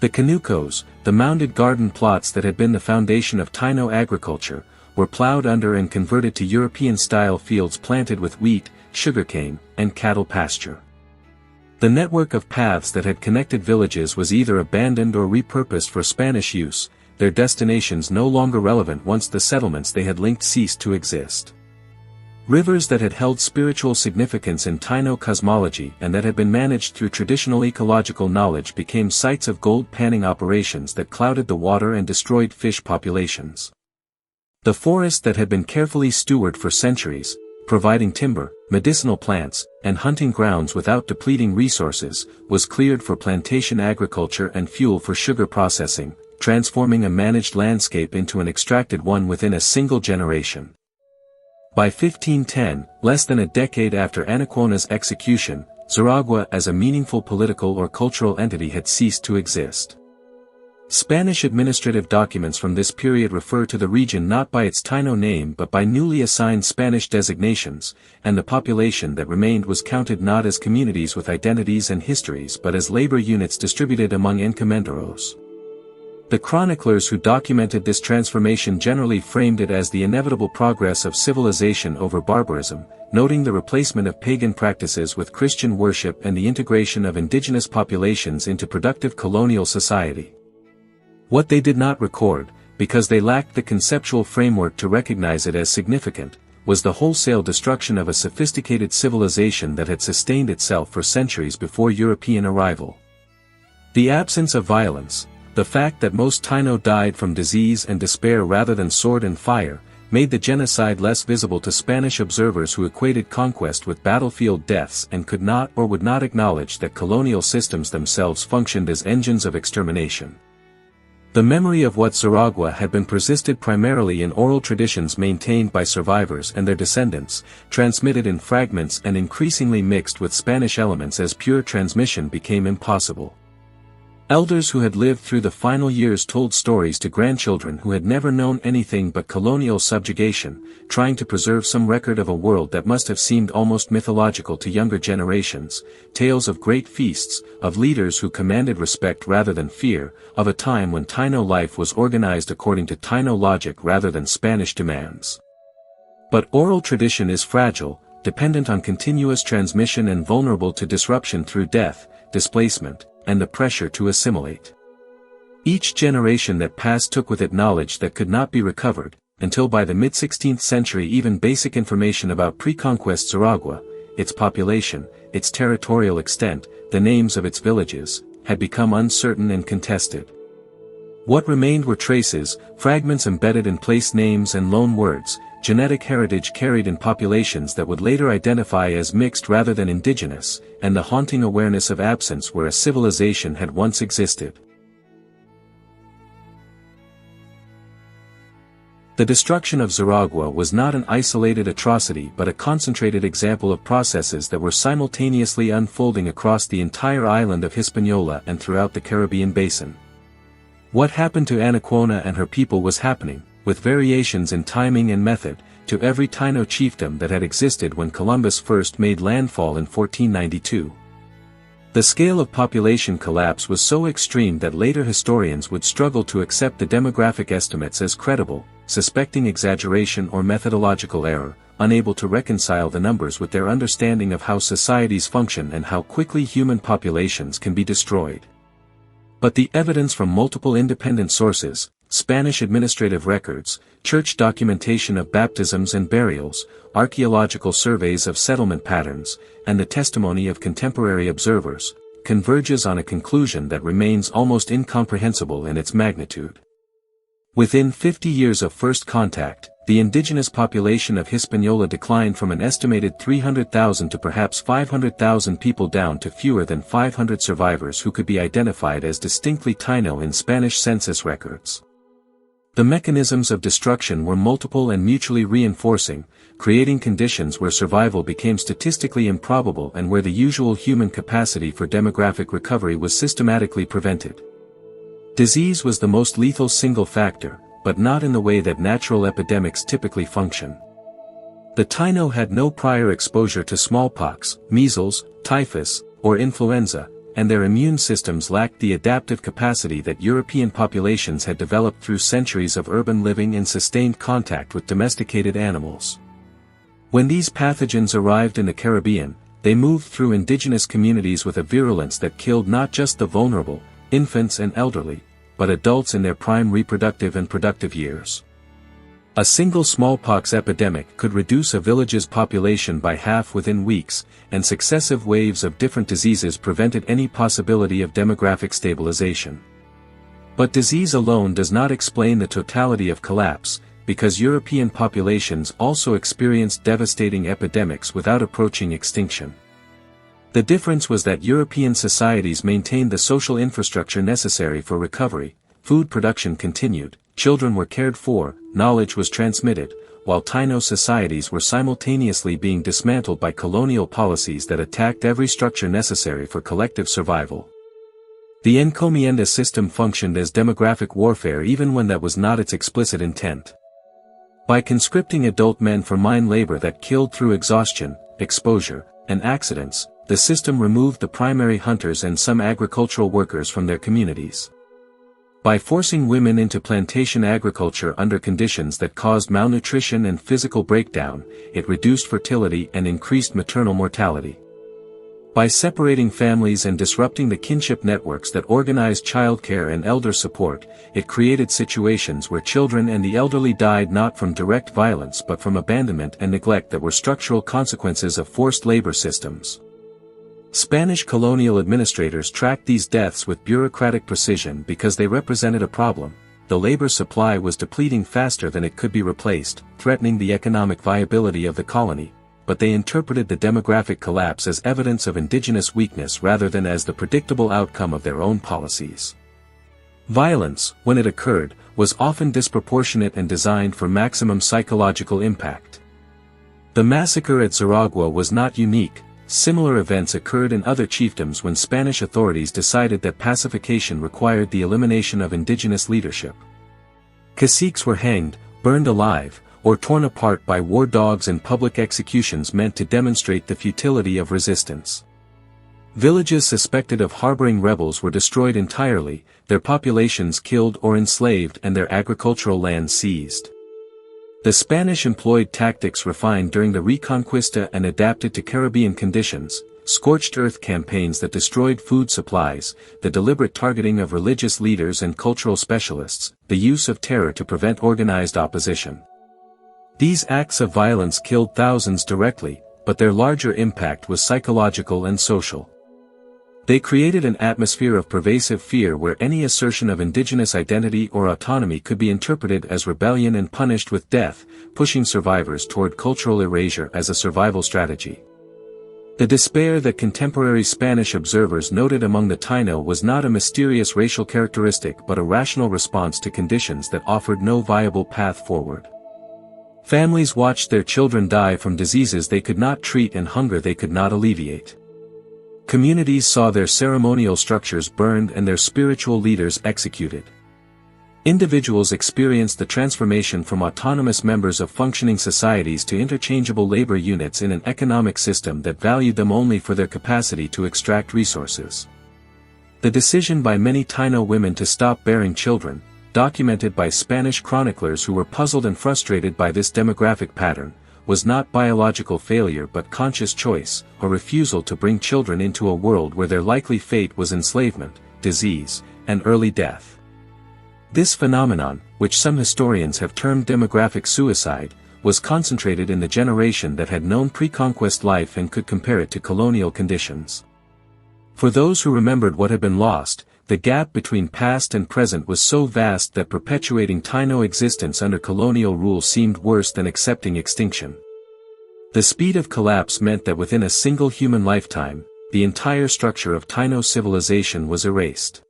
The canucos, the mounded garden plots that had been the foundation of Taíno agriculture, were plowed under and converted to European-style fields planted with wheat, sugarcane, and cattle pasture. The network of paths that had connected villages was either abandoned or repurposed for Spanish use, their destinations no longer relevant once the settlements they had linked ceased to exist. Rivers that had held spiritual significance in Taíno cosmology and that had been managed through traditional ecological knowledge became sites of gold panning operations that clouded the water and destroyed fish populations. The forest that had been carefully stewarded for centuries, providing timber, medicinal plants, and hunting grounds without depleting resources, was cleared for plantation agriculture and fuel for sugar processing, transforming a managed landscape into an extracted one within a single generation. By 1510, less than a decade after Anacaona's execution, Xaragua as a meaningful political or cultural entity had ceased to exist. Spanish administrative documents from this period refer to the region not by its Taíno name but by newly assigned Spanish designations, and the population that remained was counted not as communities with identities and histories but as labor units distributed among encomenderos. The chroniclers who documented this transformation generally framed it as the inevitable progress of civilization over barbarism, noting the replacement of pagan practices with Christian worship and the integration of indigenous populations into productive colonial society. What they did not record, because they lacked the conceptual framework to recognize it as significant, was the wholesale destruction of a sophisticated civilization that had sustained itself for centuries before European arrival. The absence of violence, the fact that most Taíno died from disease and despair rather than sword and fire, made the genocide less visible to Spanish observers who equated conquest with battlefield deaths and could not or would not acknowledge that colonial systems themselves functioned as engines of extermination. The memory of what Xaragua had been persisted primarily in oral traditions maintained by survivors and their descendants, transmitted in fragments and increasingly mixed with Spanish elements as pure transmission became impossible. Elders who had lived through the final years told stories to grandchildren who had never known anything but colonial subjugation, trying to preserve some record of a world that must have seemed almost mythological to younger generations, tales of great feasts, of leaders who commanded respect rather than fear, of a time when Taíno life was organized according to Taíno logic rather than Spanish demands. But oral tradition is fragile, dependent on continuous transmission and vulnerable to disruption through death, displacement, and the pressure to assimilate. Each generation that passed took with it knowledge that could not be recovered, until by the mid-16th century even basic information about pre-conquest Xaragua, its population, its territorial extent, the names of its villages, had become uncertain and contested. What remained were traces, fragments embedded in place names and loan words, genetic heritage carried in populations that would later identify as mixed rather than indigenous, and the haunting awareness of absence where a civilization had once existed. The destruction of Xaragua was not an isolated atrocity but a concentrated example of processes that were simultaneously unfolding across the entire island of Hispaniola and throughout the Caribbean basin. What happened to Anacaona and her people was happening, with variations in timing and method, to every Taíno chiefdom that had existed when Columbus first made landfall in 1492. The scale of population collapse was so extreme that later historians would struggle to accept the demographic estimates as credible, suspecting exaggeration or methodological error, unable to reconcile the numbers with their understanding of how societies function and how quickly human populations can be destroyed. But the evidence from multiple independent sources, Spanish administrative records, church documentation of baptisms and burials, archaeological surveys of settlement patterns, and the testimony of contemporary observers, converges on a conclusion that remains almost incomprehensible in its magnitude. Within 50 years of first contact, the indigenous population of Hispaniola declined from an estimated 300,000 to perhaps 500,000 people down to fewer than 500 survivors who could be identified as distinctly Taíno in Spanish census records. The mechanisms of destruction were multiple and mutually reinforcing, creating conditions where survival became statistically improbable and where the usual human capacity for demographic recovery was systematically prevented. Disease was the most lethal single factor, but not in the way that natural epidemics typically function. The Taíno had no prior exposure to smallpox, measles, typhus, or influenza, and their immune systems lacked the adaptive capacity that European populations had developed through centuries of urban living and sustained contact with domesticated animals. When these pathogens arrived in the Caribbean, they moved through indigenous communities with a virulence that killed not just the vulnerable, infants and elderly, but adults in their prime reproductive and productive years. A single smallpox epidemic could reduce a village's population by half within weeks, and successive waves of different diseases prevented any possibility of demographic stabilization. But disease alone does not explain the totality of collapse, because European populations also experienced devastating epidemics without approaching extinction. The difference was that European societies maintained the social infrastructure necessary for recovery, food production continued, children were cared for, knowledge was transmitted, while Taíno societies were simultaneously being dismantled by colonial policies that attacked every structure necessary for collective survival. The Encomienda system functioned as demographic warfare even when that was not its explicit intent. By conscripting adult men for mine labor that killed through exhaustion, exposure, and accidents, the system removed the primary hunters and some agricultural workers from their communities. By forcing women into plantation agriculture under conditions that caused malnutrition and physical breakdown, it reduced fertility and increased maternal mortality. By separating families and disrupting the kinship networks that organized childcare and elder support, it created situations where children and the elderly died not from direct violence but from abandonment and neglect that were structural consequences of forced labor systems. Spanish colonial administrators tracked these deaths with bureaucratic precision because they represented a problem. The labor supply was depleting faster than it could be replaced, threatening the economic viability of the colony, but they interpreted the demographic collapse as evidence of indigenous weakness rather than as the predictable outcome of their own policies. Violence, when it occurred, was often disproportionate and designed for maximum psychological impact. The massacre at Xaragua was not unique. Similar events occurred in other chiefdoms when Spanish authorities decided that pacification required the elimination of indigenous leadership. Caciques were hanged, burned alive, or torn apart by war dogs, and public executions meant to demonstrate the futility of resistance. Villages suspected of harboring rebels were destroyed entirely, their populations killed or enslaved, and their agricultural lands seized. The Spanish employed tactics refined during the Reconquista and adapted to Caribbean conditions: scorched earth campaigns that destroyed food supplies, the deliberate targeting of religious leaders and cultural specialists, the use of terror to prevent organized opposition. These acts of violence killed thousands directly, but their larger impact was psychological and social. They created an atmosphere of pervasive fear where any assertion of indigenous identity or autonomy could be interpreted as rebellion and punished with death, pushing survivors toward cultural erasure as a survival strategy. The despair that contemporary Spanish observers noted among the Taíno was not a mysterious racial characteristic but a rational response to conditions that offered no viable path forward. Families watched their children die from diseases they could not treat and hunger they could not alleviate. Communities saw their ceremonial structures burned and their spiritual leaders executed. Individuals experienced the transformation from autonomous members of functioning societies to interchangeable labor units in an economic system that valued them only for their capacity to extract resources. The decision by many Taíno women to stop bearing children, documented by Spanish chroniclers who were puzzled and frustrated by this demographic pattern, was not biological failure but conscious choice, a refusal to bring children into a world where their likely fate was enslavement, disease, and early death. This phenomenon, which some historians have termed demographic suicide, was concentrated in the generation that had known pre-conquest life and could compare it to colonial conditions. For those who remembered what had been lost, the gap between past and present was so vast that perpetuating Taíno existence under colonial rule seemed worse than accepting extinction. The speed of collapse meant that within a single human lifetime, the entire structure of Taíno civilization was erased.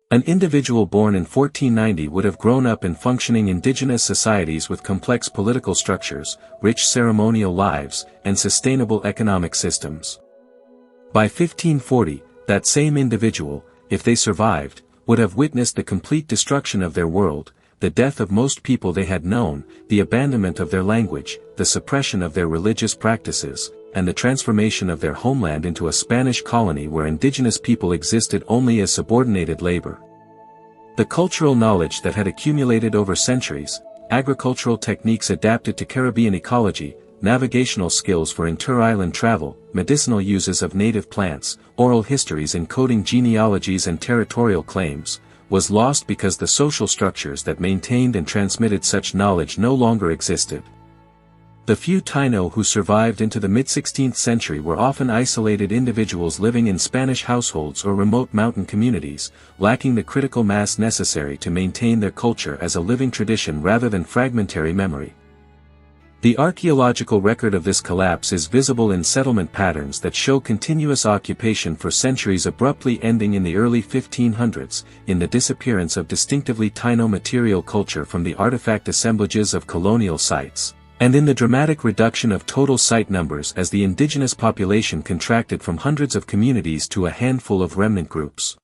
An individual born in 1490 would have grown up in functioning indigenous societies with complex political structures, rich ceremonial lives, and sustainable economic systems. By 1540, that same individual, if they survived, would have witnessed the complete destruction of their world, the death of most people they had known, the abandonment of their language, the suppression of their religious practices, and the transformation of their homeland into a Spanish colony where indigenous people existed only as subordinated labor. The cultural knowledge that had accumulated over centuries, agricultural techniques adapted to Caribbean ecology, navigational skills for inter-island travel, medicinal uses of native plants, oral histories encoding genealogies and territorial claims, was lost because the social structures that maintained and transmitted such knowledge no longer existed. The few Taíno who survived into the mid-16th century were often isolated individuals living in Spanish households or remote mountain communities, lacking the critical mass necessary to maintain their culture as a living tradition rather than fragmentary memory. The archaeological record of this collapse is visible in settlement patterns that show continuous occupation for centuries abruptly ending in the early 1500s, in the disappearance of distinctively Taíno material culture from the artifact assemblages of colonial sites, and in the dramatic reduction of total site numbers as the indigenous population contracted from hundreds of communities to a handful of remnant groups.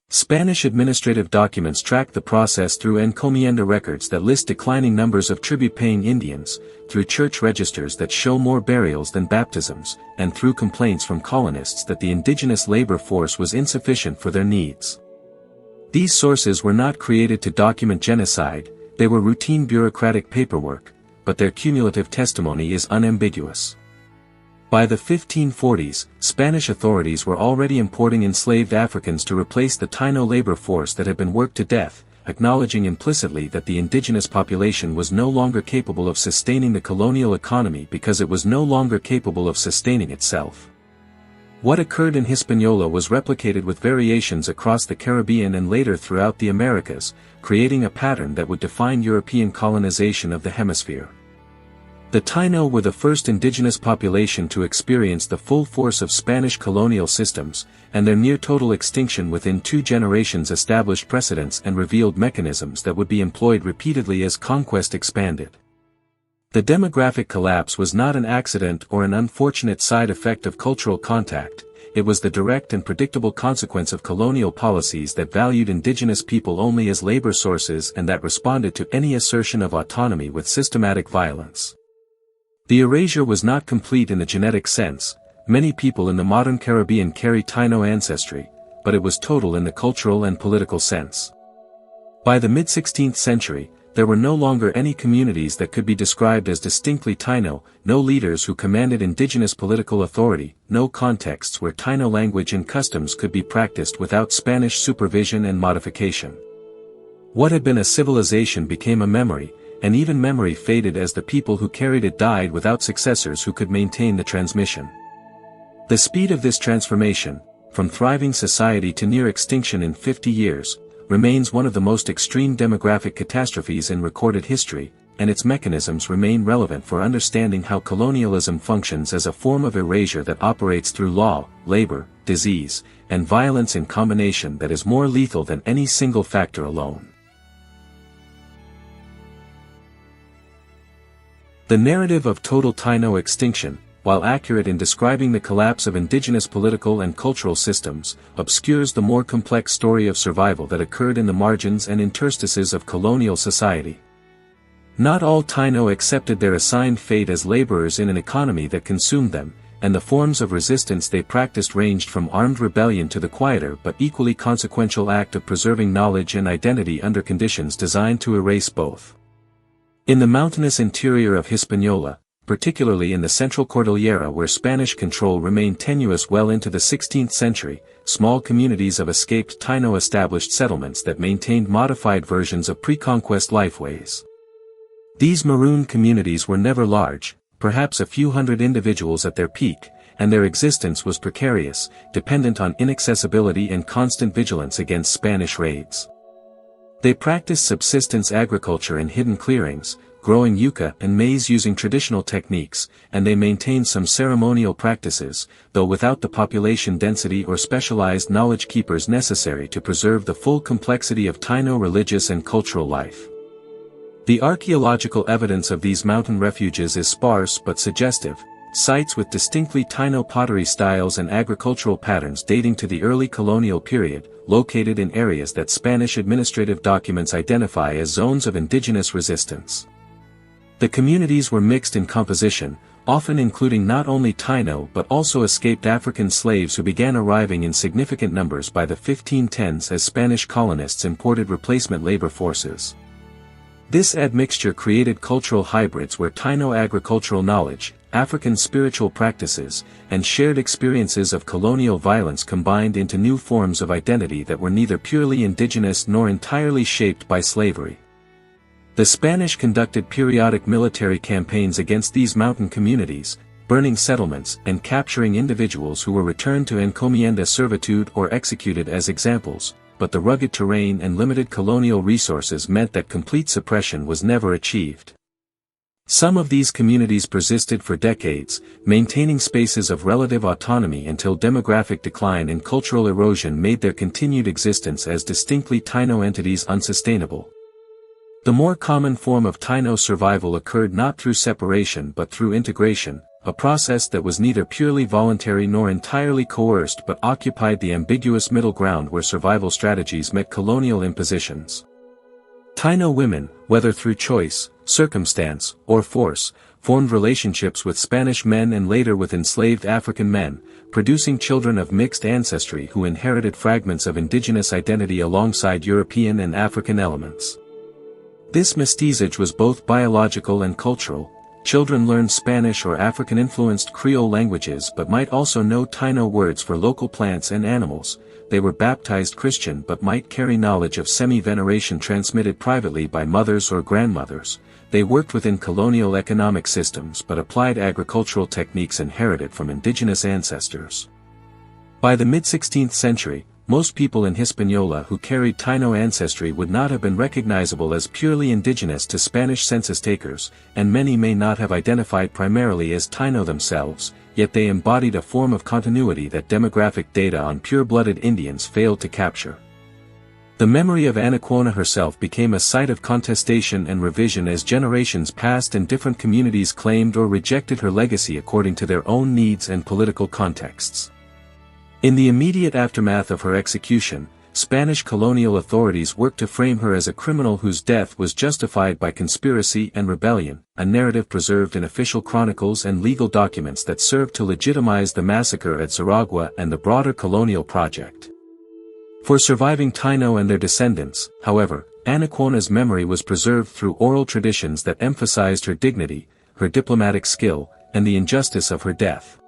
Spanish administrative documents track the process through Encomienda records that list declining numbers of tribute-paying Indians, through church registers that show more burials than baptisms, and through complaints from colonists that the indigenous labor force was insufficient for their needs. These sources were not created to document genocide, they were routine bureaucratic paperwork, but their cumulative testimony is unambiguous. By the 1540s, Spanish authorities were already importing enslaved Africans to replace the Taíno labor force that had been worked to death, acknowledging implicitly that the indigenous population was no longer capable of sustaining the colonial economy because it was no longer capable of sustaining itself. What occurred in Hispaniola was replicated with variations across the Caribbean and later throughout the Americas, creating a pattern that would define European colonization of the hemisphere. The Taíno were the first indigenous population to experience the full force of Spanish colonial systems, and their near-total extinction within 2 generations established precedents and revealed mechanisms that would be employed repeatedly as conquest expanded. The demographic collapse was not an accident or an unfortunate side effect of cultural contact, it was the direct and predictable consequence of colonial policies that valued indigenous people only as labor sources and that responded to any assertion of autonomy with systematic violence. The erasure was not complete in the genetic sense, many people in the modern Caribbean carry Taíno ancestry, but it was total in the cultural and political sense. By the mid-16th century, there were no longer any communities that could be described as distinctly Taíno, no leaders who commanded indigenous political authority, no contexts where Taíno language and customs could be practiced without Spanish supervision and modification. What had been a civilization became a memory, and even memory faded as the people who carried it died without successors who could maintain the transmission. The speed of this transformation, from thriving society to near extinction in 50 years, remains one of the most extreme demographic catastrophes in recorded history, and its mechanisms remain relevant for understanding how colonialism functions as a form of erasure that operates through law, labor, disease, and violence in combination that is more lethal than any single factor alone. The narrative of total Taíno extinction, while accurate in describing the collapse of indigenous political and cultural systems, obscures the more complex story of survival that occurred in the margins and interstices of colonial society. Not all Taíno accepted their assigned fate as laborers in an economy that consumed them, and the forms of resistance they practiced ranged from armed rebellion to the quieter but equally consequential act of preserving knowledge and identity under conditions designed to erase both. In the mountainous interior of Hispaniola, particularly in the central Cordillera where Spanish control remained tenuous well into the 16th century, small communities of escaped Taíno established settlements that maintained modified versions of pre-conquest lifeways. These maroon communities were never large, perhaps a few hundred individuals at their peak, and their existence was precarious, dependent on inaccessibility and constant vigilance against Spanish raids. They practiced subsistence agriculture in hidden clearings, growing yucca and maize using traditional techniques, and they maintained some ceremonial practices, though without the population density or specialized knowledge keepers necessary to preserve the full complexity of Taíno religious and cultural life. The archaeological evidence of these mountain refuges is sparse but suggestive, sites with distinctly Taíno pottery styles and agricultural patterns dating to the early colonial period, located in areas that Spanish administrative documents identify as zones of indigenous resistance. The communities were mixed in composition, often including not only Taíno but also escaped African slaves who began arriving in significant numbers by the 1510s as Spanish colonists imported replacement labor forces. This admixture created cultural hybrids where Taíno agricultural knowledge, African spiritual practices, and shared experiences of colonial violence combined into new forms of identity that were neither purely indigenous nor entirely shaped by slavery. The Spanish conducted periodic military campaigns against these mountain communities, burning settlements and capturing individuals who were returned to Encomienda servitude or executed as examples, but the rugged terrain and limited colonial resources meant that complete suppression was never achieved. Some of these communities persisted for decades, maintaining spaces of relative autonomy until demographic decline and cultural erosion made their continued existence as distinctly Taíno entities unsustainable. The more common form of Taíno survival occurred not through separation but through integration, a process that was neither purely voluntary nor entirely coerced but occupied the ambiguous middle ground where survival strategies met colonial impositions. Taíno women, whether through choice, circumstance, or force, formed relationships with Spanish men and later with enslaved African men, producing children of mixed ancestry who inherited fragments of indigenous identity alongside European and African elements. This mestizage was both biological and cultural. Children learned Spanish or African-influenced Creole languages but might also know Taíno words for local plants and animals. They were baptized Christian but might carry knowledge of semi-veneration transmitted privately by mothers or grandmothers. They worked within colonial economic systems but applied agricultural techniques inherited from indigenous ancestors. By the mid-16th century, most people in Hispaniola who carried Taíno ancestry would not have been recognizable as purely indigenous to Spanish census takers, and many may not have identified primarily as Taíno themselves, yet they embodied a form of continuity that demographic data on pure-blooded Indians failed to capture. The memory of Anacaona herself became a site of contestation and revision as generations passed and different communities claimed or rejected her legacy according to their own needs and political contexts. In the immediate aftermath of her execution, Spanish colonial authorities worked to frame her as a criminal whose death was justified by conspiracy and rebellion, a narrative preserved in official chronicles and legal documents that served to legitimize the massacre at Xaragua and the broader colonial project. For surviving Taíno and their descendants, however, Anacaona's memory was preserved through oral traditions that emphasized her dignity, her diplomatic skill, and the injustice of her death.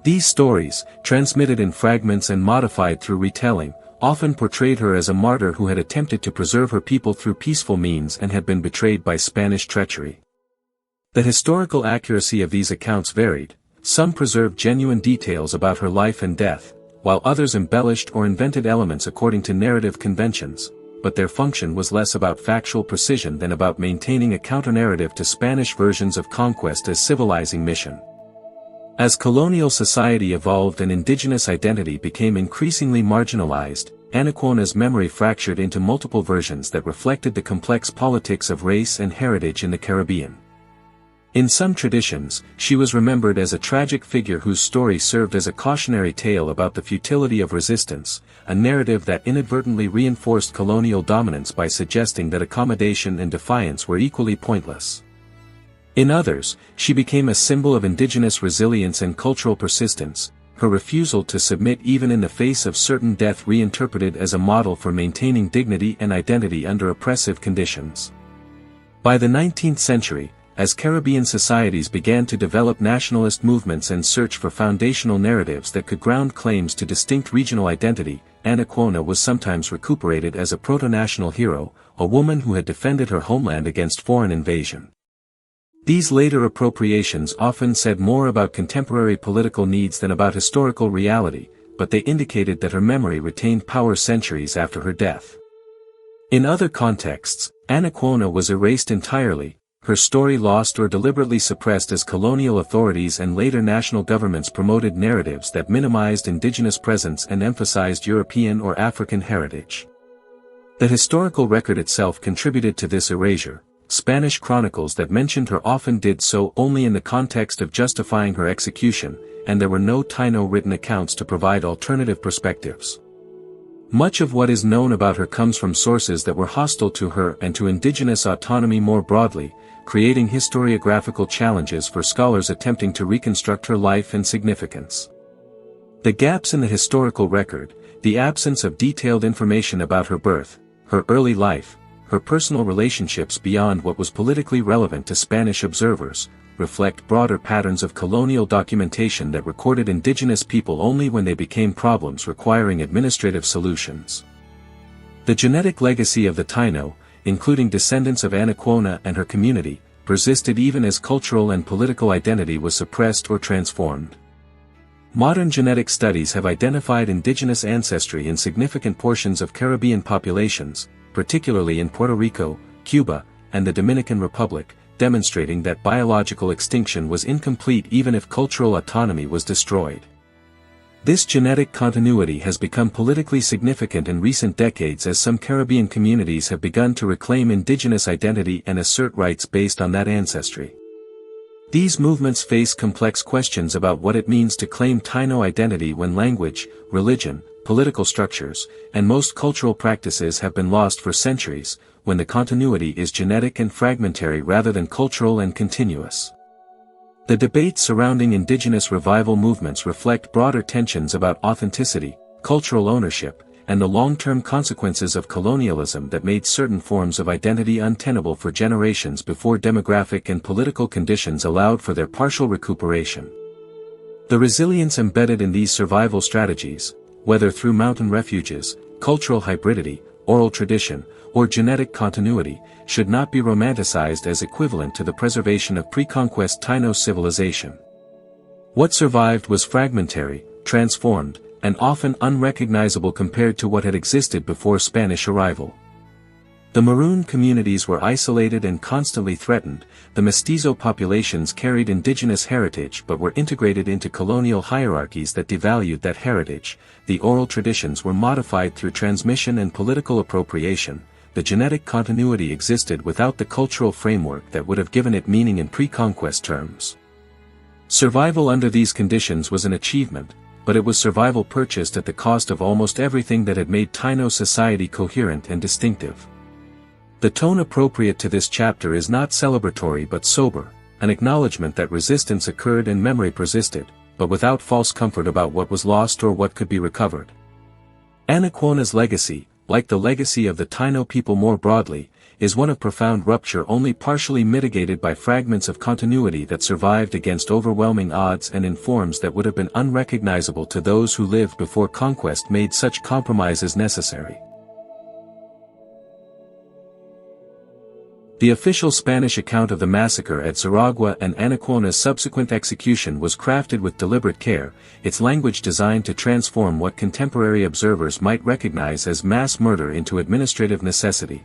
These stories, transmitted in fragments and modified through retelling, often portrayed her as a martyr who had attempted to preserve her people through peaceful means and had been betrayed by Spanish treachery. The historical accuracy of these accounts varied. Some preserved genuine details about her life and death, while others embellished or invented elements according to narrative conventions, but their function was less about factual precision than about maintaining a counter-narrative to Spanish versions of conquest as civilizing mission. As colonial society evolved and indigenous identity became increasingly marginalized, Anacaona's memory fractured into multiple versions that reflected the complex politics of race and heritage in the Caribbean. In some traditions, she was remembered as a tragic figure whose story served as a cautionary tale about the futility of resistance, a narrative that inadvertently reinforced colonial dominance by suggesting that accommodation and defiance were equally pointless. In others, she became a symbol of indigenous resilience and cultural persistence, her refusal to submit even in the face of certain death reinterpreted as a model for maintaining dignity and identity under oppressive conditions. By the 19th century, as Caribbean societies began to develop nationalist movements and search for foundational narratives that could ground claims to distinct regional identity, Anacaona was sometimes recuperated as a proto-national hero, a woman who had defended her homeland against foreign invasion. These later appropriations often said more about contemporary political needs than about historical reality, but they indicated that her memory retained power centuries after her death. In other contexts, Anacaona was erased entirely, her story lost or deliberately suppressed as colonial authorities and later national governments promoted narratives that minimized indigenous presence and emphasized European or African heritage. The historical record itself contributed to this erasure. Spanish chronicles that mentioned her often did so only in the context of justifying her execution, and there were no Taíno written accounts to provide alternative perspectives. Much of what is known about her comes from sources that were hostile to her and to indigenous autonomy more broadly, creating historiographical challenges for scholars attempting to reconstruct her life and significance. The gaps in the historical record, the absence of detailed information about her birth, her early life, her personal relationships beyond what was politically relevant to Spanish observers, reflect broader patterns of colonial documentation that recorded indigenous people only when they became problems requiring administrative solutions. The genetic legacy of the Taíno, including descendants of Anacaona and her community, persisted even as cultural and political identity was suppressed or transformed. Modern genetic studies have identified indigenous ancestry in significant portions of Caribbean populations, particularly in Puerto Rico, Cuba, and the Dominican Republic, demonstrating that biological extinction was incomplete even if cultural autonomy was destroyed. This genetic continuity has become politically significant in recent decades as some Caribbean communities have begun to reclaim indigenous identity and assert rights based on that ancestry. These movements face complex questions about what it means to claim Taíno identity when language, religion, political structures, and most cultural practices have been lost for centuries, when the continuity is genetic and fragmentary rather than cultural and continuous. The debates surrounding indigenous revival movements reflect broader tensions about authenticity, cultural ownership, and the long-term consequences of colonialism that made certain forms of identity untenable for generations before demographic and political conditions allowed for their partial recuperation. The resilience embedded in these survival strategies, whether through mountain refuges, cultural hybridity, oral tradition, or genetic continuity, should not be romanticized as equivalent to the preservation of pre-conquest Taíno civilization. What survived was fragmentary, transformed, and often unrecognizable compared to what had existed before Spanish arrival. The Maroon communities were isolated and constantly threatened. The mestizo populations carried indigenous heritage but were integrated into colonial hierarchies that devalued that heritage. The oral traditions were modified through transmission and political appropriation. The genetic continuity existed without the cultural framework that would have given it meaning in pre-conquest terms. Survival under these conditions was an achievement, but it was survival purchased at the cost of almost everything that had made Taíno society coherent and distinctive. The tone appropriate to this chapter is not celebratory but sober, an acknowledgement that resistance occurred and memory persisted, but without false comfort about what was lost or what could be recovered. Anacaona's legacy, like the legacy of the Taíno people more broadly, is one of profound rupture only partially mitigated by fragments of continuity that survived against overwhelming odds and in forms that would have been unrecognizable to those who lived before conquest made such compromises necessary. The official Spanish account of the massacre at Xaragua and Anacaona's subsequent execution was crafted with deliberate care, its language designed to transform what contemporary observers might recognize as mass murder into administrative necessity.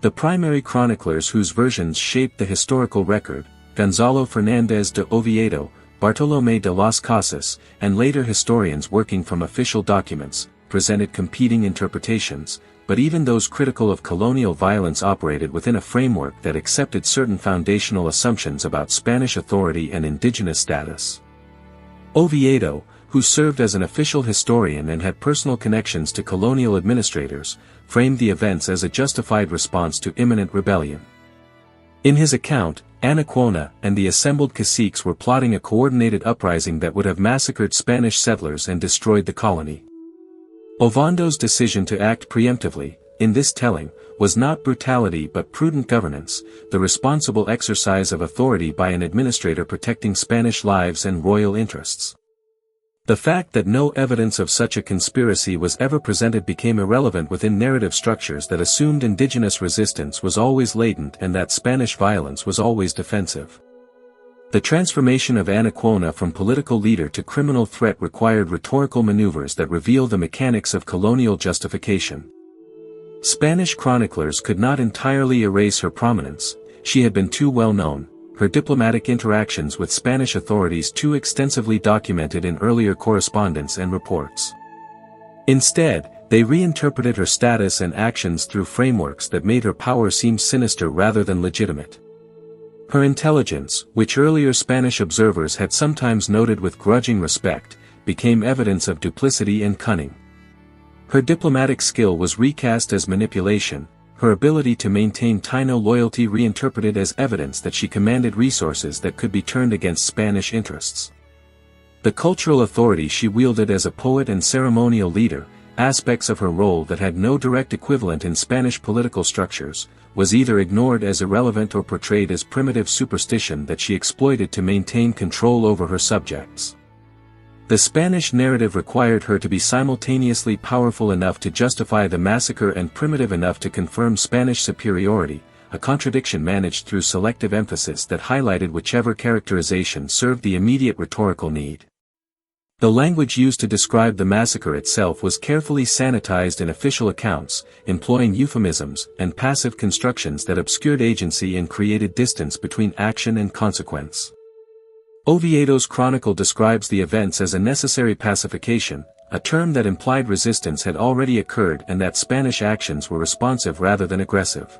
The primary chroniclers whose versions shaped the historical record, Gonzalo Fernández de Oviedo, Bartolomé de las Casas, and later historians working from official documents, presented competing interpretations, but even those critical of colonial violence operated within a framework that accepted certain foundational assumptions about Spanish authority and indigenous status. Oviedo, who served as an official historian and had personal connections to colonial administrators, framed the events as a justified response to imminent rebellion. In his account, Anacaona and the assembled caciques were plotting a coordinated uprising that would have massacred Spanish settlers and destroyed the colony. Oviedo's decision to act preemptively, in this telling, was not brutality but prudent governance, the responsible exercise of authority by an administrator protecting Spanish lives and royal interests. The fact that no evidence of such a conspiracy was ever presented became irrelevant within narrative structures that assumed indigenous resistance was always latent and that Spanish violence was always defensive. The transformation of Anacaona from political leader to criminal threat required rhetorical maneuvers that reveal the mechanics of colonial justification. Spanish chroniclers could not entirely erase her prominence, she had been too well known, her diplomatic interactions with Spanish authorities too extensively documented in earlier correspondence and reports. Instead, they reinterpreted her status and actions through frameworks that made her power seem sinister rather than legitimate. Her intelligence, which earlier Spanish observers had sometimes noted with grudging respect, became evidence of duplicity and cunning. Her diplomatic skill was recast as manipulation, her ability to maintain Taíno loyalty reinterpreted as evidence that she commanded resources that could be turned against Spanish interests. The cultural authority she wielded as a poet and ceremonial leader, aspects of her role that had no direct equivalent in Spanish political structures, was either ignored as irrelevant or portrayed as primitive superstition that she exploited to maintain control over her subjects. The Spanish narrative required her to be simultaneously powerful enough to justify the massacre and primitive enough to confirm Spanish superiority, a contradiction managed through selective emphasis that highlighted whichever characterization served the immediate rhetorical need. The language used to describe the massacre itself was carefully sanitized in official accounts, employing euphemisms and passive constructions that obscured agency and created distance between action and consequence. Oviedo's chronicle describes the events as a necessary pacification, a term that implied resistance had already occurred and that Spanish actions were responsive rather than aggressive.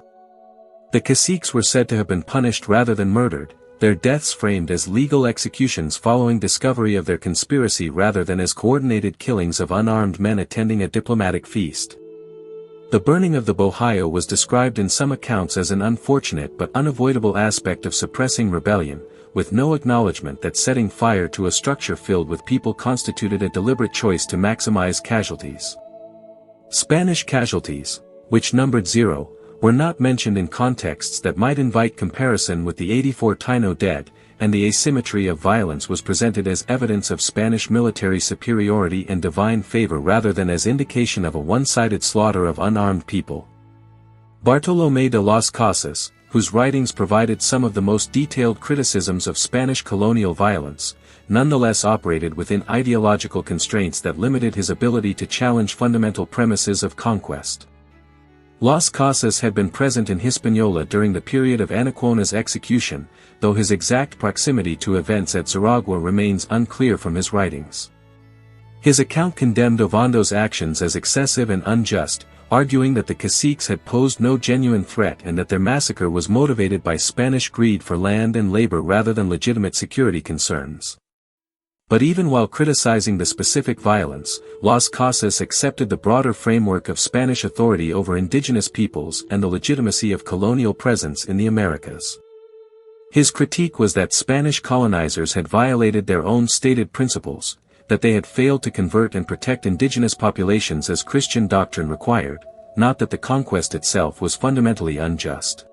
The caciques were said to have been punished rather than murdered, their deaths framed as legal executions following discovery of their conspiracy rather than as coordinated killings of unarmed men attending a diplomatic feast. The burning of the bohío was described in some accounts as an unfortunate but unavoidable aspect of suppressing rebellion, with no acknowledgement that setting fire to a structure filled with people constituted a deliberate choice to maximize casualties. Spanish casualties, which numbered 0, were not mentioned in contexts that might invite comparison with the 84 Taíno dead, and the asymmetry of violence was presented as evidence of Spanish military superiority and divine favor rather than as indication of a one-sided slaughter of unarmed people. Bartolomé de las Casas, whose writings provided some of the most detailed criticisms of Spanish colonial violence, nonetheless operated within ideological constraints that limited his ability to challenge fundamental premises of conquest. Las Casas had been present in Hispaniola during the period of Anacaona's execution, though his exact proximity to events at Xaragua remains unclear from his writings. His account condemned Ovondo's actions as excessive and unjust, arguing that the caciques had posed no genuine threat and that their massacre was motivated by Spanish greed for land and labor rather than legitimate security concerns. But even while criticizing the specific violence, Las Casas accepted the broader framework of Spanish authority over indigenous peoples and the legitimacy of colonial presence in the Americas. His critique was that Spanish colonizers had violated their own stated principles, that they had failed to convert and protect indigenous populations as Christian doctrine required, not that the conquest itself was fundamentally unjust.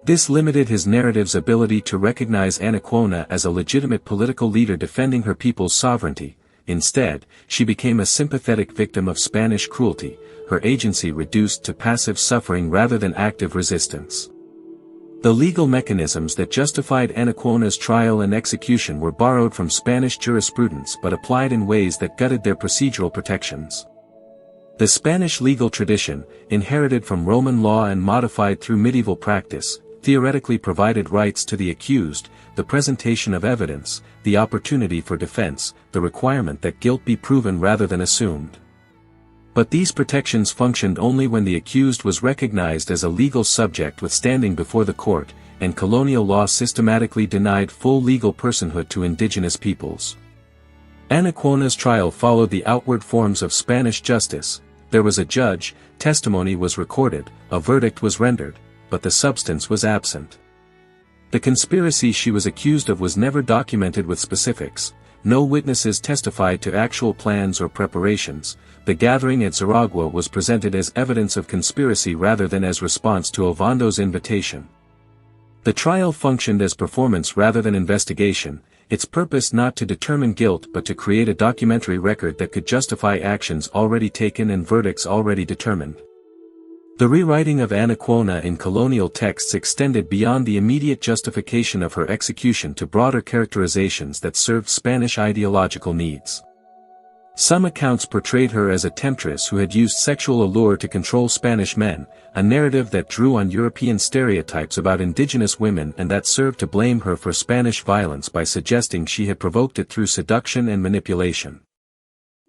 This limited his narrative's ability to recognize Anacaona as a legitimate political leader defending her people's sovereignty. Instead, she became a sympathetic victim of Spanish cruelty, her agency reduced to passive suffering rather than active resistance. The legal mechanisms that justified Anacaona's trial and execution were borrowed from Spanish jurisprudence but applied in ways that gutted their procedural protections. The Spanish legal tradition, inherited from Roman law and modified through medieval practice, theoretically provided rights to the accused, the presentation of evidence, the opportunity for defense, the requirement that guilt be proven rather than assumed. But these protections functioned only when the accused was recognized as a legal subject with standing before the court, and colonial law systematically denied full legal personhood to indigenous peoples. Anacaona's trial followed the outward forms of Spanish justice. There was a judge, testimony was recorded, a verdict was rendered, but the substance was absent. The conspiracy she was accused of was never documented with specifics, no witnesses testified to actual plans or preparations. The gathering at Xaragua was presented as evidence of conspiracy rather than as response to Ovondo's invitation. The trial functioned as performance rather than investigation, its purpose not to determine guilt but to create a documentary record that could justify actions already taken and verdicts already determined. The rewriting of Anacaona in colonial texts extended beyond the immediate justification of her execution to broader characterizations that served Spanish ideological needs. Some accounts portrayed her as a temptress who had used sexual allure to control Spanish men, a narrative that drew on European stereotypes about indigenous women and that served to blame her for Spanish violence by suggesting she had provoked it through seduction and manipulation.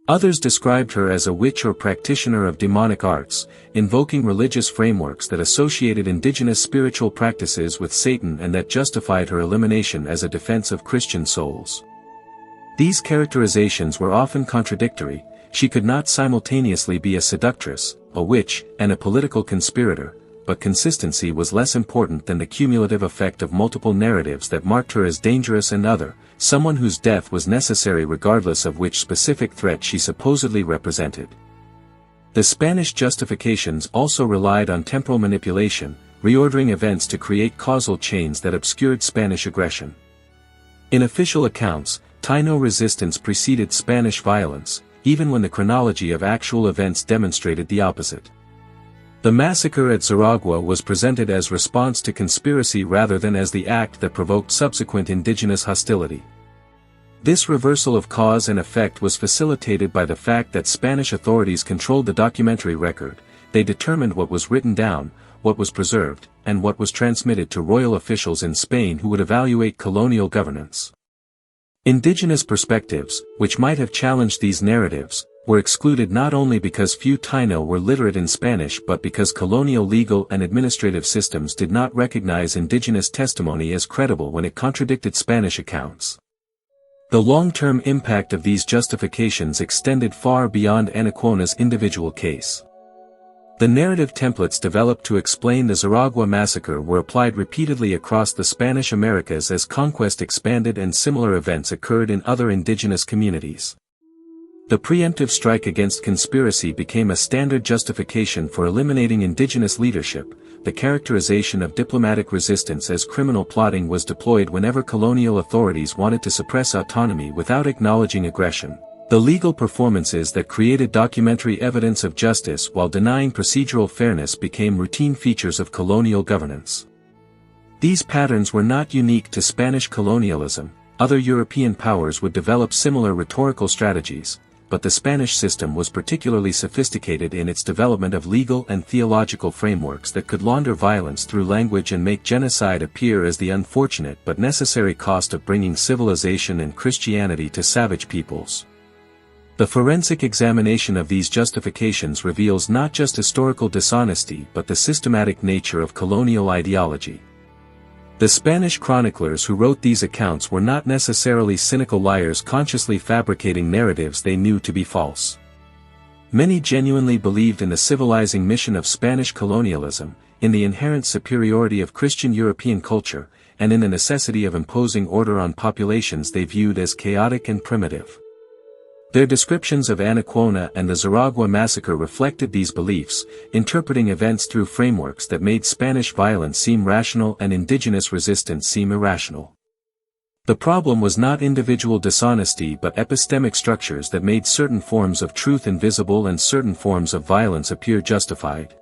Others described her as a witch or practitioner of demonic arts, invoking religious frameworks that associated indigenous spiritual practices with Satan and that justified her elimination as a defense of Christian souls. These characterizations were often contradictory. She could not simultaneously be a seductress, a witch, and a political conspirator, but consistency was less important than the cumulative effect of multiple narratives that marked her as dangerous and other, someone whose death was necessary regardless of which specific threat she supposedly represented. The Spanish justifications also relied on temporal manipulation, reordering events to create causal chains that obscured Spanish aggression. In official accounts, Taíno resistance preceded Spanish violence, even when the chronology of actual events demonstrated the opposite. The massacre at Xaragua was presented as response to conspiracy rather than as the act that provoked subsequent indigenous hostility. This reversal of cause and effect was facilitated by the fact that Spanish authorities controlled the documentary record. They determined what was written down, what was preserved, and what was transmitted to royal officials in Spain who would evaluate colonial governance. Indigenous perspectives, which might have challenged these narratives, were excluded not only because few Taíno were literate in Spanish but because colonial legal and administrative systems did not recognize indigenous testimony as credible when it contradicted Spanish accounts. The long-term impact of these justifications extended far beyond Anacaona's individual case. The narrative templates developed to explain the Xaragua massacre were applied repeatedly across the Spanish Americas as conquest expanded and similar events occurred in other indigenous communities. The preemptive strike against conspiracy became a standard justification for eliminating indigenous leadership. The characterization of diplomatic resistance as criminal plotting was deployed whenever colonial authorities wanted to suppress autonomy without acknowledging aggression. The legal performances that created documentary evidence of justice while denying procedural fairness became routine features of colonial governance. These patterns were not unique to Spanish colonialism. Other European powers would develop similar rhetorical strategies, but the Spanish system was particularly sophisticated in its development of legal and theological frameworks that could launder violence through language and make genocide appear as the unfortunate but necessary cost of bringing civilization and Christianity to savage peoples. The forensic examination of these justifications reveals not just historical dishonesty but the systematic nature of colonial ideology. The Spanish chroniclers who wrote these accounts were not necessarily cynical liars consciously fabricating narratives they knew to be false. Many genuinely believed in the civilizing mission of Spanish colonialism, in the inherent superiority of Christian European culture, and in the necessity of imposing order on populations they viewed as chaotic and primitive. Their descriptions of Anacaona and the Xaragua massacre reflected these beliefs, interpreting events through frameworks that made Spanish violence seem rational and indigenous resistance seem irrational. The problem was not individual dishonesty but epistemic structures that made certain forms of truth invisible and certain forms of violence appear justified.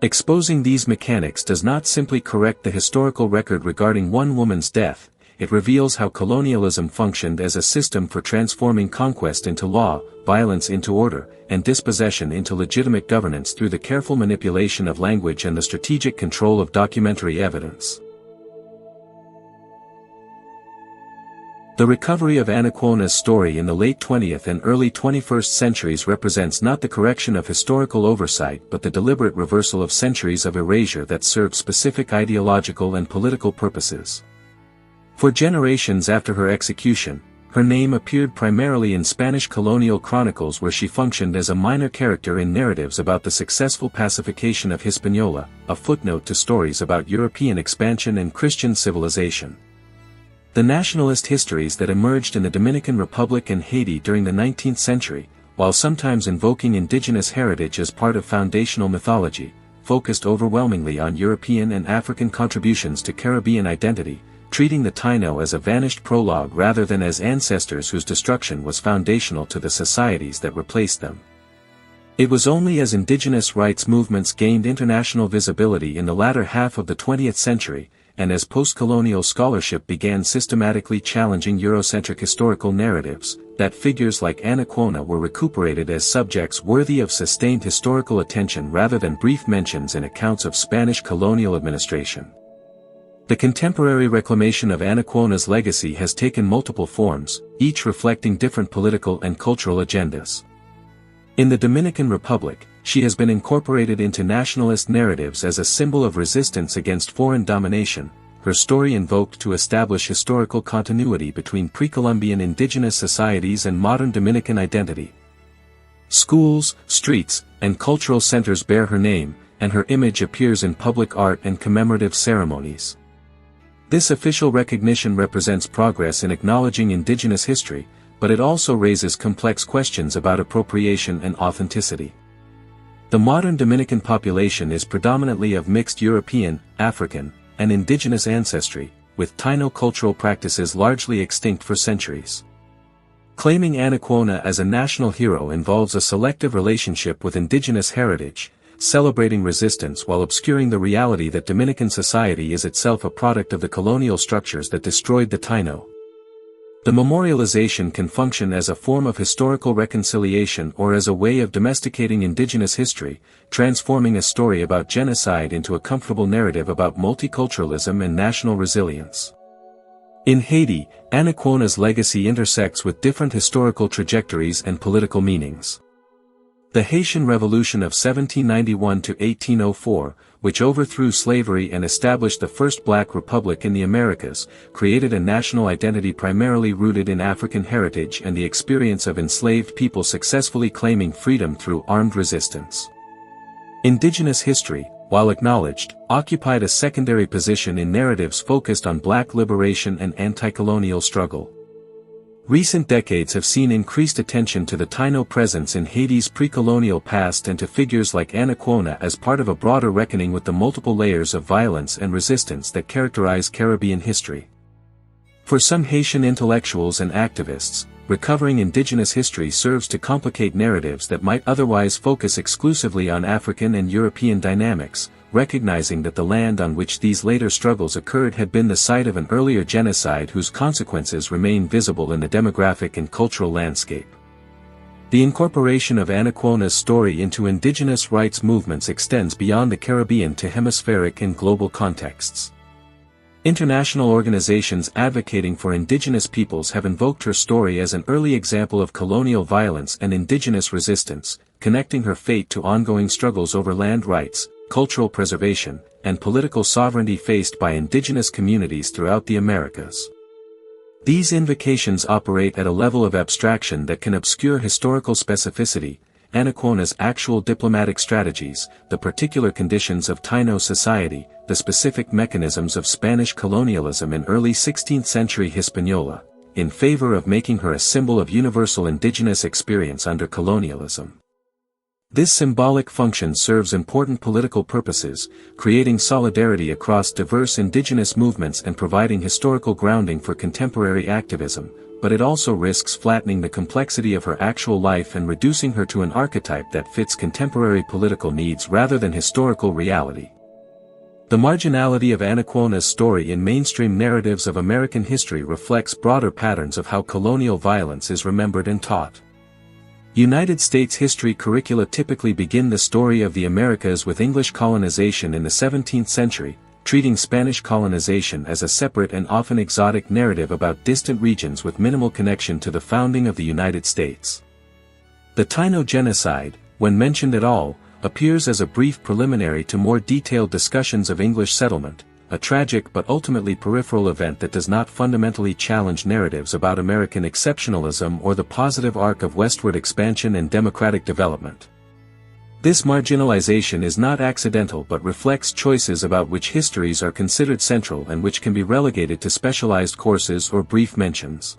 Exposing these mechanics does not simply correct the historical record regarding one woman's death. It reveals how colonialism functioned as a system for transforming conquest into law, violence into order, and dispossession into legitimate governance through the careful manipulation of language and the strategic control of documentary evidence. The recovery of Anacaona's story in the late 20th and early 21st centuries represents not the correction of historical oversight but the deliberate reversal of centuries of erasure that served specific ideological and political purposes. For generations after her execution, her name appeared primarily in Spanish colonial chronicles where she functioned as a minor character in narratives about the successful pacification of Hispaniola, a footnote to stories about European expansion and Christian civilization. The nationalist histories that emerged in the Dominican Republic and Haiti during the 19th century, while sometimes invoking indigenous heritage as part of foundational mythology, focused overwhelmingly on European and African contributions to Caribbean identity, treating the Taíno as a vanished prologue rather than as ancestors whose destruction was foundational to the societies that replaced them. It was only as indigenous rights movements gained international visibility in the latter half of the 20th century, and as post-colonial scholarship began systematically challenging Eurocentric historical narratives, that figures like Anacaona were recuperated as subjects worthy of sustained historical attention rather than brief mentions in accounts of Spanish colonial administration. The contemporary reclamation of Anacaona's legacy has taken multiple forms, each reflecting different political and cultural agendas. In the Dominican Republic, she has been incorporated into nationalist narratives as a symbol of resistance against foreign domination, her story invoked to establish historical continuity between pre-Columbian indigenous societies and modern Dominican identity. Schools, streets, and cultural centers bear her name, and her image appears in public art and commemorative ceremonies. This official recognition represents progress in acknowledging indigenous history, but it also raises complex questions about appropriation and authenticity. The modern Dominican population is predominantly of mixed European, African, and indigenous ancestry, with Taíno cultural practices largely extinct for centuries. Claiming Anacaona as a national hero involves a selective relationship with indigenous heritage, celebrating resistance while obscuring the reality that Dominican society is itself a product of the colonial structures that destroyed the Taíno. The memorialization can function as a form of historical reconciliation or as a way of domesticating indigenous history, transforming a story about genocide into a comfortable narrative about multiculturalism and national resilience. In Haiti, Anacaona's legacy intersects with different historical trajectories and political meanings. The Haitian Revolution of 1791 to 1804, which overthrew slavery and established the first black republic in the Americas, created a national identity primarily rooted in African heritage and the experience of enslaved people successfully claiming freedom through armed resistance. Indigenous history, while acknowledged, occupied a secondary position in narratives focused on black liberation and anti-colonial struggle. Recent decades have seen increased attention to the Taíno presence in Haiti's pre-colonial past and to figures like Anacaona as part of a broader reckoning with the multiple layers of violence and resistance that characterize Caribbean history. For some Haitian intellectuals and activists, recovering indigenous history serves to complicate narratives that might otherwise focus exclusively on African and European dynamics, recognizing that the land on which these later struggles occurred had been the site of an earlier genocide whose consequences remain visible in the demographic and cultural landscape. The incorporation of Anacaona's story into indigenous rights movements extends beyond the Caribbean to hemispheric and global contexts. International organizations advocating for indigenous peoples have invoked her story as an early example of colonial violence and indigenous resistance, connecting her fate to ongoing struggles over land rights, cultural preservation, and political sovereignty faced by indigenous communities throughout the Americas. These invocations operate at a level of abstraction that can obscure historical specificity, Anacaona's actual diplomatic strategies, the particular conditions of Taíno society, the specific mechanisms of Spanish colonialism in early 16th century Hispaniola, in favor of making her a symbol of universal indigenous experience under colonialism. This symbolic function serves important political purposes, creating solidarity across diverse indigenous movements and providing historical grounding for contemporary activism, but it also risks flattening the complexity of her actual life and reducing her to an archetype that fits contemporary political needs rather than historical reality. The marginality of Anacaona's story in mainstream narratives of American history reflects broader patterns of how colonial violence is remembered and taught. United States history curricula typically begin the story of the Americas with English colonization in the 17th century, treating Spanish colonization as a separate and often exotic narrative about distant regions with minimal connection to the founding of the United States. The Taíno genocide, when mentioned at all, appears as a brief preliminary to more detailed discussions of English settlement, a tragic but ultimately peripheral event that does not fundamentally challenge narratives about American exceptionalism or the positive arc of westward expansion and democratic development. This marginalization is not accidental but reflects choices about which histories are considered central and which can be relegated to specialized courses or brief mentions.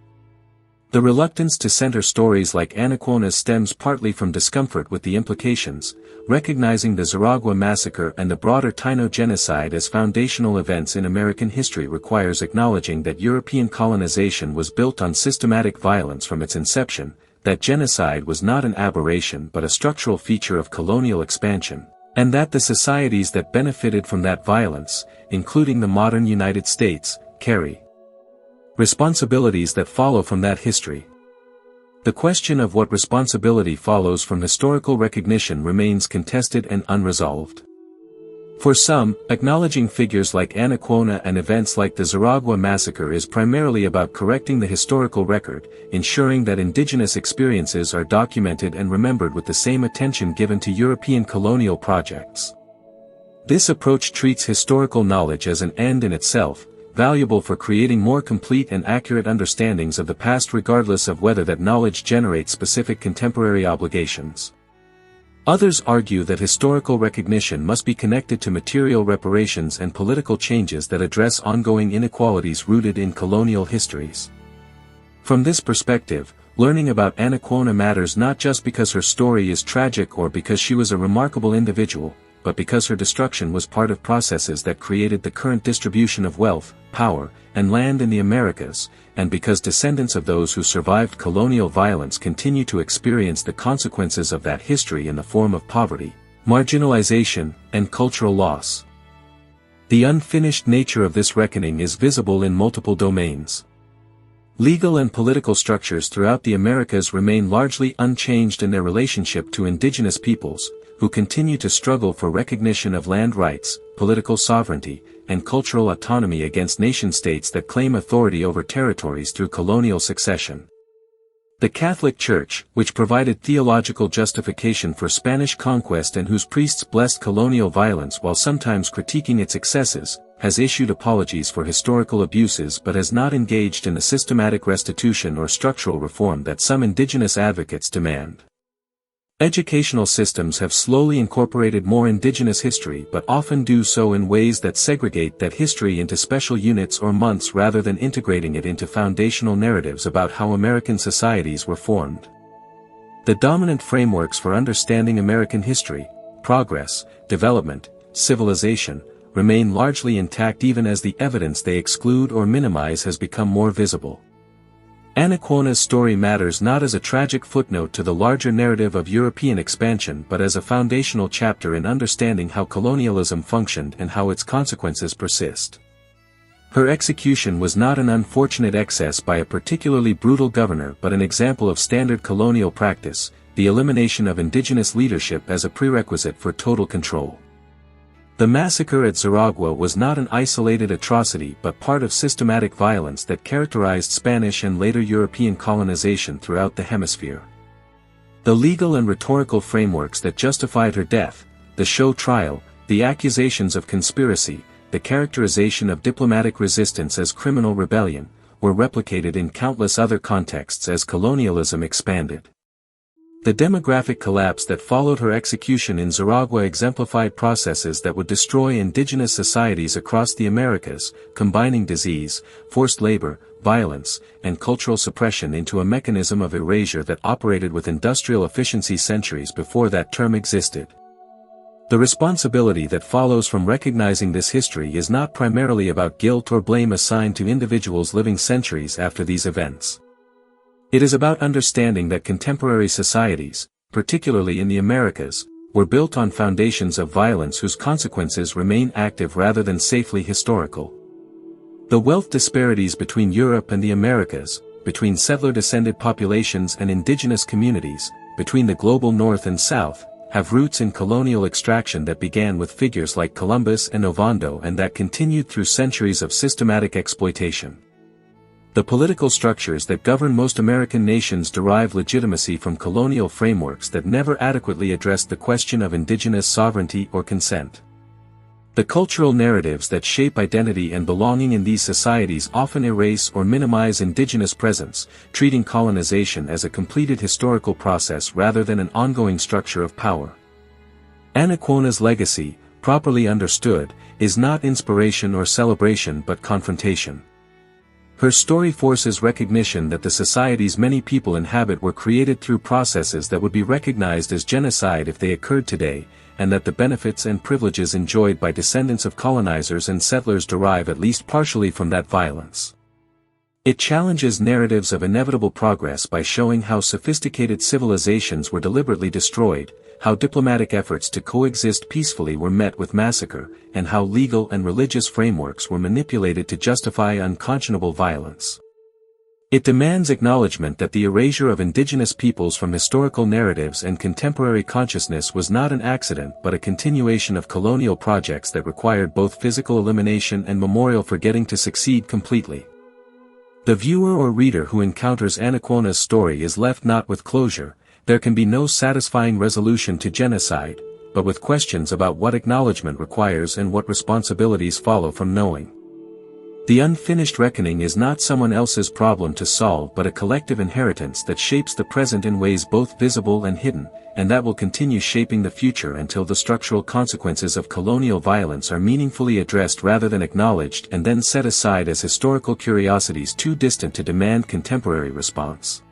The reluctance to center stories like Anacaona's stems partly from discomfort with the implications, recognizing the Xaragua massacre and the broader Taíno genocide as foundational events in American history requires acknowledging that European colonization was built on systematic violence from its inception, that genocide was not an aberration but a structural feature of colonial expansion, and that the societies that benefited from that violence, including the modern United States, carry responsibilities that follow from that history. The question of what responsibility follows from historical recognition remains contested and unresolved. For some, acknowledging figures like Anacaona and events like the Xaragua massacre is primarily about correcting the historical record, ensuring that indigenous experiences are documented and remembered with the same attention given to European colonial projects. This approach treats historical knowledge as an end in itself, valuable for creating more complete and accurate understandings of the past regardless of whether that knowledge generates specific contemporary obligations. Others argue that historical recognition must be connected to material reparations and political changes that address ongoing inequalities rooted in colonial histories. From this perspective, learning about Anacaona matters not just because her story is tragic or because she was a remarkable individual, but because her destruction was part of processes that created the current distribution of wealth, power, and land in the Americas, and because descendants of those who survived colonial violence continue to experience the consequences of that history in the form of poverty, marginalization, and cultural loss. The unfinished nature of this reckoning is visible in multiple domains. Legal and political structures throughout the Americas remain largely unchanged in their relationship to indigenous peoples, who continue to struggle for recognition of land rights, political sovereignty, and cultural autonomy against nation-states that claim authority over territories through colonial succession. The Catholic Church, which provided theological justification for Spanish conquest and whose priests blessed colonial violence while sometimes critiquing its excesses, has issued apologies for historical abuses but has not engaged in the systematic restitution or structural reform that some indigenous advocates demand. Educational systems have slowly incorporated more indigenous history but often do so in ways that segregate that history into special units or months rather than integrating it into foundational narratives about how American societies were formed. The dominant frameworks for understanding American history, progress, development, civilization, remain largely intact even as the evidence they exclude or minimize has become more visible. Anacaona's story matters not as a tragic footnote to the larger narrative of European expansion but as a foundational chapter in understanding how colonialism functioned and how its consequences persist. Her execution was not an unfortunate excess by a particularly brutal governor but an example of standard colonial practice, the elimination of indigenous leadership as a prerequisite for total control. The massacre at Xaragua was not an isolated atrocity but part of systematic violence that characterized Spanish and later European colonization throughout the hemisphere. The legal and rhetorical frameworks that justified her death, the show trial, the accusations of conspiracy, the characterization of diplomatic resistance as criminal rebellion, were replicated in countless other contexts as colonialism expanded. The demographic collapse that followed her execution in Xaragua exemplified processes that would destroy indigenous societies across the Americas, combining disease, forced labor, violence, and cultural suppression into a mechanism of erasure that operated with industrial efficiency centuries before that term existed. The responsibility that follows from recognizing this history is not primarily about guilt or blame assigned to individuals living centuries after these events. It is about understanding that contemporary societies, particularly in the Americas, were built on foundations of violence whose consequences remain active rather than safely historical. The wealth disparities between Europe and the Americas, between settler-descended populations and indigenous communities, between the global North and South, have roots in colonial extraction that began with figures like Columbus and Ovando and that continued through centuries of systematic exploitation. The political structures that govern most American nations derive legitimacy from colonial frameworks that never adequately addressed the question of indigenous sovereignty or consent. The cultural narratives that shape identity and belonging in these societies often erase or minimize indigenous presence, treating colonization as a completed historical process rather than an ongoing structure of power. Anacaona's legacy, properly understood, is not inspiration or celebration but confrontation. Her story forces recognition that the societies many people inhabit were created through processes that would be recognized as genocide if they occurred today, and that the benefits and privileges enjoyed by descendants of colonizers and settlers derive at least partially from that violence. It challenges narratives of inevitable progress by showing how sophisticated civilizations were deliberately destroyed, how diplomatic efforts to coexist peacefully were met with massacre, and how legal and religious frameworks were manipulated to justify unconscionable violence. It demands acknowledgement that the erasure of indigenous peoples from historical narratives and contemporary consciousness was not an accident but a continuation of colonial projects that required both physical elimination and memorial forgetting to succeed completely. The viewer or reader who encounters Anacaona's story is left not with closure. There can be no satisfying resolution to genocide, but with questions about what acknowledgement requires and what responsibilities follow from knowing. The unfinished reckoning is not someone else's problem to solve but a collective inheritance that shapes the present in ways both visible and hidden, and that will continue shaping the future until the structural consequences of colonial violence are meaningfully addressed rather than acknowledged and then set aside as historical curiosities too distant to demand contemporary response.